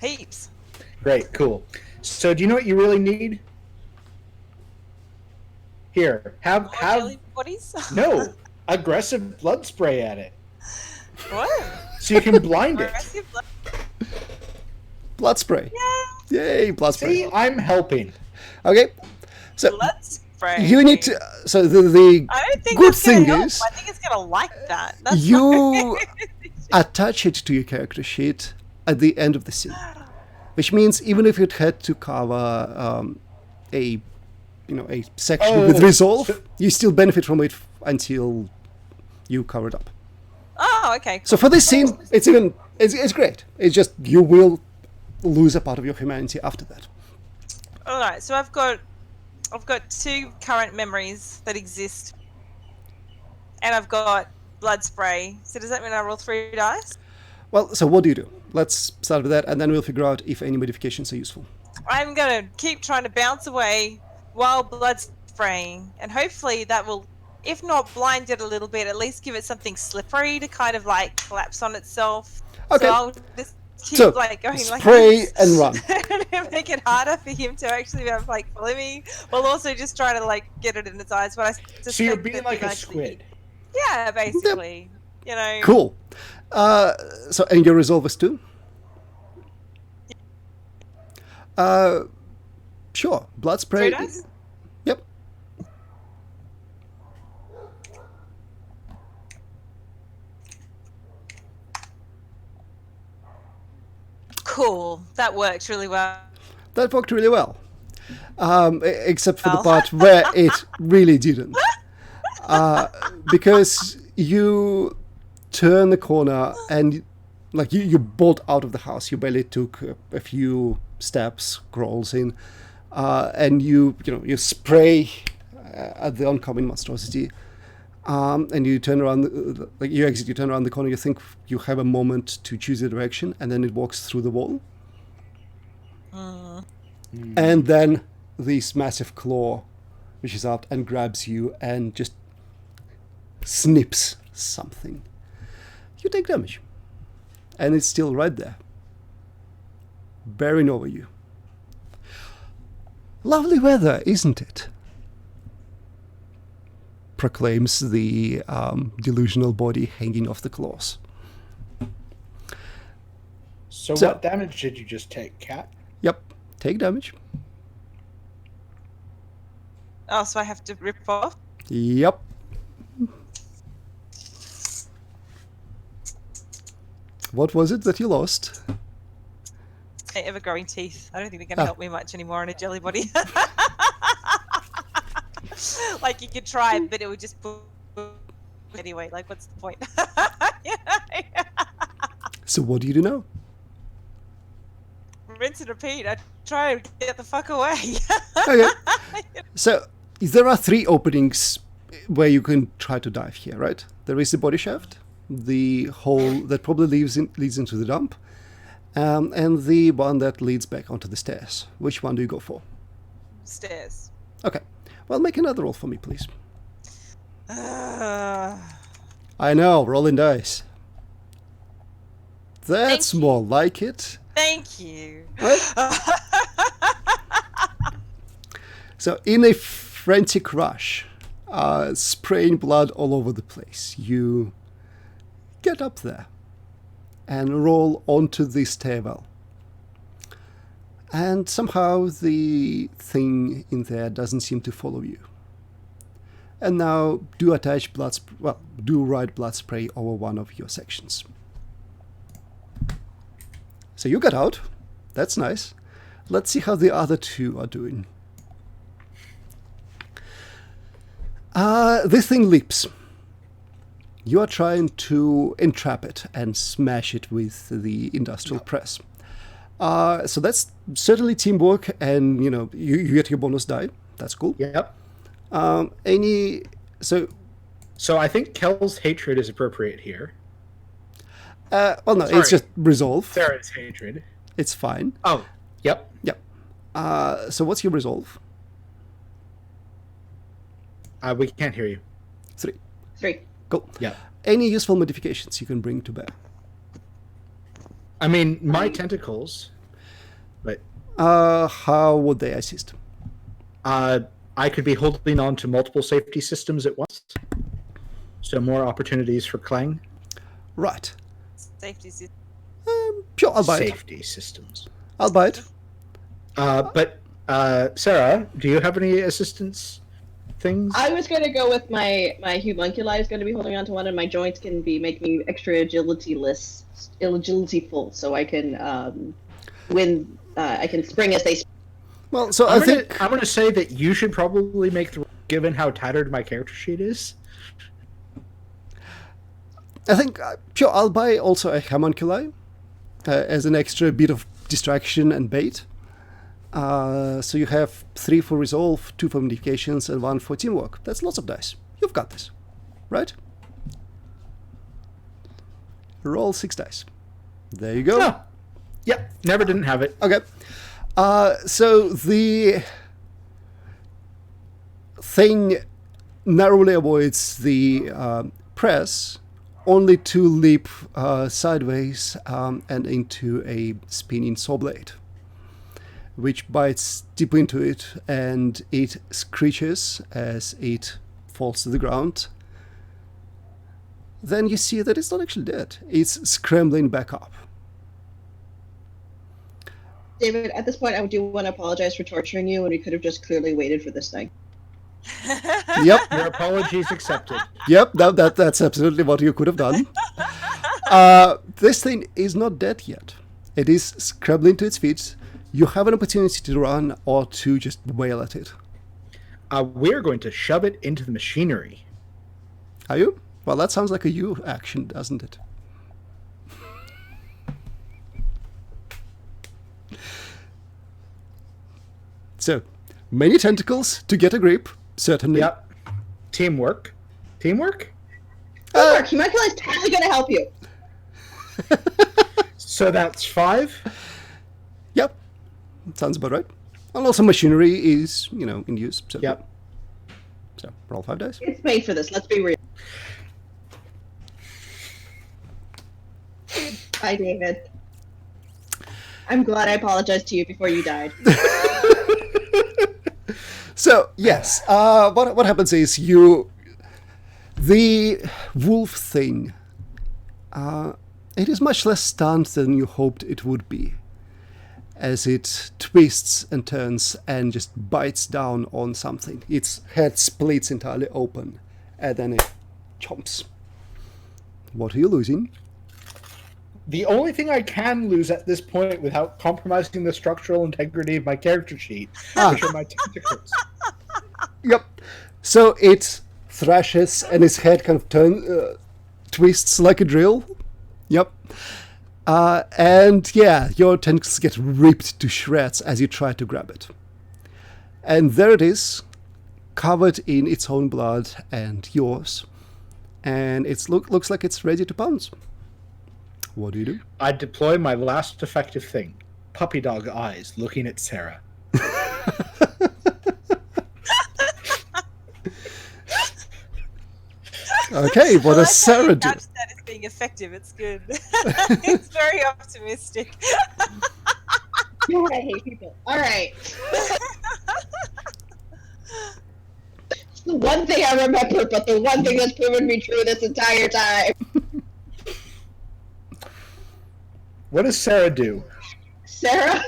Speaker 2: Heaps.
Speaker 3: Great, cool. So do you know what you really need? Here, have
Speaker 2: Jelly bodies?
Speaker 3: no aggressive blood spray at it,
Speaker 2: What?
Speaker 3: so you can blind it.
Speaker 2: Aggressive blood-
Speaker 1: Blood spray.
Speaker 2: Yeah,
Speaker 1: Yay, blood spray.
Speaker 3: See, I'm helping.
Speaker 1: Okay. So
Speaker 2: blood spray.
Speaker 1: you need to. So the
Speaker 2: I don't think
Speaker 1: good
Speaker 2: that's gonna
Speaker 1: thing
Speaker 2: help.
Speaker 1: is
Speaker 2: I think it's gonna like that. That's
Speaker 1: you attach it to your character sheet at the end of the scene, which means even if it had to cover a a section with
Speaker 3: Oh,
Speaker 1: resolve,
Speaker 3: so-
Speaker 1: you still benefit from it until you cover it up.
Speaker 2: Oh, okay.
Speaker 1: So for this scene, it's great. It's just you will lose a part of your humanity after that.
Speaker 2: All right. So I've got 2 current memories that exist, and I've got blood spray. So does that mean I roll 3 dice?
Speaker 1: Well, so what do? Let's start with that, and then we'll figure out if any modifications are useful.
Speaker 2: I'm gonna keep trying to bounce away while blood spraying, and hopefully that will, if not blind it a little bit, at least give it something slippery to kind of like collapse on itself.
Speaker 1: Okay.
Speaker 2: So I'll just keep
Speaker 1: So,
Speaker 2: like going like
Speaker 1: spray
Speaker 2: this
Speaker 1: and run.
Speaker 2: and make it harder for him to actually be able to like follow me, while also just trying to like get it in its eyes. But I
Speaker 3: So you're
Speaker 2: suspect
Speaker 3: being
Speaker 2: that
Speaker 3: like a
Speaker 2: eventually-
Speaker 3: squid.
Speaker 2: Yeah, basically. You know.
Speaker 1: Cool. So, and your resolve is 2? Sure. Blood spray.
Speaker 2: 3 dice?
Speaker 1: Yep.
Speaker 2: Cool. That worked really well.
Speaker 1: That worked really well. Except for the
Speaker 2: Well.
Speaker 1: part where it really didn't. Because you turn the corner and like you bolt out of the house. You barely took a few steps, crawls in, and you spray at the oncoming monstrosity, and you turn around, like you exit. You turn around the corner. You think you have a moment to choose a direction, and then it walks through the wall, and then this massive claw reaches out and grabs you and just snips something. You take damage. And it's still right there, bearing over you. Lovely weather, isn't it? Proclaims the delusional body hanging off the claws.
Speaker 3: So
Speaker 1: So-
Speaker 3: what damage did you just take, Cat?
Speaker 1: Yep, take damage.
Speaker 2: Oh, so I have to rip off?
Speaker 1: Yep. What was it that you lost?
Speaker 2: My ever-growing teeth. I don't think they're going to help me much anymore on a jelly body. Like, you could try, but it would just put... Anyway, like, what's the point? You know?
Speaker 1: So what do you do now?
Speaker 2: Rinse and repeat. I try to get the fuck away.
Speaker 1: Okay. So there are 3 openings where you can try to dive here, right? There is the body shaft, the hole that probably leads into the dump, and the one that leads back onto the stairs. Which one do you go for?
Speaker 2: Stairs.
Speaker 1: Okay. Well, make another roll for me, please.
Speaker 2: Uh,
Speaker 1: I know, rolling dice. That's
Speaker 2: Thank you.
Speaker 1: more like it.
Speaker 2: thank you.
Speaker 1: So, in a frantic rush, spraying blood all over the place, you get up there and roll onto the stairwell. And somehow the thing in there doesn't seem to follow you. And now do attach do write blood spray over one of your sections. So you got out. That's nice. Let's see how the other 2 are doing. This thing leaps. You are trying to entrap it and smash it with the industrial press. So that's certainly teamwork, and you get your bonus die. That's cool.
Speaker 3: Yep.
Speaker 1: So
Speaker 3: I think Kel's hatred is appropriate here.
Speaker 1: well, no,
Speaker 3: Sorry.
Speaker 1: it's just resolve.
Speaker 3: Sarah's hatred.
Speaker 1: It's fine.
Speaker 3: Oh, yep.
Speaker 1: Yep. So what's your resolve?
Speaker 3: We can't hear you.
Speaker 1: 3.
Speaker 4: 3.
Speaker 1: Cool.
Speaker 3: Yeah.
Speaker 1: Any useful modifications you can bring to bear?
Speaker 3: I mean, my tentacles, but
Speaker 1: How would they assist?
Speaker 3: I could be holding on to multiple safety systems at once. So more opportunities for Clang.
Speaker 1: Right.
Speaker 2: Safety system.
Speaker 1: Sure, I'll buy it.
Speaker 3: Safety systems.
Speaker 1: I'll buy it.
Speaker 3: But Sarah, do you have any assistance things?
Speaker 4: I was going to go with my homunculi is going to be holding on to one, and my joints can be making me extra agility full, so I can I can spring as they.
Speaker 1: Well, so
Speaker 3: I'm
Speaker 1: I think
Speaker 3: gonna say that you should probably make the given how tattered my character sheet is.
Speaker 1: sure, I'll buy also a homunculi as an extra bit of distraction and bait. So you have 3 for resolve, 2 for modifications, and 1 for teamwork. That's lots of dice. You've got this, right? Roll 6 dice. There you go.
Speaker 3: Oh. Yep, never didn't have it.
Speaker 1: Okay. So the thing narrowly avoids the press, only to leap sideways and into a spinning saw blade, which bites deep into it, and it screeches as it falls to the ground. Then you see that it's not actually dead. It's scrambling back up.
Speaker 4: David, at this point, I do want to apologize for torturing you when we could have just clearly waited for this thing.
Speaker 1: Yep.
Speaker 3: Your apologies accepted.
Speaker 1: Yep, that's absolutely what you could have done. This thing is not dead yet. It is scrambling to its feet. You have an opportunity to run or to just wail at it.
Speaker 3: We're going to shove it into the machinery.
Speaker 1: Are you? Well, that sounds like a you action, doesn't it? So, many tentacles to get a grip, certainly.
Speaker 3: Yep. Teamwork. Teamwork?
Speaker 4: Teamwork, homunculi is totally going to help you.
Speaker 3: So that's 5?
Speaker 1: Yep. Sounds about right. And also machinery is, in use. So,
Speaker 3: Yep.
Speaker 1: So, roll 5 dice.
Speaker 4: It's made for this, let's be real. Hi, David. I'm glad I apologized to you before you died.
Speaker 1: So, yes, what happens is the wolf thing, it is much less stunned than you hoped it would be, as it twists and turns and just bites down on something. Its head splits entirely open, and then it chomps. What are you losing?
Speaker 3: The only thing I can lose at this point without compromising the structural integrity of my character sheet, which are my tentacles.
Speaker 1: Yep. So it thrashes and its head kind of twists like a drill. Yep. And yeah, your tentacles get ripped to shreds as you try to grab it. And there it is, covered in its own blood and yours. And it looks like it's ready to pounce. What do you do?
Speaker 3: I deploy my last effective thing. Puppy dog eyes looking at Sarah.
Speaker 1: Okay, what does Sarah do?
Speaker 2: That is being effective. It's good. It's very optimistic.
Speaker 4: God, I hate people. Alright. It's the one thing I remember, but the one thing that's proven me true this entire time.
Speaker 3: What does Sarah do?
Speaker 4: Sarah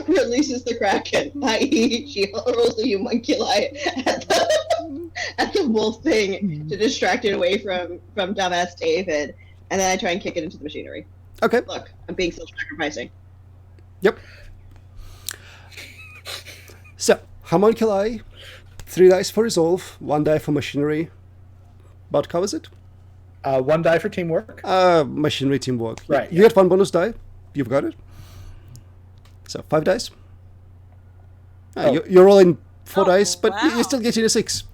Speaker 4: releases the Kraken, i.e. she rolls the homunculi at the wolf thing to distract it away from dumbass David, and then I try and kick it into the machinery.
Speaker 1: Okay.
Speaker 4: Look, I'm being self-sacrificing.
Speaker 1: Yep. So, homunculi, 3 dice for resolve, 1 die for machinery. About covers it.
Speaker 3: 1 die for teamwork.
Speaker 1: Machinery teamwork.
Speaker 3: Right.
Speaker 1: You get 1 bonus die. You've got it. So 5 dice. You're rolling 4 dice, but
Speaker 2: wow.
Speaker 1: you're still getting a 6.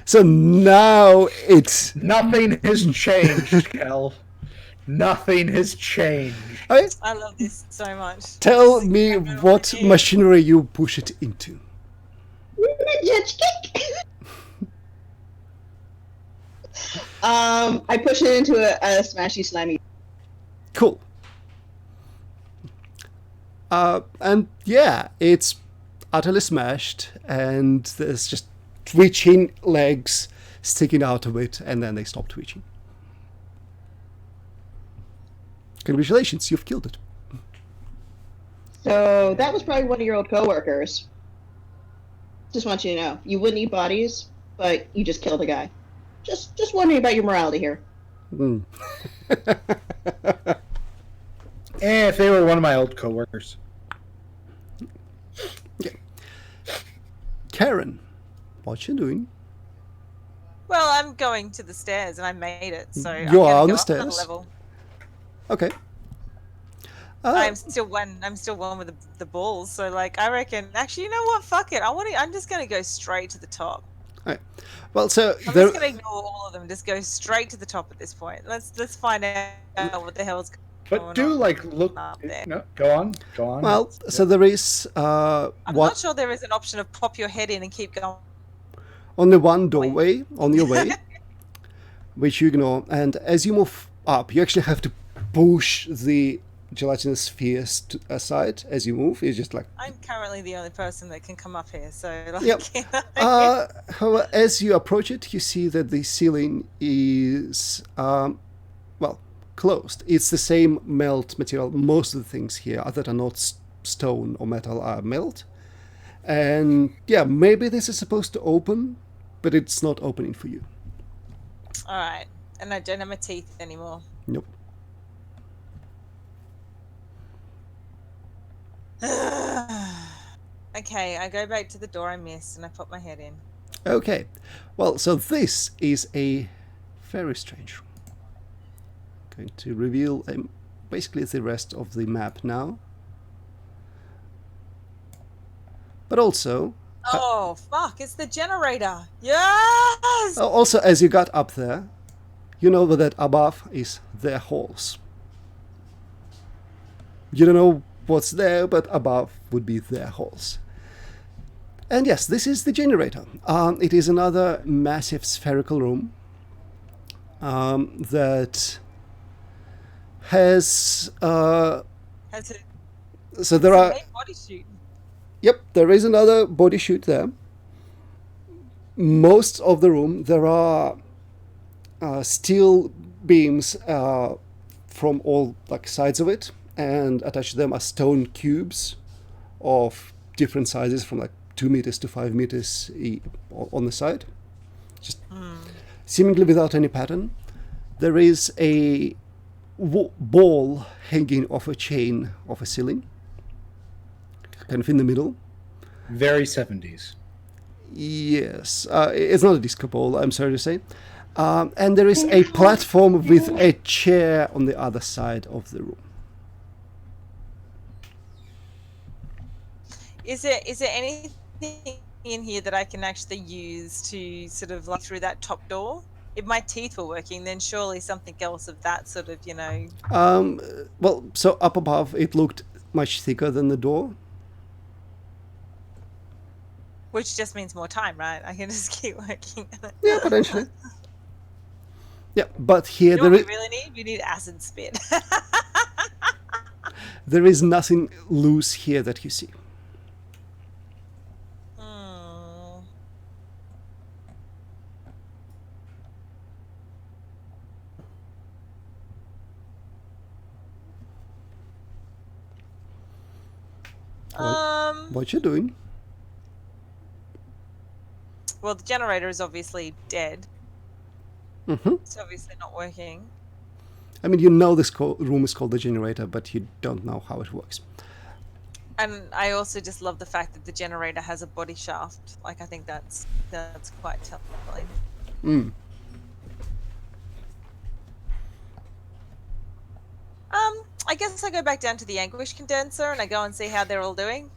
Speaker 1: So now it's...
Speaker 3: Nothing has changed, Kel. Nothing has changed.
Speaker 1: Okay,
Speaker 2: I love this so much.
Speaker 1: tell
Speaker 2: This is
Speaker 1: me
Speaker 2: exactly
Speaker 1: what
Speaker 2: I need.
Speaker 1: machinery you push it into.
Speaker 4: I push it into a smashy, slimy.
Speaker 1: Cool. And yeah, it's utterly smashed, and there's just twitching legs sticking out of it, and then they stop twitching. Congratulations, you've killed it.
Speaker 4: So that was probably one of your old coworkers. Just want you to know, you wouldn't eat bodies, but you just killed a guy. Just wondering about your morality here.
Speaker 1: Mm.
Speaker 3: If they were one of my old coworkers.
Speaker 1: Karen, what you doing?
Speaker 2: Well, I'm going to the stairs, and I made it, so I'm
Speaker 1: You are
Speaker 2: gonna
Speaker 1: on
Speaker 2: go
Speaker 1: the
Speaker 2: up another
Speaker 1: stairs?
Speaker 2: level.
Speaker 1: Okay.
Speaker 2: I'm still one. I'm still one with the balls. So, like, I reckon. Actually, you know what? Fuck it. I'm just gonna go straight to the top.
Speaker 1: Alright. Well, so
Speaker 2: I'm
Speaker 1: there,
Speaker 2: just gonna ignore all of them. Just go straight to the top at this point. Let's find out what the hell's going
Speaker 3: But
Speaker 2: on
Speaker 3: do look.
Speaker 2: up there.
Speaker 3: No, go on.
Speaker 1: well, so there is
Speaker 2: I'm
Speaker 1: one
Speaker 2: not sure there is an option of pop your head in and keep going.
Speaker 1: only one doorway on your way, which you ignore, and as you move up, you actually have to push the gelatinous spheres aside as you move. It's just like
Speaker 2: I'm currently the only person that can come up here, so like,
Speaker 1: Yep.
Speaker 2: you know.
Speaker 1: However, as you approach it, you see that the ceiling is, well, closed. It's the same melt material. Most of the things here that are not stone or metal are melt. And yeah, maybe this is supposed to open, but it's not opening for you.
Speaker 2: All right, and I don't have my teeth anymore.
Speaker 1: Nope.
Speaker 2: Okay, I go back to the door I missed and I put my head in.
Speaker 1: Okay. Well, so this is a very strange room. Going to reveal basically the rest of the map now. But also,
Speaker 2: Oh, fuck, it's the generator. Yes!
Speaker 1: also as you got up there, you know that above is their halls. You don't know what's there, but above would be their halls. And yes, this is the generator. It is another massive spherical room that has.
Speaker 2: Has it,
Speaker 1: So there
Speaker 2: it's a
Speaker 1: are.
Speaker 2: main bodysuit.
Speaker 1: Yep, there is another body chute there. Most of the room, there are steel beams from all like sides of it, and attached to them are stone cubes of different sizes, from like 2 meters to 5 meters on the side, just seemingly without any pattern. There is a ball hanging off a chain of a ceiling, kind of in the middle.
Speaker 3: Very 70s.
Speaker 1: Yes, it's not a disco ball, I'm sorry to say. And there is a platform with a chair on the other side of the room.
Speaker 2: Is there anything in here that I can actually use to sort of like through that top door? If my teeth were working, then surely something else of that sort of, you know.
Speaker 1: Well, so up above it looked much thicker than the door.
Speaker 2: Which just means more time, right? I can just keep working.
Speaker 1: Yeah, potentially. Yeah, but here
Speaker 2: You know what we really need? We need acid spit.
Speaker 1: there is nothing loose here that you see. What you doing?
Speaker 2: Well, the generator is obviously dead.
Speaker 1: Mm-hmm.
Speaker 2: It's obviously not working.
Speaker 1: I mean, you know this room is called the generator, but you don't know how it works.
Speaker 2: And I also just love the fact that the generator has a body shaft. Like, I think that's quite telling.
Speaker 1: Mm.
Speaker 2: I guess I go back down to the anguish condenser and I go and see how they're all doing.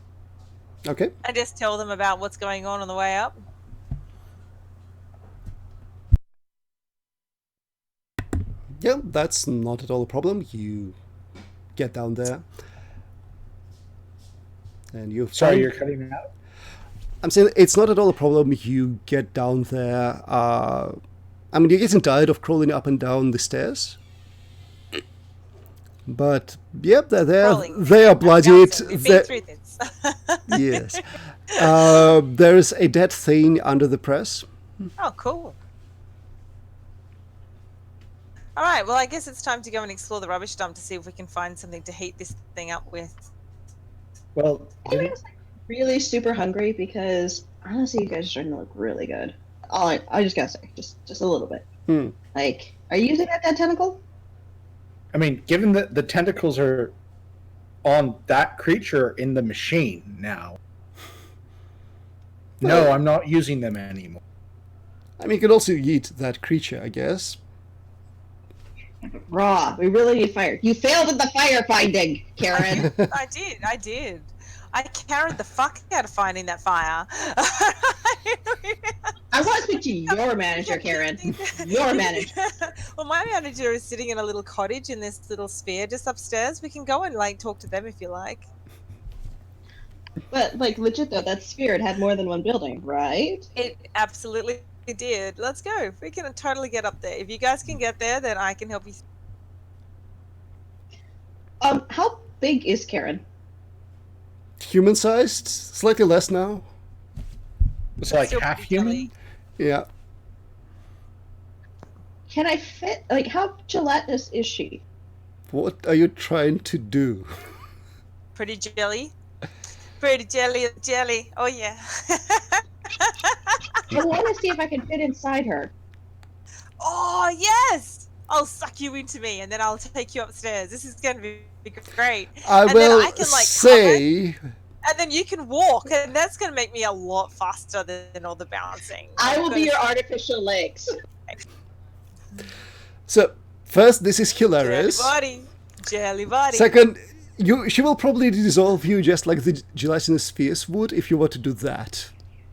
Speaker 1: Okay.
Speaker 2: I just tell them about what's going on the way up.
Speaker 1: Yeah, that's not at all a problem. You get down there. And you
Speaker 3: Sorry, you're cutting it out?
Speaker 1: I'm saying it's not at all a problem. You get down there. I mean, you're getting tired of crawling up and down the stairs. But, yep, they're there.
Speaker 2: Crawling.
Speaker 1: They are bloodied.
Speaker 2: We've been through this.
Speaker 1: Yes. There's a dead thing under the press.
Speaker 2: Oh, cool. All right, well, I guess it's time to go and explore the rubbish dump to see if we can find something to heat this thing up with.
Speaker 3: Well,
Speaker 4: Anyone's really super hungry because honestly, you guys are starting to look really good. I just gotta say, just a little bit.
Speaker 1: Hmm.
Speaker 4: Like, are you using that dead tentacle?
Speaker 3: I mean, given that the tentacles are on that creature in the machine now. No, I'm not using them anymore.
Speaker 1: I mean, you could also eat that creature, I guess.
Speaker 4: Raw. We really need fire. You failed at the firefighting, Karen.
Speaker 2: I did. I carried the fuck out of finding that fire.
Speaker 4: I want to speak to your manager, Karen. Your manager.
Speaker 2: Well, my manager is sitting in a little cottage in this little sphere just upstairs. We can go and like talk to them if you like.
Speaker 4: But like legit though, that spirit had more than one building, right?
Speaker 2: It absolutely did. Let's go. We can totally get up there. If you guys can get there, then I can help you.
Speaker 4: How big is Karen?
Speaker 1: Human-sized, slightly less now.
Speaker 3: It's like
Speaker 2: Still
Speaker 3: half
Speaker 2: pretty
Speaker 3: human.
Speaker 2: jelly.
Speaker 1: Yeah.
Speaker 4: Can I fit? Like, how gelatinous is she?
Speaker 1: What are you trying to do?
Speaker 2: Pretty jelly. Pretty jelly. Oh yeah.
Speaker 4: I want to see if I can fit inside her.
Speaker 2: Oh yes. I'll suck you into me, and then I'll take you upstairs. This is going to be great.
Speaker 1: I
Speaker 2: And
Speaker 1: will
Speaker 2: then I can, like,
Speaker 1: say...
Speaker 2: And then you can walk, and that's going to make me a lot faster than all the bouncing.
Speaker 4: I will be your artificial legs.
Speaker 1: So, first, this is hilarious.
Speaker 2: Jelly body.
Speaker 1: Second, she will probably dissolve you just like the gelatinous spheres would if you were to do that.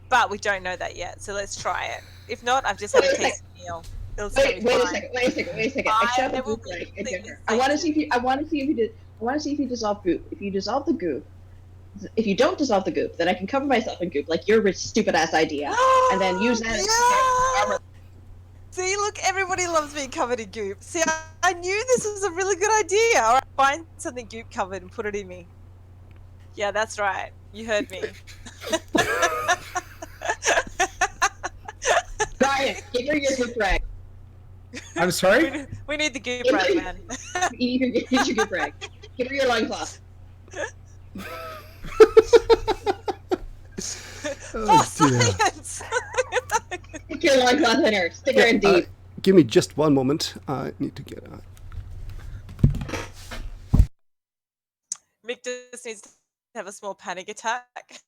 Speaker 2: But we don't know that yet, so let's try it. If not, I've just had a tasty meal. It'll still
Speaker 4: Wait
Speaker 2: be
Speaker 4: a
Speaker 2: fine.
Speaker 4: second. I
Speaker 2: I
Speaker 4: shoved the
Speaker 2: will
Speaker 4: goop
Speaker 2: be
Speaker 4: right in
Speaker 2: completely
Speaker 4: there. I want to see if you. I want to see if you dissolve goop. If you dissolve the goop, if you don't dissolve the goop, then I can cover myself in goop, like your stupid ass idea, and then use that.
Speaker 2: Yeah! See, look, everybody loves being covered in goop. See, I knew this was a really good idea. All right, find something goop covered and put it in me. Yeah, that's right. You heard me.
Speaker 4: Brian, give her your goop rag.
Speaker 3: I'm sorry?
Speaker 2: We need the goop rag, man.
Speaker 4: You need your goop rag. Give her your loincloth.
Speaker 2: Oh, science!
Speaker 4: Stick your loincloth in her. Stick her in deep.
Speaker 1: Give me just one moment. I need to get out.
Speaker 2: Mick just needs to have a small panic attack.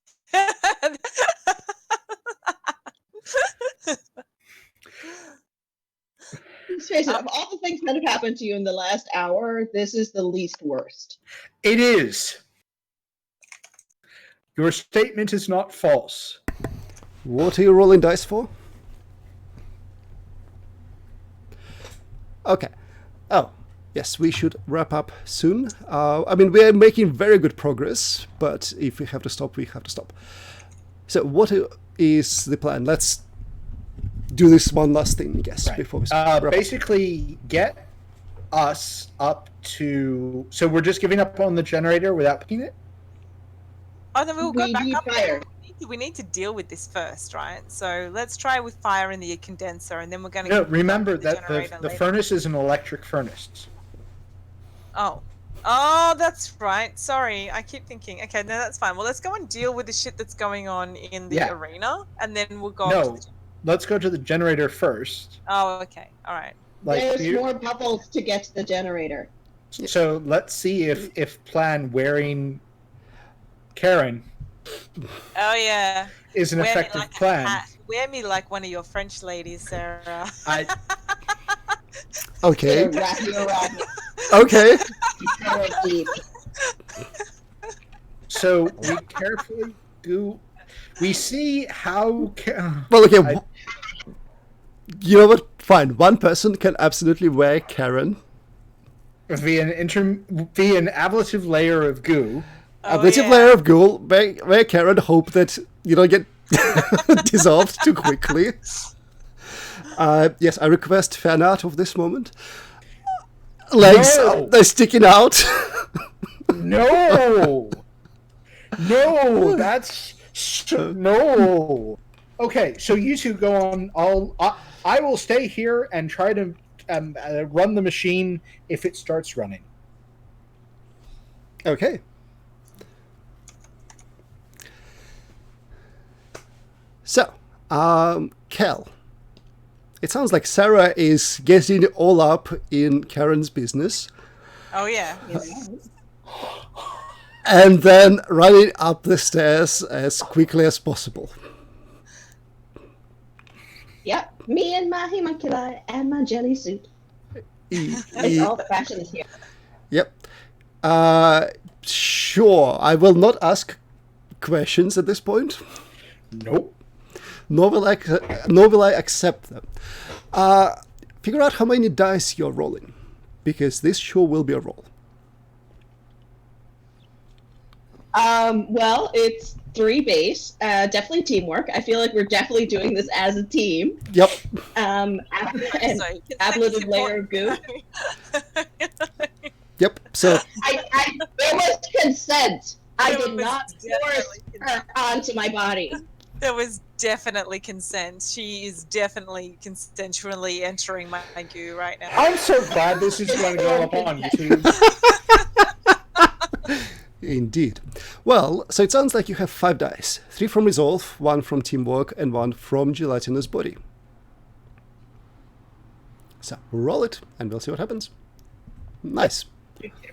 Speaker 4: Let's face it, of all the things that have happened to you in the last hour, this is the least worst.
Speaker 3: It is. Your statement is not false.
Speaker 1: What are you rolling dice for? Okay. Oh, yes, we should wrap up soon. I mean, we are making very good progress, but if we have to stop, we have to stop. So what is the plan? Let's do this one last thing, I guess,
Speaker 3: Right.
Speaker 1: before we wrap up.
Speaker 3: Basically, get us up to... So we're just giving up on the generator without picking it?
Speaker 2: Oh, then we'll go
Speaker 4: We
Speaker 2: back
Speaker 4: need
Speaker 2: up
Speaker 4: fire.
Speaker 2: there. We need to deal with this first, right? So let's try with fire in the condenser, and then we're going to...
Speaker 3: No, remember that the
Speaker 2: later.
Speaker 3: furnace is an electric furnace.
Speaker 2: Oh, that's right. Sorry, I keep thinking. Okay, no, that's fine. Well, let's go and deal with the shit that's going on in the
Speaker 3: Yeah.
Speaker 2: arena, and then we'll go...
Speaker 3: No, let's go to the generator first.
Speaker 2: Oh, okay. All right.
Speaker 4: There's
Speaker 3: you-
Speaker 4: more bubbles to get to the generator.
Speaker 3: So let's see if plan wearing Karen
Speaker 2: Oh, yeah.
Speaker 3: is an
Speaker 2: Wear me
Speaker 3: effective
Speaker 2: like a
Speaker 3: plan.
Speaker 2: hat. Wear me like one of your French ladies, Sarah.
Speaker 3: I,
Speaker 1: Okay.
Speaker 4: Wrap you around.
Speaker 1: Okay.
Speaker 4: Power deep.
Speaker 3: so we carefully do. We see how.
Speaker 1: Well, okay.
Speaker 3: I-
Speaker 1: You know what? Fine. One person can absolutely wear Karen.
Speaker 3: Via an ablative layer of goo.
Speaker 1: A bit of layer of ghoul, wear Karen, hope that you don't get dissolved too quickly. Yes, I request fan art of this moment. Legs,
Speaker 3: No.
Speaker 1: they're sticking out.
Speaker 3: No! No, that's no. Okay, so you two go on. I will stay here and try to run the machine if it starts running.
Speaker 1: Okay. So, Kel. It sounds like Sarah is getting all up in Karen's business.
Speaker 2: Oh, yeah.
Speaker 1: and then running up the stairs as quickly as possible.
Speaker 4: Yep, me and my homunculi and my jelly suit. It's all fashioned here.
Speaker 1: Yep. Sure, I will not ask questions at this point.
Speaker 3: Nope.
Speaker 1: Nor will I accept them. Figure out how many dice you're rolling, because this sure will be a roll.
Speaker 4: Well, it's 3 base. Definitely teamwork. I feel like we're definitely doing this as a team.
Speaker 1: Yep.
Speaker 4: And ablative layer of goo.
Speaker 1: Yep. So
Speaker 4: There was consent. I
Speaker 2: There
Speaker 4: did
Speaker 2: was
Speaker 4: not force
Speaker 2: definitely
Speaker 4: her onto my body.
Speaker 2: There was definitely consent. She is definitely consensually entering my goo right now.
Speaker 3: I'm so glad this is going to go up on YouTube.
Speaker 1: indeed. Well, so it sounds like you have 5 dice. 3 from resolve, 1 from teamwork, and 1 from gelatinous body. So roll it, and we'll see what happens. Nice.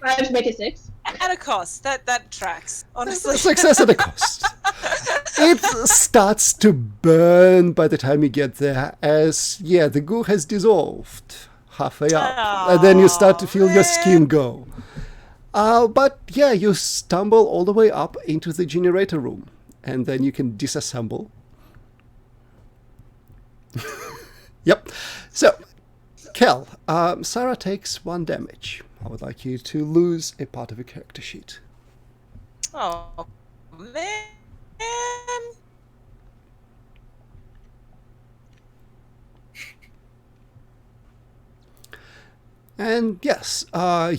Speaker 4: 5 to make it 6.
Speaker 2: At a cost. That tracks. Honestly.
Speaker 1: Success at a cost. It starts to burn by the time you get there, as, yeah, the goo has dissolved halfway up. And then you start to feel your skin go. But, yeah, you stumble all the way up into the generator room. And then you can disassemble. Yep. So, Kel, Sarah takes 1 damage. I would like you to lose a part of your character sheet.
Speaker 2: Oh, man.
Speaker 1: And yes,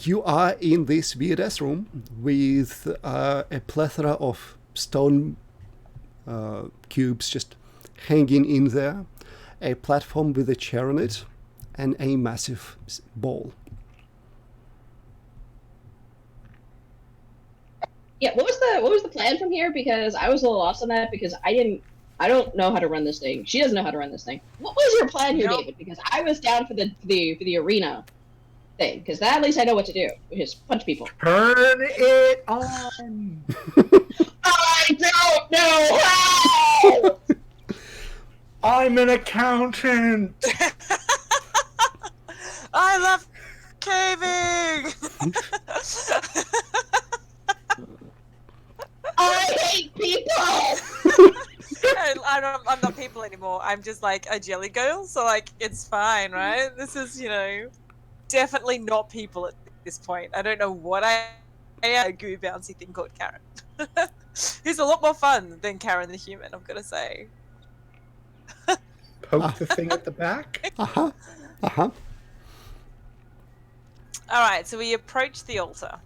Speaker 1: you are in this weird-ass room with a plethora of stone cubes just hanging in there, a platform with a chair on it, and a massive ball.
Speaker 4: Yeah, what was the plan from here? Because I was a little lost on that because I don't know how to run this thing. She doesn't know how to run this thing. What was your plan here,
Speaker 2: Nope.
Speaker 4: David? Because I was down for the arena thing. Because that at least I know what to do, which is punch people.
Speaker 3: Turn it on.
Speaker 4: I don't know how.
Speaker 3: I'm an accountant.
Speaker 2: I love caving.
Speaker 4: I hate people.
Speaker 2: I'm not people anymore. I'm just like a jelly girl, so like it's fine, right? This is, definitely not people at this point. I don't know what I am. A goo bouncy thing called Karen. He's a lot more fun than Karen the human, I've got to say.
Speaker 3: Poke the thing at the back.
Speaker 1: Uh-huh. Uh-huh.
Speaker 2: All right, so we approach the altar.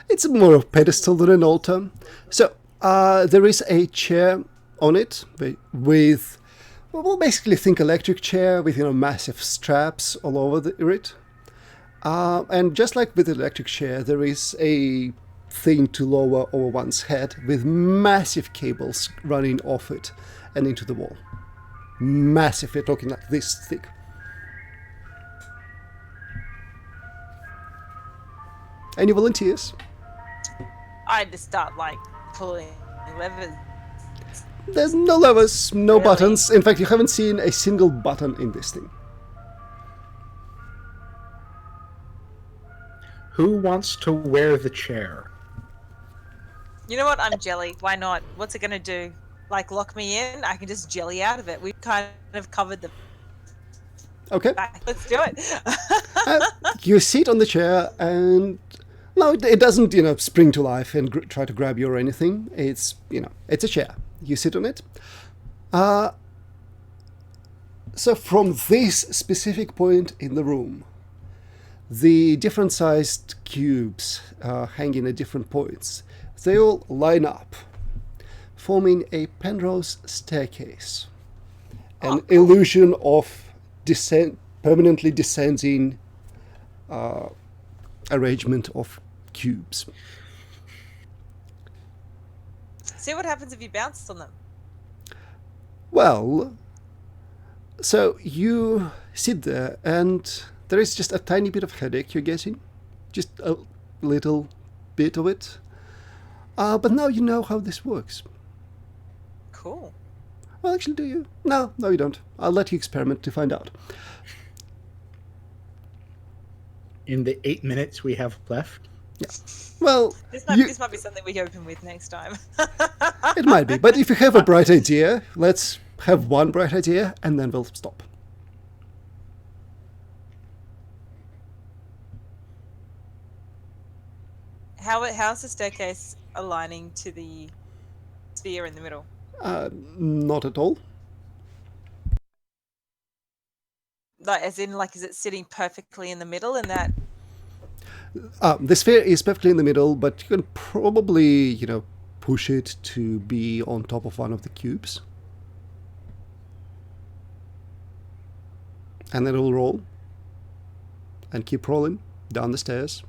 Speaker 1: It's more of a pedestal than an altar. So, there is a chair on it with, well, basically think electric chair with, massive straps all over it. And just like with the electric chair, there is a thing to lower over one's head with massive cables running off it and into the wall. Massive, we're talking like this thick. Any volunteers?
Speaker 2: I just start like pulling levers.
Speaker 1: There's no levers, no
Speaker 2: Really?
Speaker 1: buttons. In fact, you haven't seen a single button in this thing.
Speaker 3: Who wants to wear the chair?
Speaker 2: You know what? I'm jelly. Why not? What's it gonna do? Like lock me in? I can just jelly out of it. We've kind of covered the
Speaker 1: Okay.
Speaker 2: back. Let's do it.
Speaker 1: You sit on the chair and no, it doesn't, spring to life and try to grab you or anything. It's, it's a chair. You sit on it. So from this specific point in the room, the different sized cubes hanging at different points, they all line up, forming a Penrose staircase. An illusion of permanently descending arrangement of cubes.
Speaker 2: See what happens if you bounce on them.
Speaker 1: Well, so you sit there and there is just a tiny bit of headache you're getting. Just a little bit of it. But now you know how this works.
Speaker 2: Cool.
Speaker 1: Well, actually, do you? No, you don't. I'll let you experiment to find out.
Speaker 3: In the 8 minutes we have left.
Speaker 1: Well,
Speaker 2: This might be something we open with next time.
Speaker 1: it might be. But if you have a bright idea, let's have one bright idea, and then we'll stop.
Speaker 2: How's the staircase aligning to the sphere in the middle?
Speaker 1: Not at all.
Speaker 2: Like, as in, like, is it sitting perfectly in the middle and that...
Speaker 1: The sphere is perfectly in the middle, but you can probably, push it to be on top of one of the cubes. And then it will roll. And keep rolling down the stairs.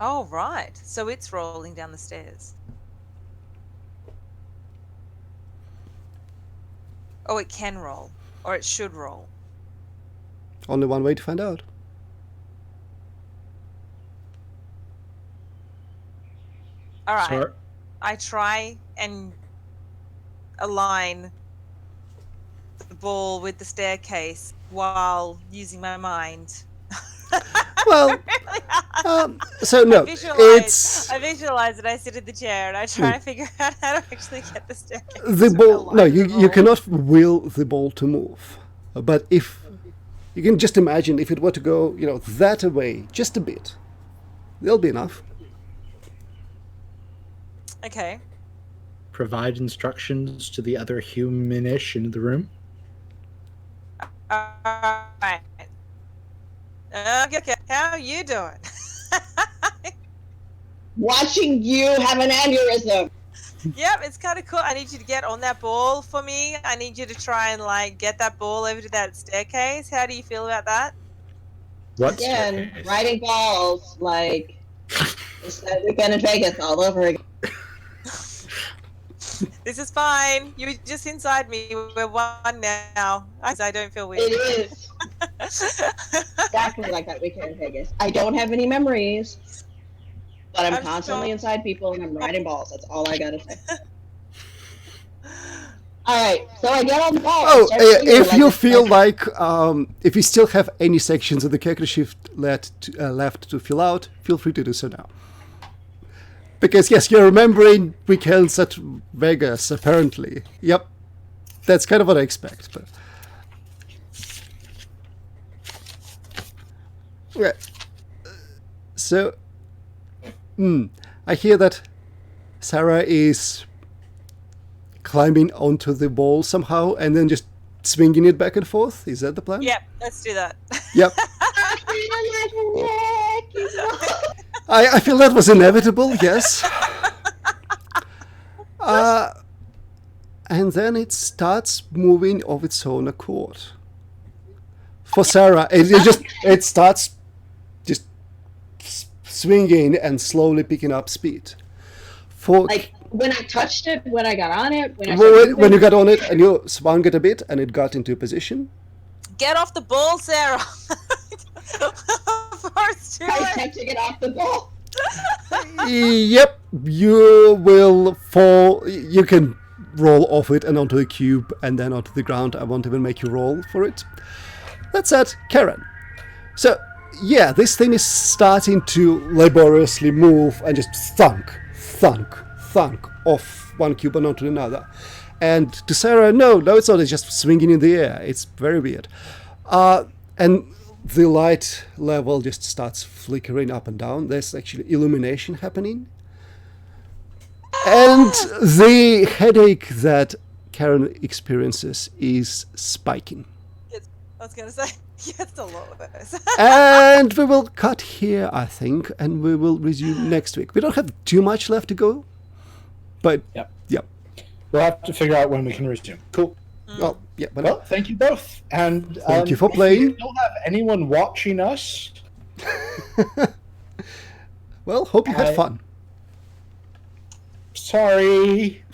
Speaker 2: Oh, right. So it's rolling down the stairs. Oh, it can roll. Or it should roll.
Speaker 1: Only one way to find out.
Speaker 2: All right.
Speaker 3: So,
Speaker 2: I try and align the ball with the staircase while using my mind.
Speaker 1: Well, so no, it's
Speaker 2: I visualize it. I sit in the chair and I try to figure out how to actually get the staircase.
Speaker 1: the
Speaker 2: to
Speaker 1: ball. No,
Speaker 2: align the
Speaker 1: you
Speaker 2: ball.
Speaker 1: cannot will the ball to move. But if you can just imagine if it were to go, that away just a bit, there'll be enough.
Speaker 2: Okay.
Speaker 3: provide instructions to the other humanish in the room.
Speaker 2: Alright. Okay, how are you doing?
Speaker 4: Watching you have an aneurysm.
Speaker 2: Yep, it's kind of cool. I need you to get on that ball for me. I need you to try and get that ball over to that staircase. How do you feel about that?
Speaker 3: What?
Speaker 4: Again, riding balls like it's that weekend in Vegas all over again.
Speaker 2: This is fine. You were just inside me. We're one now. I don't feel weird.
Speaker 4: It is exactly like that weekend in Vegas. I don't have any memories, but I'm constantly inside people and I'm riding balls. That's all I gotta say. Alright, so I get on the ball.
Speaker 1: Oh, if you feel like, if you still have any sections of the character shift left to fill out, feel free to do so now. Because yes, you're remembering weekends at Vegas, apparently. Yep, that's kind of what I expect. But okay. So, I hear that Sarah is climbing onto the ball somehow and then just swinging it back and forth. Is that the plan?
Speaker 2: Yep, let's do that.
Speaker 1: Yep. I feel that was inevitable, yes. And then it starts moving of its own accord. For Sarah, it starts just swinging and slowly picking up speed. For
Speaker 4: like when I touched it, when I got on it,
Speaker 1: when you got on it and you swung it a bit and it got into position.
Speaker 2: Get off the ball, Sarah. First, do
Speaker 4: I
Speaker 2: it.
Speaker 4: had to get off the ball.
Speaker 1: Yep, you will fall. You can roll off it and onto the cube and then onto the ground. I won't even make you roll for it. That's it, Karen. So, yeah, this thing is starting to laboriously move and just thunk off one cube and onto another. And to Sarah, no, it's not. It's just swinging in the air. It's very weird. And the light level just starts flickering up and down. There's actually illumination happening. And the headache that Karen experiences is spiking.
Speaker 2: I was going to say, it's a lot worse.
Speaker 1: And we will cut here, I think, and we will resume next week. We don't have too much left to go, but
Speaker 3: Yep.
Speaker 1: Yep.
Speaker 3: We'll have to figure out when we can resume. Cool.
Speaker 1: Well, yeah, but
Speaker 3: Well, thank you both. And
Speaker 1: Thank you for
Speaker 3: if
Speaker 1: playing.
Speaker 3: we don't have anyone watching us,
Speaker 1: well, hope you had fun.
Speaker 3: sorry.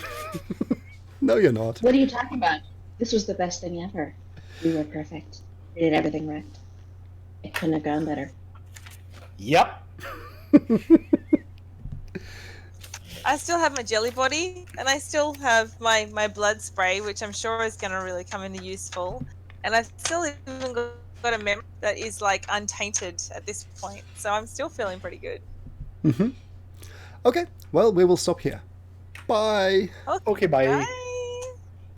Speaker 1: No, you're not.
Speaker 4: What are you talking about? This was the best thing ever. We were perfect. We did everything right. It couldn't have gone better.
Speaker 3: Yep.
Speaker 2: I still have my jelly body, and I still have my blood spray, which I'm sure is going to really come into useful. And I've still even got a memory that is like untainted at this point, so I'm still feeling pretty good.
Speaker 1: Okay, well, we will stop here. Bye.
Speaker 2: Okay,
Speaker 3: Okay, bye.
Speaker 2: bye.